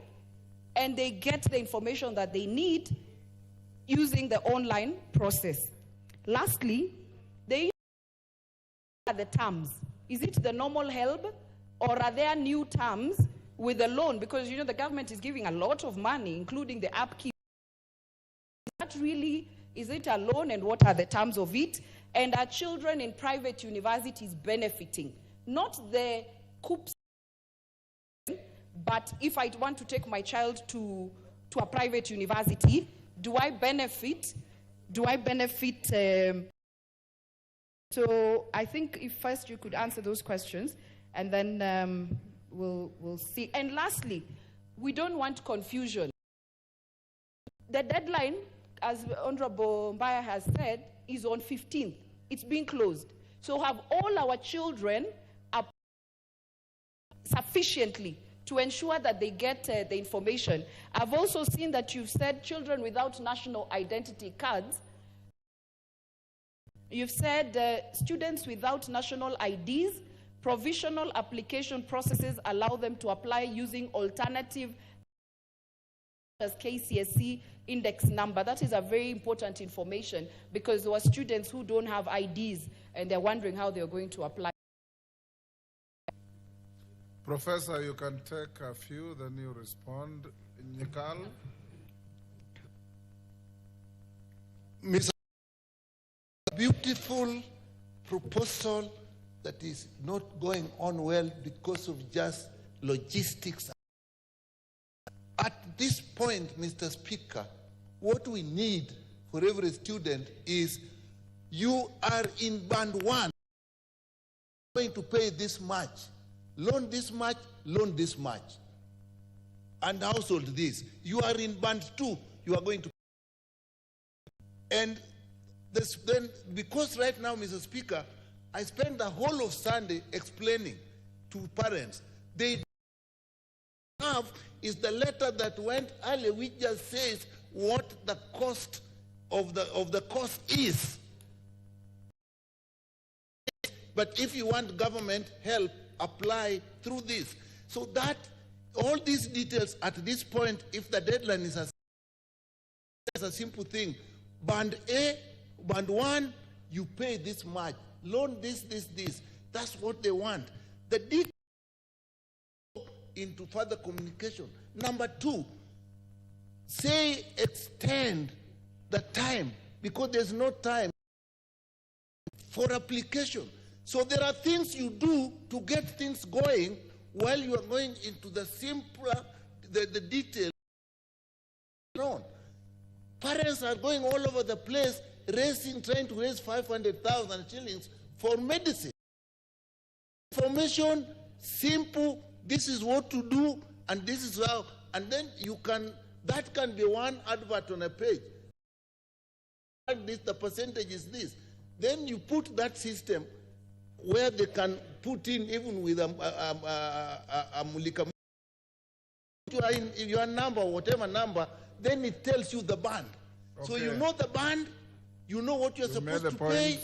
Speaker 16: and they get the information that they need using the online process? Lastly, they are the terms. Is it the normal help, or are there new terms with the loan? Because, you know, the government is giving a lot of money, including the upkeep. Is it a loan, and what are the terms of it? And are children in private universities benefiting? Not the COOPs, but if I want to take my child to a private university, do I benefit? So I think if first you could answer those questions, and then we'll see. And lastly, we don't want confusion. The deadline, as Honorable Mbaya has said, is on 15th. It's being closed. So have all our children sufficiently to ensure that they get the information. I've also seen that you've said children without national identity cards. You've said students without national IDs, provisional application processes allow them to apply using alternative as KCSE index number. That is a very important information, because there are students who don't have IDs and they're wondering how they're going to apply.
Speaker 2: Professor, you can take a few, then you respond. Nikal?
Speaker 13: Mr. Beautiful proposal that is not going on well because of just logistics. At this point, Mr. Speaker, what we need for every student is, you are in band 1, going to pay this much, loan this much, loan this much. And household this. You are in band 2, you are going to. And this, then, because right now, Mr. Speaker, I spent the whole of Sunday explaining to parents. They have is the letter that went earlier, which just says what the cost of the course is. But if you want government help, apply through this. So that all these details at this point, if the deadline is a simple thing, band A, band 1, you pay this much, loan this. That's what they want. The details into further communication. Number 2, say extend the time, because there's no time for application. So there are things you do to get things going while you are going into the simpler, the detail. Parents are going all over the place trying to raise 500,000 shillings for medicine. Information, simple, this is what to do, and this is how, and then that can be one advert on a page. The percentage is this. Then you put that system where they can put in even with a mulika. You are in your number, whatever number, then it tells you the band. Okay. So you know the band, you know what you're supposed to pay,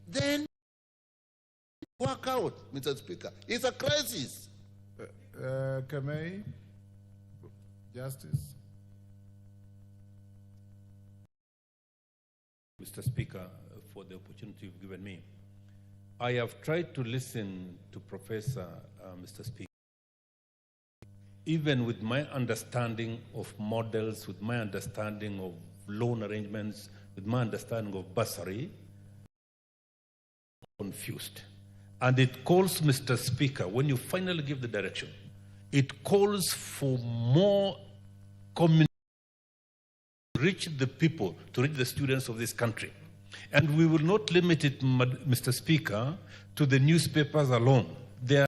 Speaker 13: then work out, Mr. Speaker. It's a crisis.
Speaker 2: Kamei, Justice.
Speaker 3: Mr. Speaker, for the opportunity you've given me. I have tried to listen to Professor, Mr. Speaker. Even with my understanding of models, with my understanding of loan arrangements, with my understanding of bursary, confused. And it calls, Mr. Speaker, when you finally give the direction, it calls for more communication to reach the people, to reach the students of this country. And we will not limit it, Mr. Speaker, to the newspapers alone. There are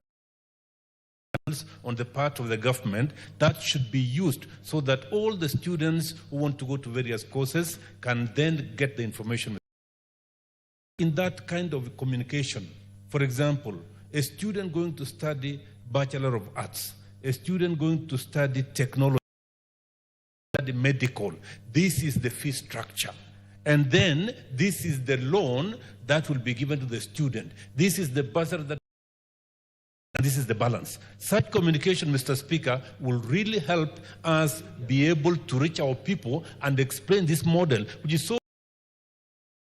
Speaker 3: on the part of the government that should be used so that all the students who want to go to various courses can then get the information. In that kind of communication, for example, a student going to study Bachelor of Arts, a student going to study technology, study medical, this is the fee structure. And then this is the loan that will be given to the student. This is the bursary that, and this is the balance. Such communication, Mr. Speaker, will really help us be able to reach our people and explain this model, which is so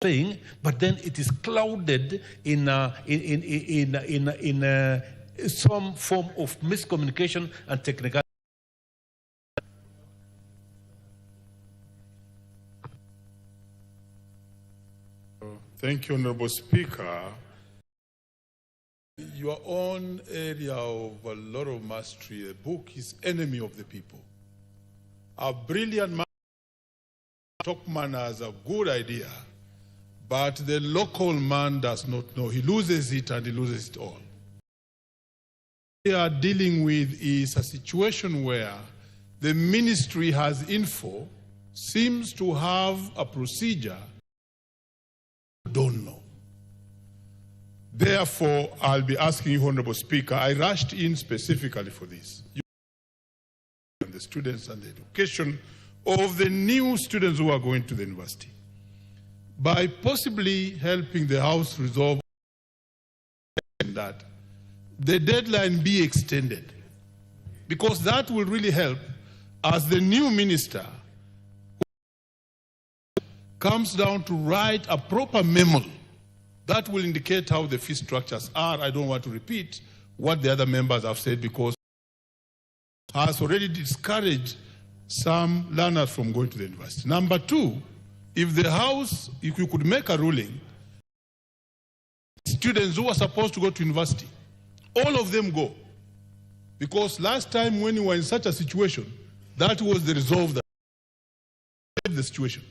Speaker 3: saying, but then it is clouded in some form of miscommunication and technical.
Speaker 6: Thank you, Honorable Speaker. Your own area of a lot of mastery, the book is Enemy of the People. A brilliant man, top man has a good idea, but the local man does not know. He loses it and he loses it all. What we are dealing with is a situation where the ministry has info, seems to have a procedure, don't know. Therefore, I'll be asking you, Honorable Speaker, I rushed in specifically for this. The students and the education of the new students who are going to the university. By possibly helping the House resolve that, the deadline be extended. Because that will really help as the new minister comes down to write a proper memo that will indicate how the fee structures are. I don't want to repeat what the other members have said because it has already discouraged some learners from going to the university. Number 2, if the House, if you could make a ruling, students who are supposed to go to university, all of them go. Because last time when you were in such a situation, that was the resolve that the situation.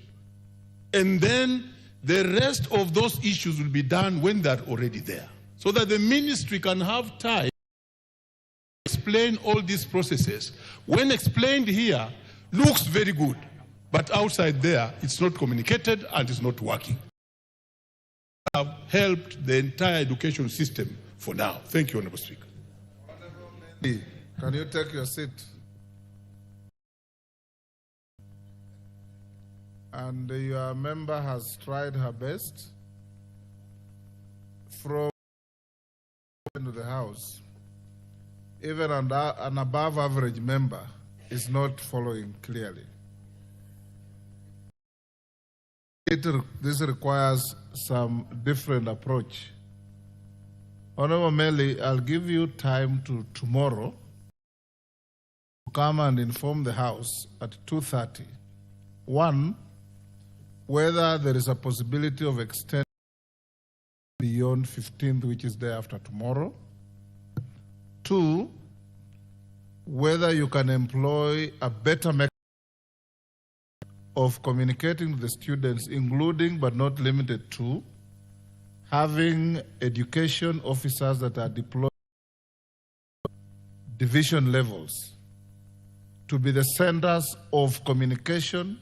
Speaker 6: And then the rest of those issues will be done when they're already there. So that the ministry can have time to explain all these processes, when explained here, looks very good, but outside there, it's not communicated and it's not working. Have helped the entire education system for now. Thank you, Honorable Speaker.
Speaker 2: Can you take your seat? And your member has tried her best from into the House. Even an above average member is not following clearly. This requires some different approach. Honorable Meli, I'll give you time to tomorrow to come and inform the House at 2:30. One, whether there is a possibility of extending beyond 15th, which is day after tomorrow. Two, whether you can employ a better mechanism of communicating to the students, including but not limited to having education officers that are deployed at division levels to be the centers of communication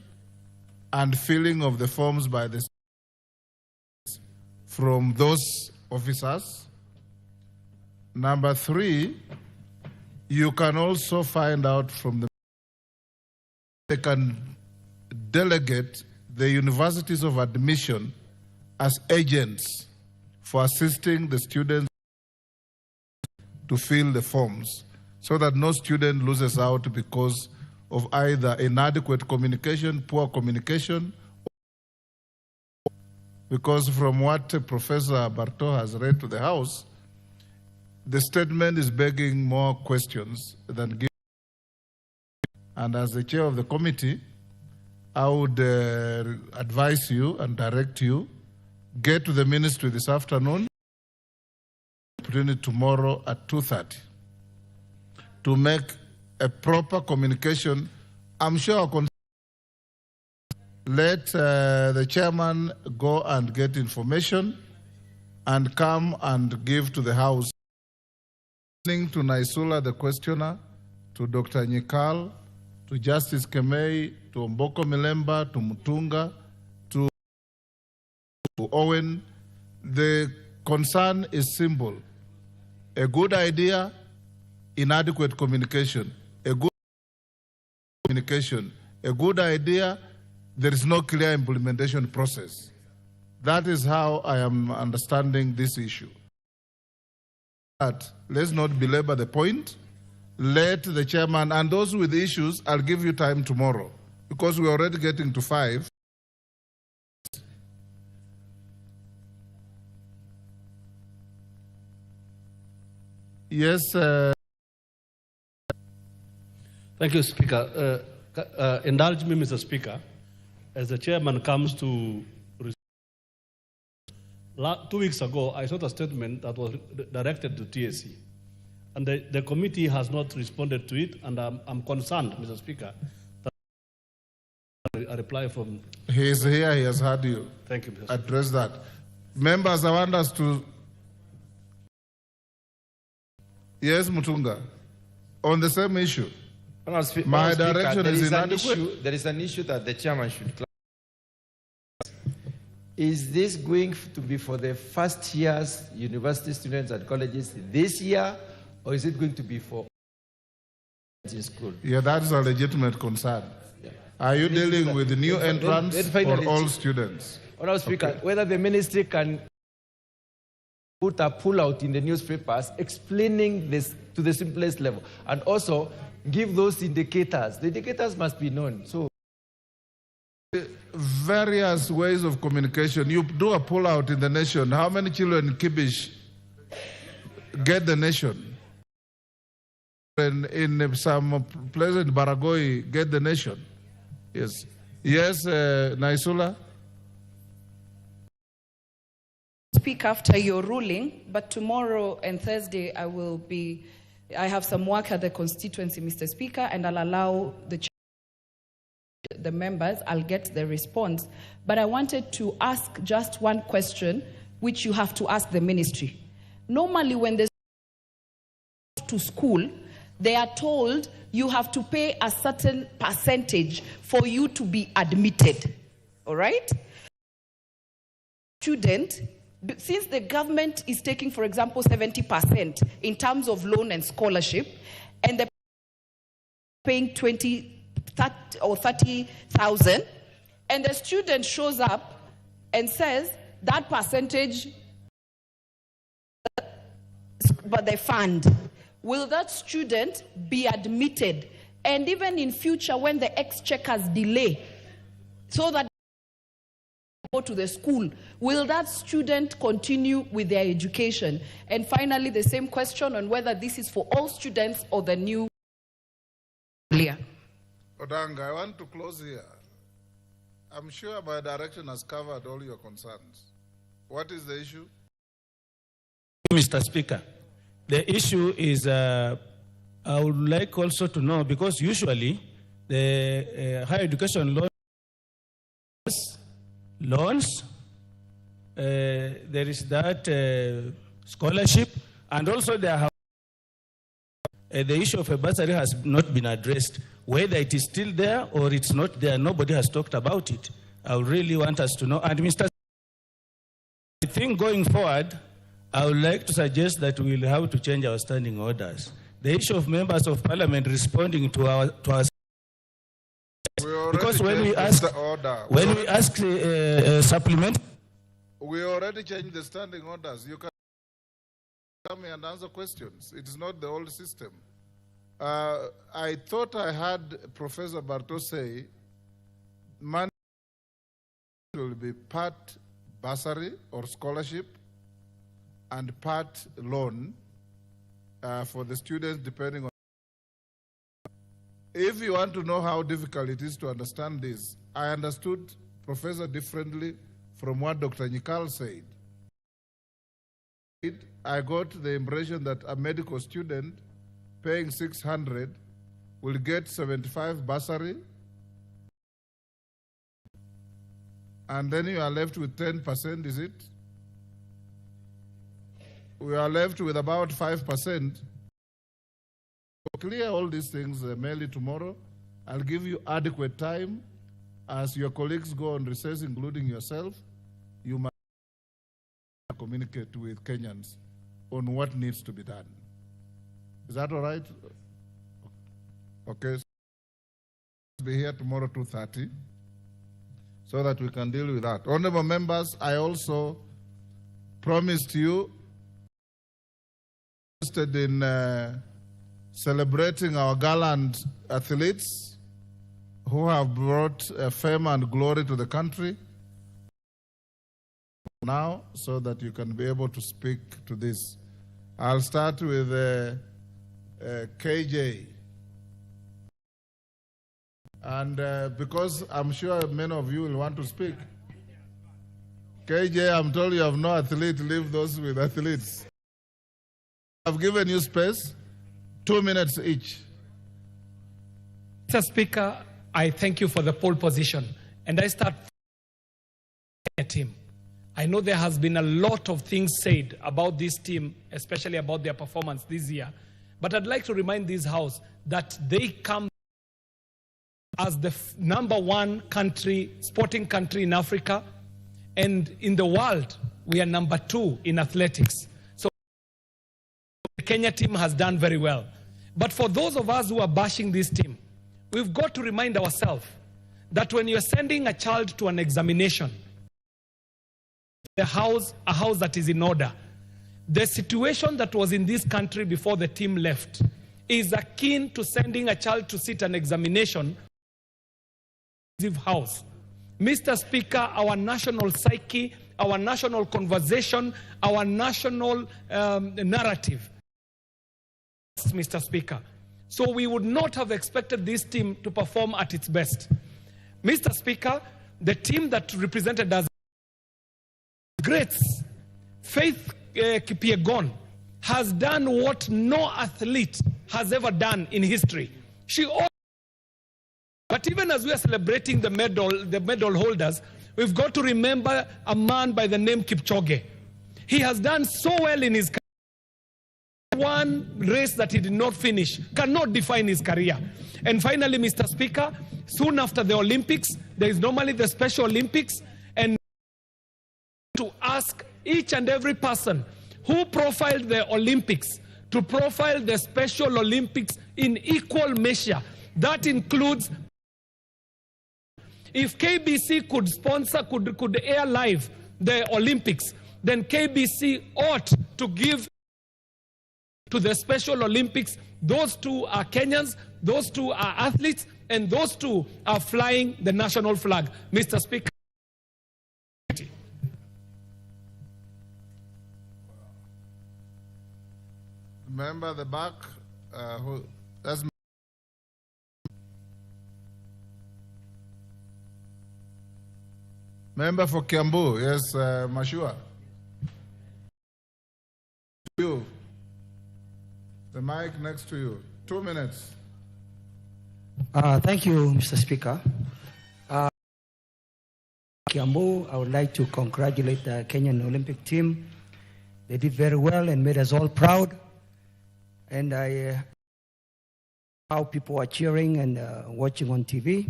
Speaker 2: and filling of the forms by the students from those officers. Number three, you can also find out from the they can delegate the universities of admission as agents for assisting the students to fill the forms so that no student loses out because of either inadequate communication, poor communication, because from what Professor Barto has read to the House, the statement is begging more questions than giving. And as the chair of the committee, I would advise you and direct you, get to the ministry this afternoon, opportunity tomorrow at 2:30 to make a proper communication. I'm sure let the chairman go and get information and come and give to the House. Listening to Naisula, the questioner, to Dr. Nyikal, to Justice Kemei, to Omboko Milemba, to Mutunga, to Owen. The concern is simple. A good idea, inadequate communication. A good communication. A good idea, there is no clear implementation process. That is how I am understanding this issue. But let's not belabor the point. Let the chairman and those with issues, I'll give you time tomorrow because we're already getting to 5. Yes.
Speaker 5: Thank you, Speaker. Indulge me, Mr. Speaker, as the chairman comes to. 2 weeks ago, I saw a statement that was directed to TSC. And the committee has not responded to it, and I'm concerned, Mr. Speaker, that a reply from...
Speaker 2: He is here, he has heard you.
Speaker 5: Thank you, Mr. Speaker.
Speaker 2: Address that. Members, I want us to... Yes, Mutunga. On the same issue. My direction is inadequate.
Speaker 22: There is an issue that the chairman should clarify. Is this going to be for the first year's university students and colleges this year, or is it going to be for in school?
Speaker 2: Yeah, that is a legitimate concern. Yeah. Are you dealing with the new entrants or all students?
Speaker 22: Honourable Speaker, okay. Whether the ministry can put a pull-out in the newspapers explaining this to the simplest level, and also give those indicators. The indicators must be known. So,
Speaker 2: various ways of communication. You do a pull-out in the nation. How many children in Kibish get the nation? In some place in Baragoi get the nation? Yes. Yes, Naisula?
Speaker 16: Speak after your ruling, but tomorrow and Thursday I have some work at the constituency, Mr. Speaker, and I'll allow the members, I'll get the response. But I wanted to ask just one question, which you have to ask the ministry. Normally, when they go to school, they are told you have to pay a certain percentage for you to be admitted. All right? Student, since the government is taking, for example, 70% in terms of loan and scholarship, and they're paying 30 or 30,000, and the student shows up and says that percentage, but they fund, will that student be admitted? And even in future, when the exchequers delay, so that go to the school, will that student continue with their education? And finally, the same question on whether this is for all students or the new.
Speaker 2: Odanga, I want to close here. I'm sure my direction has covered all your concerns. What is the issue?
Speaker 11: Mr. Speaker, the issue is, I would like also to know, because usually the higher education loans, there is that scholarship, and also there have the issue of a bursary has not been addressed. Whether it is still there or it's not there, nobody has talked about it. I really want us to know. And Mr. I think going forward, I would like to suggest that we will have to change our standing orders. The issue of members of parliament responding to our because when we ask supplement,
Speaker 2: we already changed the standing orders. You can come and answer questions. It is not the old system. I thought I heard Professor Barto say money will be part bursary or scholarship and part loan for the students depending on. If you want to know how difficult it is to understand this, I understood Professor differently from what Dr. Nyikal said. I got the impression that a medical student paying 600 will get 75 bursary, and then you are left with 10%, is it? We are left with about 5%. Clear all these things mainly tomorrow. I'll give you adequate time as your colleagues go on recess, including yourself. You must communicate with Kenyans on what needs to be done. Is that all right? Okay. So be here tomorrow 2:30 so that we can deal with that. Honorable members, I also promised you interested in celebrating our gallant athletes who have brought fame and glory to the country now, so that you can be able to speak to this. I'll start with KJ. And because I'm sure many of you will want to speak. KJ, I'm told you have no athlete, leave those with athletes. I've given you space, 2 minutes each.
Speaker 7: Mr. Speaker, I thank you for the pole position. And I start a team. I know there has been a lot of things said about this team, especially about their performance this year. But I'd like to remind this House that they come as the #1 country, sporting country in Africa. And in the world, we are #2 in athletics. So the Kenya team has done very well. But for those of us who are bashing this team, we've got to remind ourselves that when you're sending a child to an examination, a house that is in order. The situation that was in this country before the team left is akin to sending a child to sit an examination house. Mr. Speaker, our national psyche, our national conversation, our national narrative, Mr. Speaker. So we would not have expected this team to perform at its best. Mr. Speaker, the team that represented us, Greats, Faith Kipyegon, has done what no athlete has ever done in history. But even as we are celebrating the medal holders, we've got to remember a man by the name Kipchoge. He has done so well in his career. one race that he did not finish cannot define his career. And finally, Mr. Speaker, soon after the Olympics, there is normally the Special Olympics, and to ask each and every person who profiled the Olympics to profile the Special Olympics in equal measure. That includes, if KBC could sponsor, could air live the Olympics, then KBC ought to give to the Special Olympics. Those two are Kenyans, those two are athletes, and those two are flying the national flag. Mr. Speaker.
Speaker 2: Member at the back, that's member for Kiambu. Yes, Mashua. You. The mic next to you. 2 minutes.
Speaker 8: Thank you, Mr. Speaker. Kiambu, I would like to congratulate the Kenyan Olympic team. They did very well and made us all proud. And how people are cheering and watching on TV.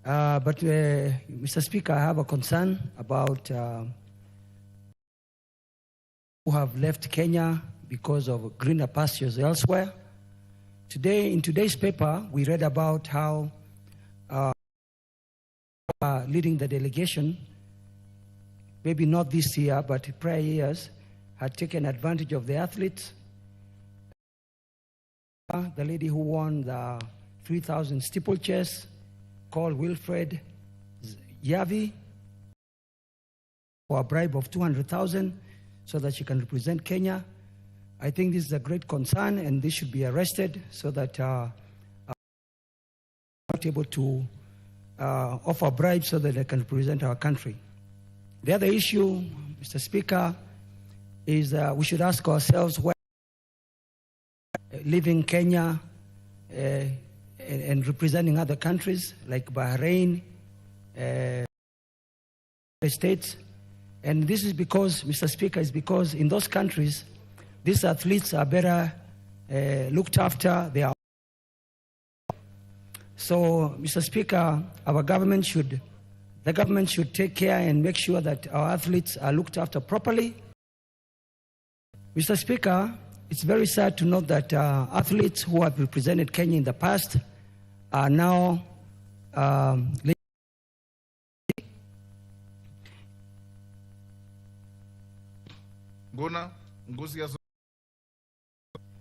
Speaker 8: But Mr. Speaker, I have a concern about who have left Kenya because of greener pastures elsewhere. Today, in today's paper, we read about how leading the delegation, maybe not this year, but prior years, had taken advantage of the athletes. The lady who won the 3,000 steeplechase, called Wilfred Yavi, for a bribe of 200,000 so that she can represent Kenya. I think this is a great concern, and they should be arrested so that not able to offer bribes so that they can represent our country. The other issue, Mr. Speaker, is we should ask ourselves why leaving Kenya and representing other countries like Bahrain, States. And this is because, Mr. Speaker, is because in those countries, these athletes are better looked after. They are. So, Mr. Speaker, the government should take care and make sure that our athletes are looked after properly. Mr. Speaker, it's very sad to note that athletes who have represented Kenya in the past are now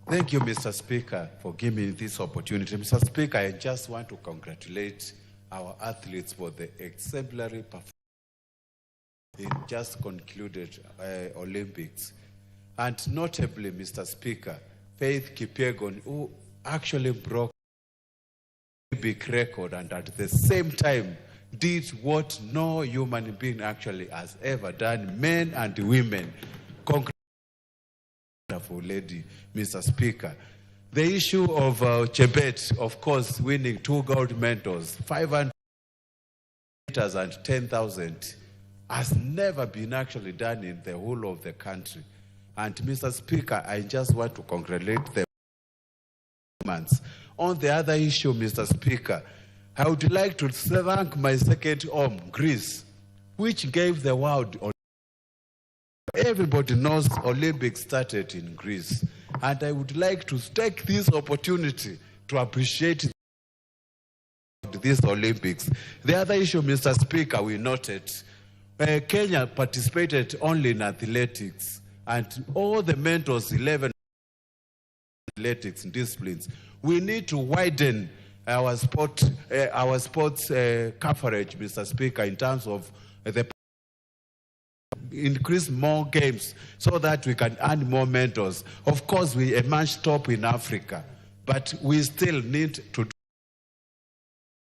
Speaker 9: Thank you, Mr. Speaker, for giving me this opportunity. Mr. Speaker, I just want to congratulate our athletes for the exemplary performance in just concluded Olympics. And notably, Mr. Speaker, Faith Kipyegon, who actually broke the big record and at the same time did what no human being actually has ever done, men and women. Wonderful lady, Mr. Speaker. The issue of Chebet, of course, winning 2 gold medals, 500 meters and 10,000, has never been actually done in the whole of the country. And Mr. Speaker, I just want to congratulate them. On the other issue, Mr. Speaker, I would like to thank my second home, Greece, which gave the world. Everybody knows Olympics started in Greece. And I would like to take this opportunity to appreciate these Olympics. The other issue, Mr. Speaker, we noted, Kenya participated only in athletics. And all the mentors, 11 athletics disciplines, we need to widen our sports coverage, Mr. Speaker, in terms of the increase more games so that we can earn more mentors. Of course, we emerged top in Africa, but we still need to do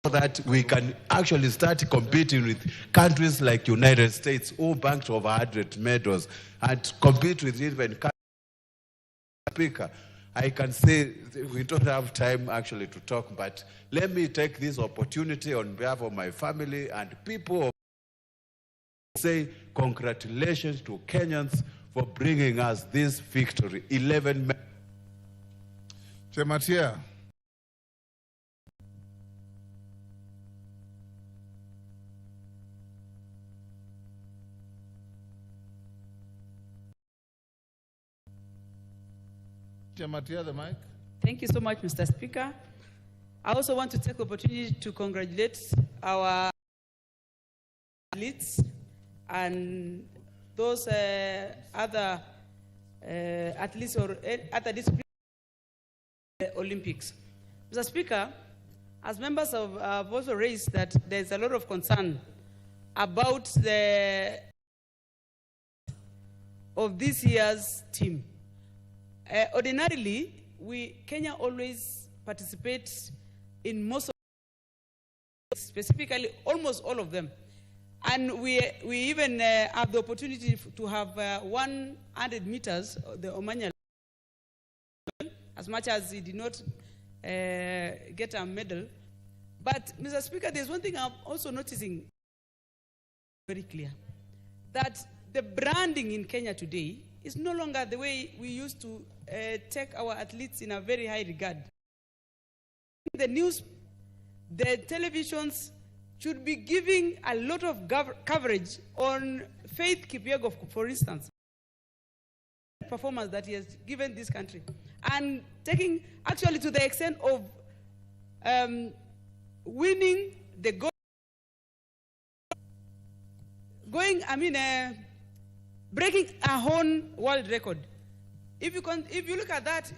Speaker 9: so that we can actually start competing with countries like United States, who banked over 100 medals, and compete with even countries. Speaker, I can say we don't have time actually to talk, but let me take this opportunity on behalf of my family and people say congratulations to Kenyans for bringing us this victory. 11 men.
Speaker 2: Chematia. Chematia, the mic.
Speaker 10: Thank you so much, Mr. Speaker. I also want to take the opportunity to congratulate our athletes and those other athletes or other disciplines in the Olympics. Mr. Speaker, as members have also raised that there's a lot of concern about of this year's team. Ordinarily, Kenya always participates in most of them, specifically almost all of them. And we even have the opportunity to have 100 meters, the Omanya, as much as he did not get a medal. But, Mr. Speaker, there's one thing I'm also noticing very clear, that the branding in Kenya today is no longer the way we used to take our athletes in a very high regard. The news, the televisions should be giving a lot of coverage on Faith Kipyegon, for instance, performance that he has given this country, and taking actually to the extent of winning the gold, breaking a own world record. If you look at that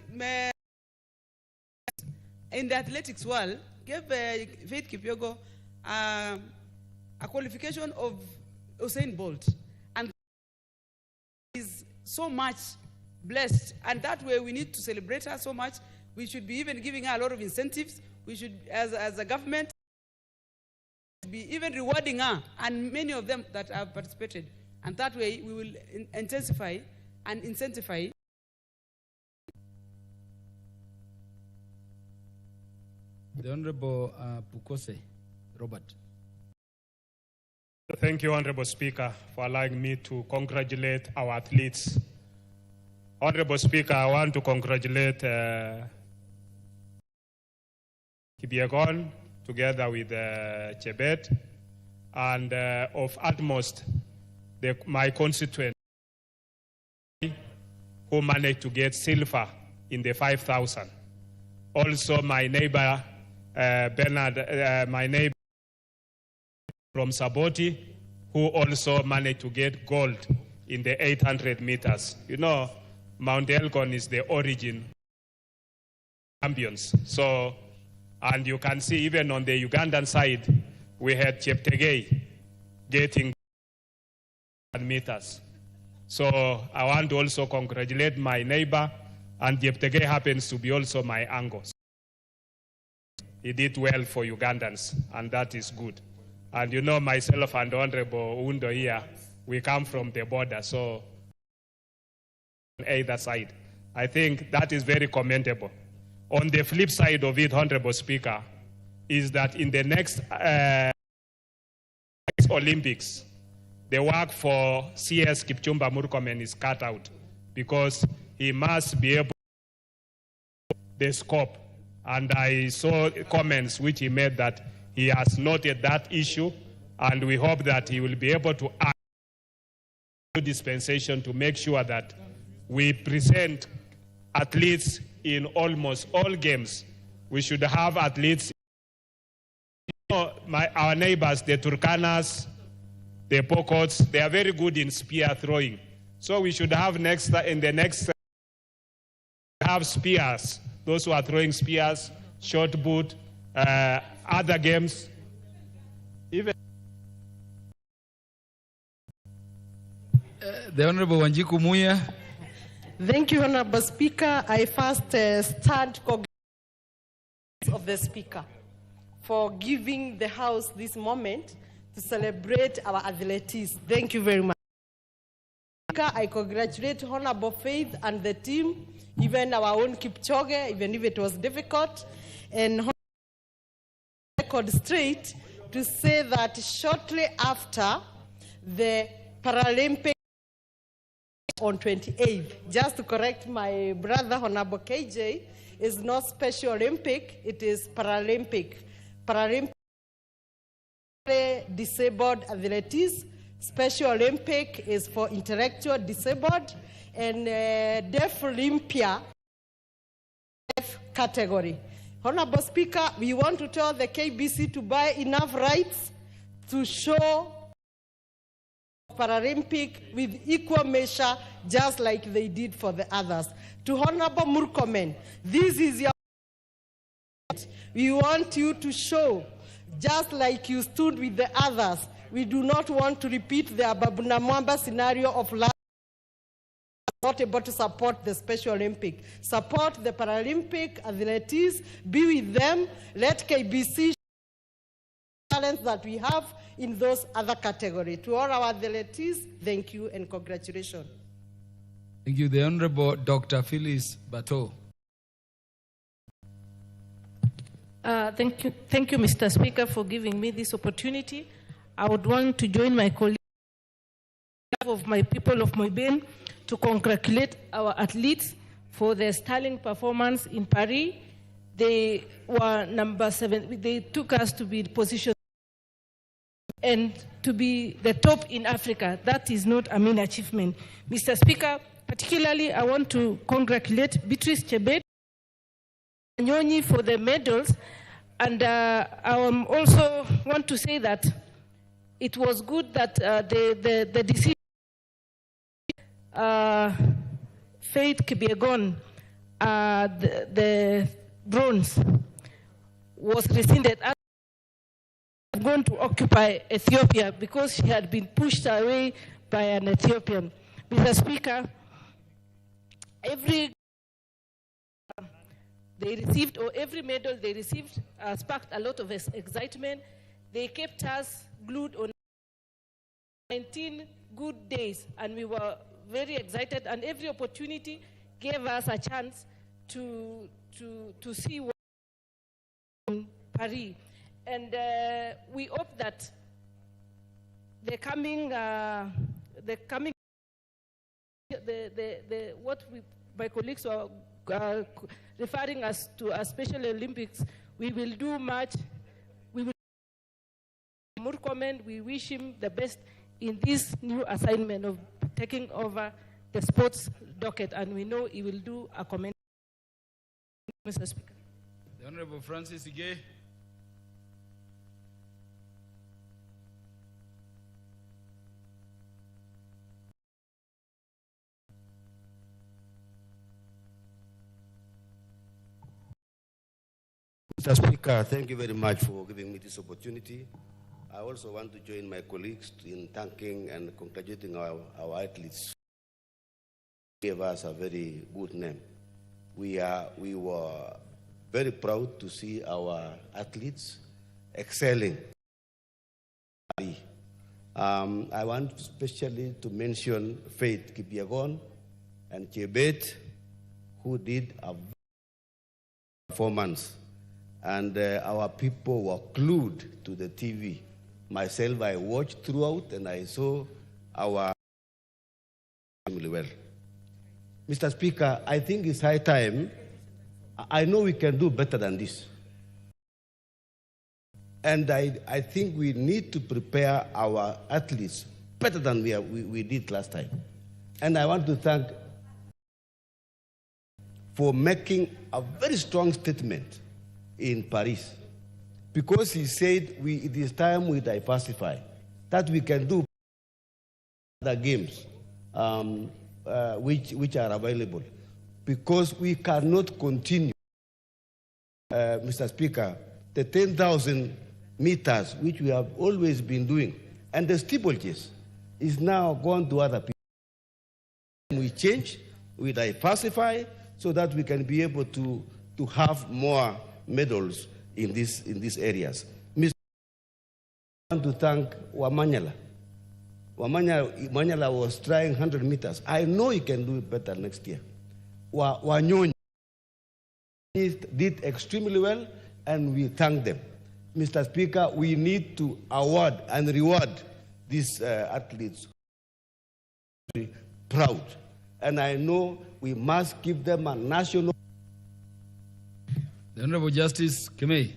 Speaker 10: in the athletics world, gave Faith Kipyegon a qualification of Usain Bolt, and is so much blessed. And that way, we need to celebrate her so much. We should be even giving her a lot of incentives. We should, as a government, be even rewarding her and many of them that have participated. And that way, we will intensify and incentivize.
Speaker 12: The Honorable Pukose, Robert.
Speaker 14: Thank you, Honorable Speaker, for allowing me to congratulate our athletes. Honorable Speaker, I want to congratulate Kipyegon together with Chebet, and of utmost my constituent who managed to get silver in the 5,000. Also my neighbor, Bernard, my neighbor from Saboti, who also managed to get gold in the 800 meters. You know, Mount Elgon is the origin champions. So, and you can see even on the Ugandan side, we had Cheptegei getting meters. So I want to also congratulate my neighbor, and Cheptegei happens to be also my uncle. He did well for Ugandans, and that is good. And you know, myself and Honorable Undo here, we come from the border, so on either side. I think that is very commendable. On the flip side of it, Honorable Speaker, is that in the next Olympics, the work for CS Kipchumba Murkomen is cut out, because he must be able to the scope. And I saw comments which he made that he has noted that issue, and we hope that he will be able to add dispensation to make sure that we present athletes in almost all games. We should have athletes. You know, our neighbors, the Turkanas, the Pokots, they are very good in spear throwing. So we should have have spears, those who are throwing spears, short boot, other games. Even
Speaker 12: The Honorable Wanjiku Muya.
Speaker 19: Thank you, Honorable Speaker. I first stand of the Speaker for giving the House this moment to celebrate our athletes. Thank you very much. I congratulate Honorable Faith and the team, even our own Kipchoge, even if it was difficult, and record straight to say that shortly after the Paralympic on 28th. Just to correct my brother, Honorable KJ, is not Special Olympic, it is Paralympic. Paralympic disabled athletes. Special Olympic is for intellectual disabled, and Deaf Olympia, Deaf category. Honorable Speaker, we want to tell the KBC to buy enough rights to show Paralympic with equal measure, just like they did for the others. To Honorable Murkomen, this is your. We want you to show, just like you stood with the others. We do not want to repeat the Ababunamwamba scenario of last. Not able to support the Special Olympic. Support the Paralympic athletes, be with them, let KBC talents that we have in those other categories. To all our athletes, thank you and congratulations.
Speaker 12: Thank you. The Honorable Dr. Phyllis Bato.
Speaker 4: Thank you, Mr. Speaker, for giving me this opportunity. I would want to join my colleagues of my people of Moibin to congratulate our athletes for their sterling performance in Paris. They were number 7. They took us to be position and to be the top in Africa. That is not a mean achievement. Mr. Speaker, particularly I want to congratulate Beatrice Chebet Nyonyi for the medals, and I also want to say that it was good that the decision Faith Kipyegon, the bronze, was rescinded. I'm going to occupy Ethiopia because she had been pushed away by an Ethiopian. Mr. Speaker, every medal they received sparked a lot of excitement. They kept us glued on 19 good days, and we were very excited, and every opportunity gave us a chance to see what in Paris. And we hope that my colleagues are referring us to a Special Olympics, we will do much. We will Murkomen, we wish him the best in this new assignment of taking over the sports docket, and we know he will do a comment. Mr. Speaker.
Speaker 12: The Honorable Francis Ige.
Speaker 15: Mr. Speaker, thank you very much for giving me this opportunity. I also want to join my colleagues in thanking and congratulating our athletes. They gave us a very good name. We were very proud to see our athletes excelling. I want especially to mention Faith Kipyegon and Chebet, who did a performance. And our people were glued to the TV. Myself, I watched throughout, and I saw our family well. Mr. Speaker, I think it's high time. I know we can do better than this. And I think we need to prepare our athletes better than we did last time. And I want to thank for making a very strong statement in Paris, because he said it is time we diversify, that we can do the games which are available, because we cannot continue, Mr. Speaker, the 10,000 meters which we have always been doing, and the steeplechase is now gone to other people. We change, we diversify, so that we can be able to have more medals in these areas. Mr. I want to thank Wamanyala. Wamanyala was trying 100 meters. I know he can do it better next year. Wanyonyi did extremely well, and we thank them. Mr. Speaker, we need to award and reward these athletes. Proud and I know we must give them a national.
Speaker 12: The Honorable Justice Kemei.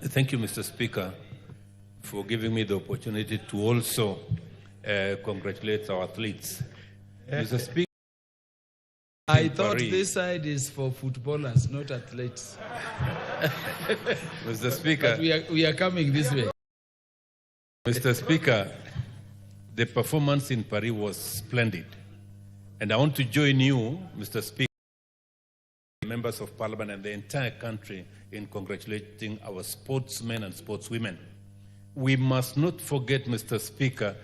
Speaker 3: Thank you, Mr. Speaker, for giving me the opportunity to also congratulate our athletes. Mr. Speaker,
Speaker 12: I thought this side is for footballers, not athletes.
Speaker 3: Mr. Speaker,
Speaker 12: but we are coming this way.
Speaker 3: Mr. Speaker, the performance in Paris was splendid. And I want to join you, Mr. Speaker, members of Parliament and the entire country in congratulating our sportsmen and sportswomen. We must not forget, Mr. Speaker,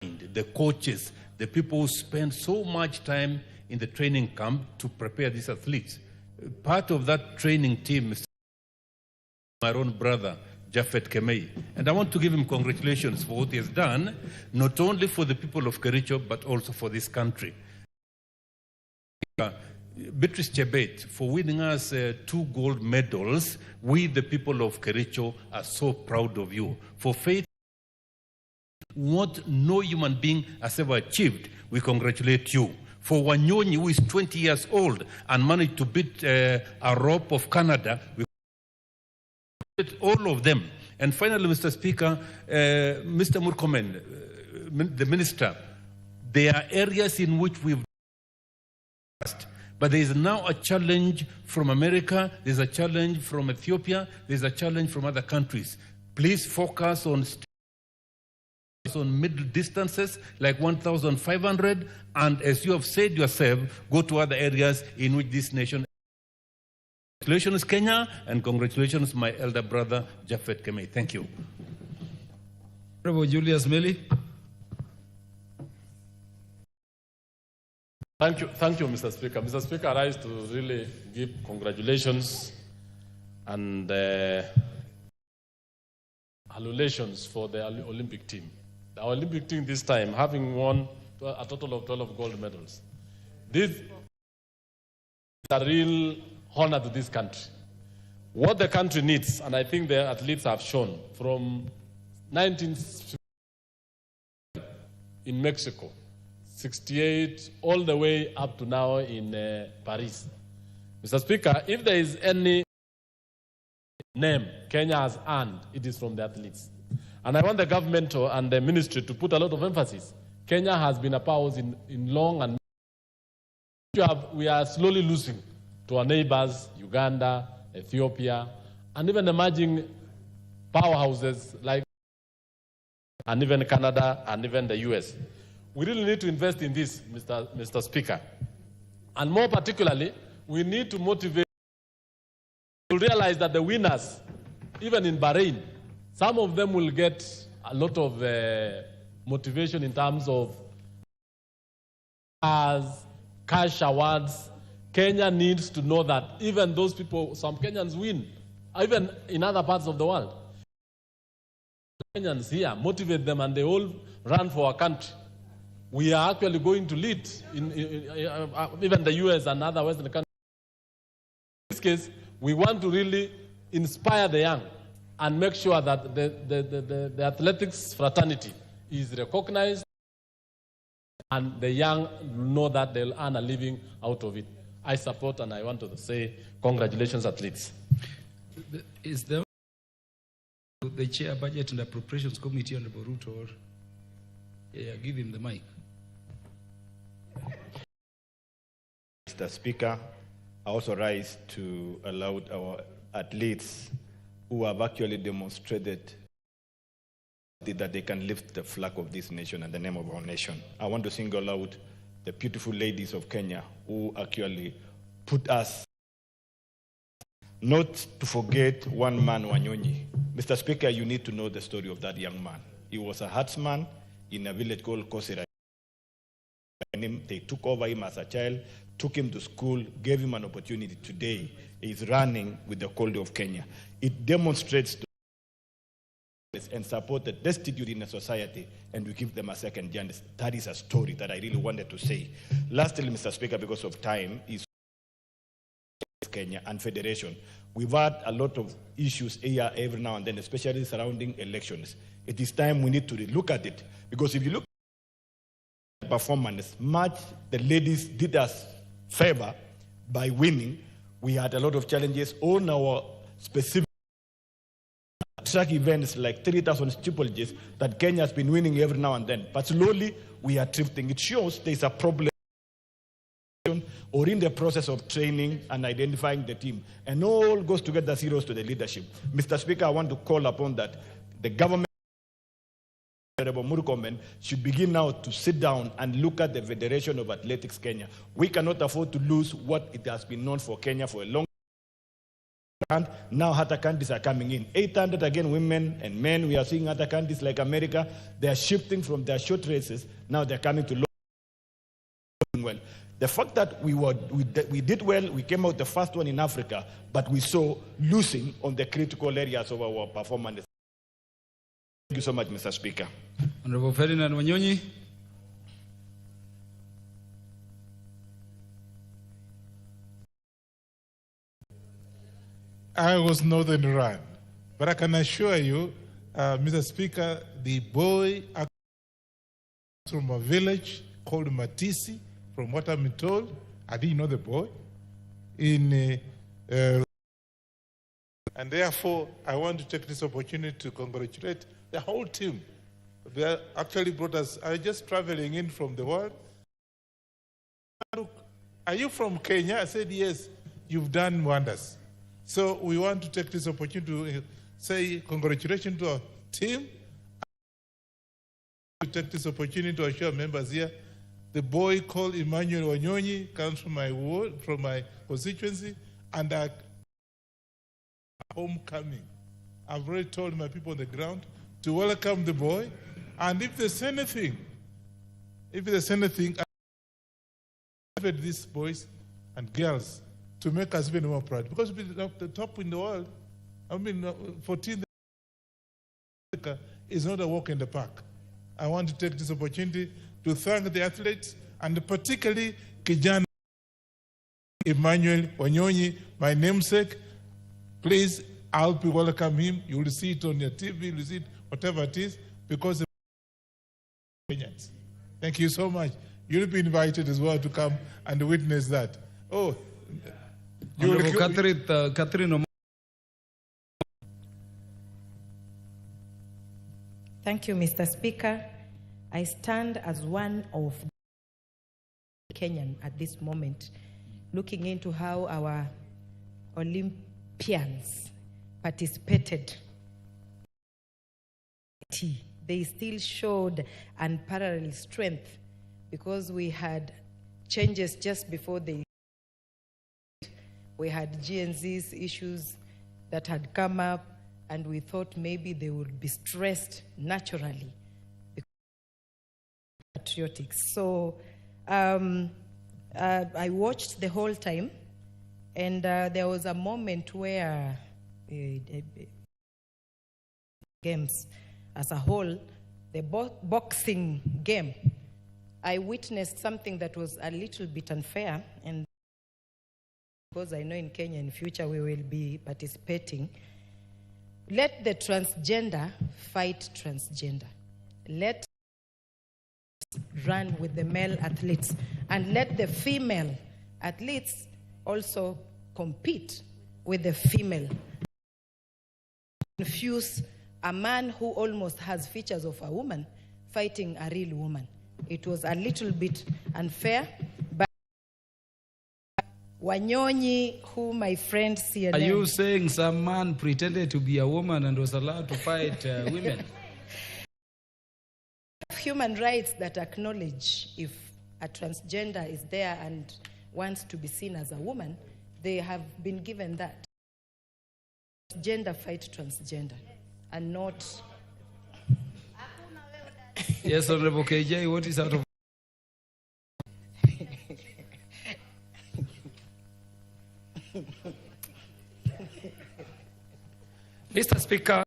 Speaker 3: the coaches, the people who spend so much time in the training camp to prepare these athletes. Part of that training team, Mr. my own brother, Japhet Kemei. And I want to give him congratulations for what he has done, not only for the people of Kericho, but also for this country. Beatrice Chebet, for winning us 2 gold medals. We, the people of Kericho, are so proud of you. For faith, what no human being has ever achieved, we congratulate you. For Wanyonyi, who is 20 years old and managed to beat a rope of Canada, we congratulate all of them. And finally, Mr. Speaker, Mr. Murkomen, the minister, there are areas in which we've passed. But there is now a challenge from America, there's a challenge from Ethiopia, there's a challenge from other countries. Please focus on middle distances like 1,500, and as you have said yourself, go to other areas in which this nation. Congratulations, Kenya, and congratulations, my elder brother, Japhet Kemei. Thank you.
Speaker 12: Honorable Julius Meli.
Speaker 20: Thank you, Mr. Speaker. Mr. Speaker, I rise to really give congratulations and halulations for the Olympic team. The Olympic team this time, having won a total of 12 gold medals. This is a real honor to this country. What the country needs, and I think the athletes have shown, from 1950 in Mexico, 68, all the way up to now in Paris. Mr. Speaker, if there is any name Kenya has earned, it is from the athletes. And I want the government and the ministry to put a lot of emphasis. Kenya has been a powerhouse in long and we are slowly losing to our neighbors, Uganda, Ethiopia, and even emerging powerhouses like and even Canada and even the US. We really need to invest in this, Mr. Speaker. And more particularly, we need to motivate to realize that the winners, even in Bahrain, some of them will get a lot of motivation in terms of cash awards. Kenya needs to know that even those people, some Kenyans win, even in other parts of the world. Kenyans here, motivate them and they all run for our country. We are actually going to lead in even the US and other Western countries. In this case, we want to really inspire the young and make sure that the athletics fraternity is recognized and the young know that they'll earn a living out of it. I support and I want to say congratulations, athletes.
Speaker 12: Is there the Chair Budget and Appropriations Committee on the Boruto? Yeah, give him the mic.
Speaker 21: Mr. Speaker, I also rise to allow our athletes who have actually demonstrated that they can lift the flag of this nation and the name of our nation. I want to single out the beautiful ladies of Kenya who actually put us, not to forget one man, Wanyonyi. Mr. Speaker, you need to know the story of that young man. He was a herdsman in a village called Kosera. They took over him as a child, took him to school, gave him an opportunity. Today, he's running with the Quality of Kenya. It demonstrates and support the destitute in a society, and we give them a second chance. That is a story that I really wanted to say. Lastly, Mr. Speaker, because of time, is Kenya and Federation. We've had a lot of issues here every now and then, especially surrounding elections. It is time we need to look at it, because if you look performance, much the ladies did us favor by winning. We had a lot of challenges on our specific track events like 3,000 steeplejages that Kenya has been winning every now and then. But slowly we are drifting. It shows there's a problem or in the process of training and identifying the team. And all goes together zeros to the leadership. Mr. Speaker, I want to call upon that the government should begin now to sit down and look at the Federation of Athletics Kenya. We cannot afford to lose what it has been known for Kenya for a long time. Now other countries are coming in. 800 again, women and men. We are seeing other countries like America. They are shifting from their short races. Now they're coming to long. Well, the fact that we did well, we came out the first one in Africa, but we saw losing on the critical areas of our performance. Thank you so much, Mr. Speaker.
Speaker 12: Honorable Ferdinand Wanyonyi.
Speaker 6: I was not in Iran, but I can assure you, Mr. Speaker, the boy from a village called Matisi, from what I'm told, I didn't know the boy, and therefore I want to take this opportunity to congratulate the whole team. They actually brought us, I was just traveling in from the world. Are you from Kenya? I said, yes, you've done wonders. So we want to take this opportunity to say congratulations to our team. To take this opportunity to assure members here, the boy called Emmanuel Wanyonyi comes from my ward, from my constituency, and our homecoming. I've already told my people on the ground to welcome the boy, and if there's anything, I invite these boys and girls to make us even more proud, because we're the top in the world. I mean, 14th is not a walk in the park. I want to take this opportunity to thank the athletes, and particularly Kijana Emmanuel Wanyonyi, my namesake. Please, I'll welcome him. You will see it on your TV, you will see it, whatever it is, because Kenyans. Thank you so much. You'll be invited as well to come and witness that. Oh,
Speaker 12: Catherine.
Speaker 1: Thank you, Mr. Speaker. I stand as one of Kenyan at this moment, looking into how our Olympians participated. They still showed unparalleled strength, because we had changes just before we had GNZ's issues that had come up, and we thought maybe they would be stressed naturally. Patriotic. So I watched the whole time, and there was a moment where games as a whole, the boxing game, I witnessed something that was a little bit unfair, and because I know in Kenya in future we will be participating, let the transgender fight transgender. Let run with the male athletes, and let the female athletes also compete with the female. Confuse a man who almost has features of a woman fighting a real woman. It was a little bit unfair, but Wanyonyi, who my friend CNN...
Speaker 12: Are you saying some man pretended to be a woman and was allowed to fight women?
Speaker 1: Human rights that acknowledge if a transgender is there and wants to be seen as a woman, they have been given that. Gender fight transgender, and not...
Speaker 12: Yes, Honorable KJ, what is out of...
Speaker 7: Mr. Speaker,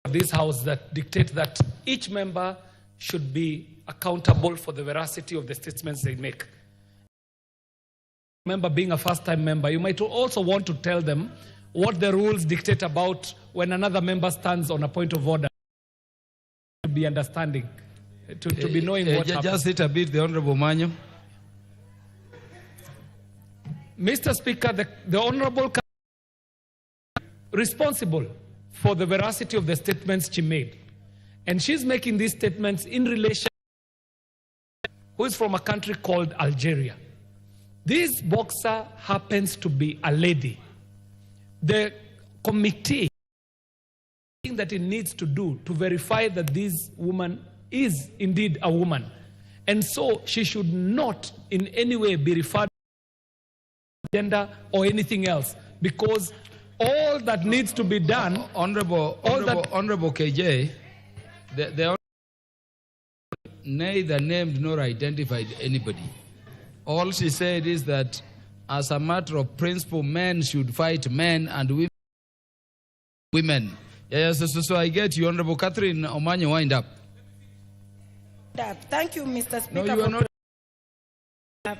Speaker 7: this House that dictate that each member should be accountable for the veracity of the statements they make. Member being a first-time member, you might also want to tell them what the rules dictate about when another member stands on a point of order. To be understanding to be knowing what happened.
Speaker 12: Just hit a bit, the Honorable Manyo.
Speaker 7: Mr. Speaker, the Honorable responsible for the veracity of the statements she made. And she's making these statements in relation who is from a country called Algeria. This boxer happens to be a lady. The committee that it needs to do to verify that this woman is indeed a woman. And so she should not in any way be referred to gender or anything else, because all that needs to be done...
Speaker 12: Honorable KJ, the neither named nor identified anybody. All she said is that as a matter of principle, men should fight men and women. Yes, so I get you, Honorable Catherine Omanyo, wind up.
Speaker 1: Thank you, Mr. Speaker.
Speaker 12: No, you are not.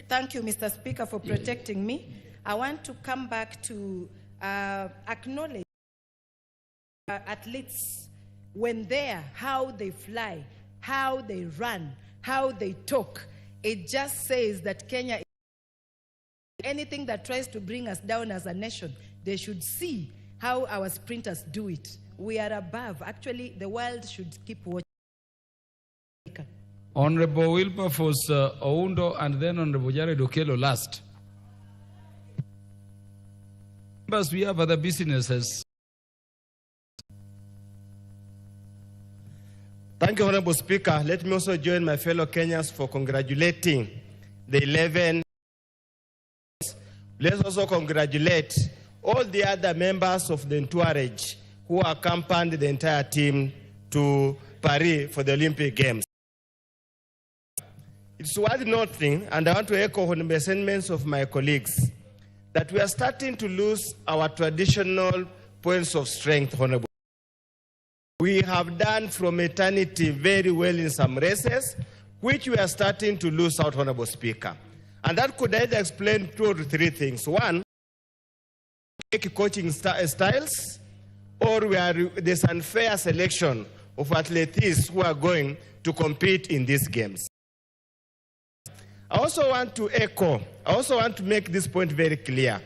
Speaker 1: Thank you, Mr. Speaker, for protecting me. I want to come back to acknowledge athletes when they're, how they fly, how they run, how they talk. It just says that Kenya is anything that tries to bring us down as a nation. They should see how our sprinters do it. We are above. Actually, the world should keep watching.
Speaker 12: Honorable Wilberforce Oundo and then Honorable Jared Okello last. Members, we have other businesses.
Speaker 17: Thank you, Honorable Speaker. Let me also join my fellow Kenyans for congratulating the 11. Let's also congratulate all the other members of the entourage who accompanied the entire team to Paris for the Olympic Games. It's worth noting, and I want to echo on the sentiments of my colleagues, that we are starting to lose our traditional points of strength, Honorable. We have done from eternity very well in some races, which we are starting to lose out, Honorable Speaker. And that could either explain 2 or 3 things. One, coaching styles, or there's unfair selection of athletes who are going to compete in these games. I also want to make this point very clear,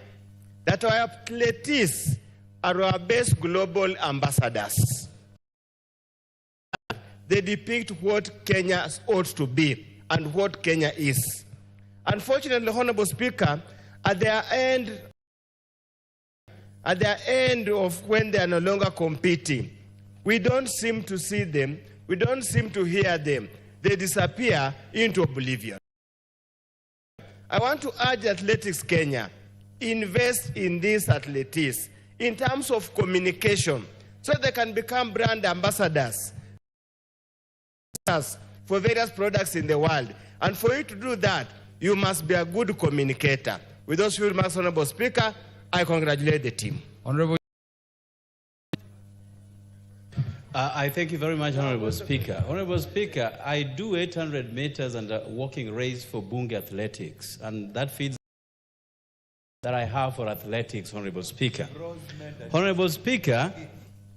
Speaker 17: that our athletes are our best global ambassadors. They depict what Kenya ought to be and what Kenya is. Unfortunately, Honorable Speaker, at their end of when they are no longer competing, we don't seem to see them, we don't seem to hear them. They disappear into oblivion. I want to urge Athletics Kenya, invest in these athletes in terms of communication so they can become brand ambassadors for various products in the world. And for you to do that, you must be a good communicator. With those few remarks, Honorable Speaker, I congratulate the team.
Speaker 12: Honorable.
Speaker 18: I thank you very much, Honorable Speaker. Honorable Speaker, I do 800 meters and a walking race for Bunge Athletics, and that feeds that I have for athletics, Honorable Speaker. Honorable Speaker,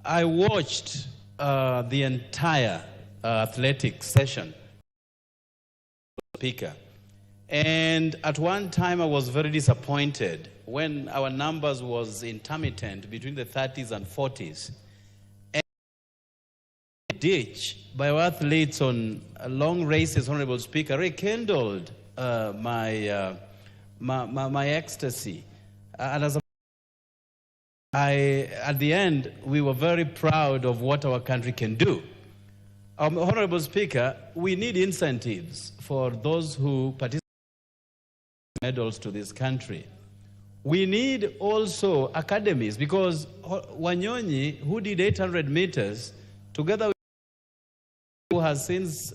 Speaker 18: I watched the entire athletics session, Speaker. And at one time I was very disappointed when our numbers was intermittent between the 30s and 40s. And ditch by our athletes on long races, Honorable Speaker, rekindled my ecstasy. And as at the end, we were very proud of what our country can do. Honorable Speaker, we need incentives for those who participate in medals to this country. We need also academies, because Wanyonyi, who did 800 meters, together with who has since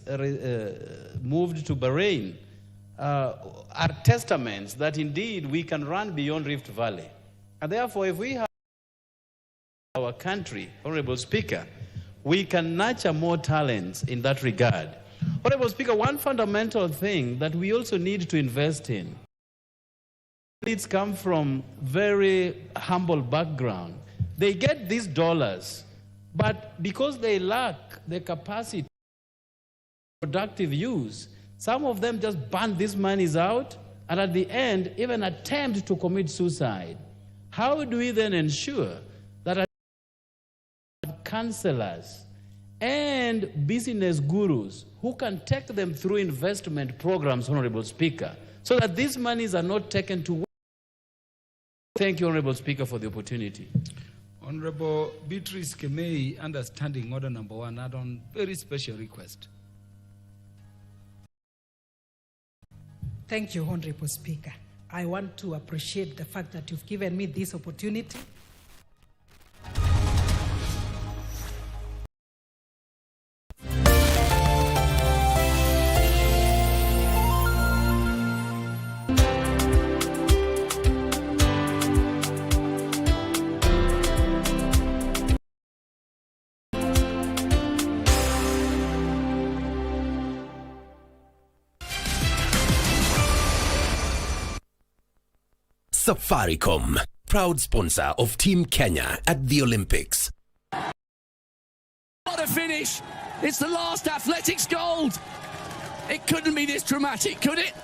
Speaker 18: moved to Bahrain, are testaments that indeed we can run beyond Rift Valley. And therefore, if we have our country, Honorable Speaker, we can nurture more talents in that regard. Honorable Speaker, one fundamental thing that we also need to invest in. Athletes come from very humble background. They get these dollars, but because they lack the capacity productive use. Some of them just burn these monies out and at the end even attempt to commit suicide. How do we then ensure that counselors and business gurus who can take them through investment programs, Honorable Speaker, so that these monies are not taken to... Thank you, Honorable Speaker, for the opportunity.
Speaker 12: Honorable Beatrice Kemei, understanding order number 1, add on very special request.
Speaker 5: Thank you, Honorable Speaker. I want to appreciate the fact that you've given me this opportunity.
Speaker 13: Safaricom, proud sponsor of Team Kenya at the Olympics.
Speaker 23: What a finish! It's the last athletics gold! It couldn't be this dramatic, could it?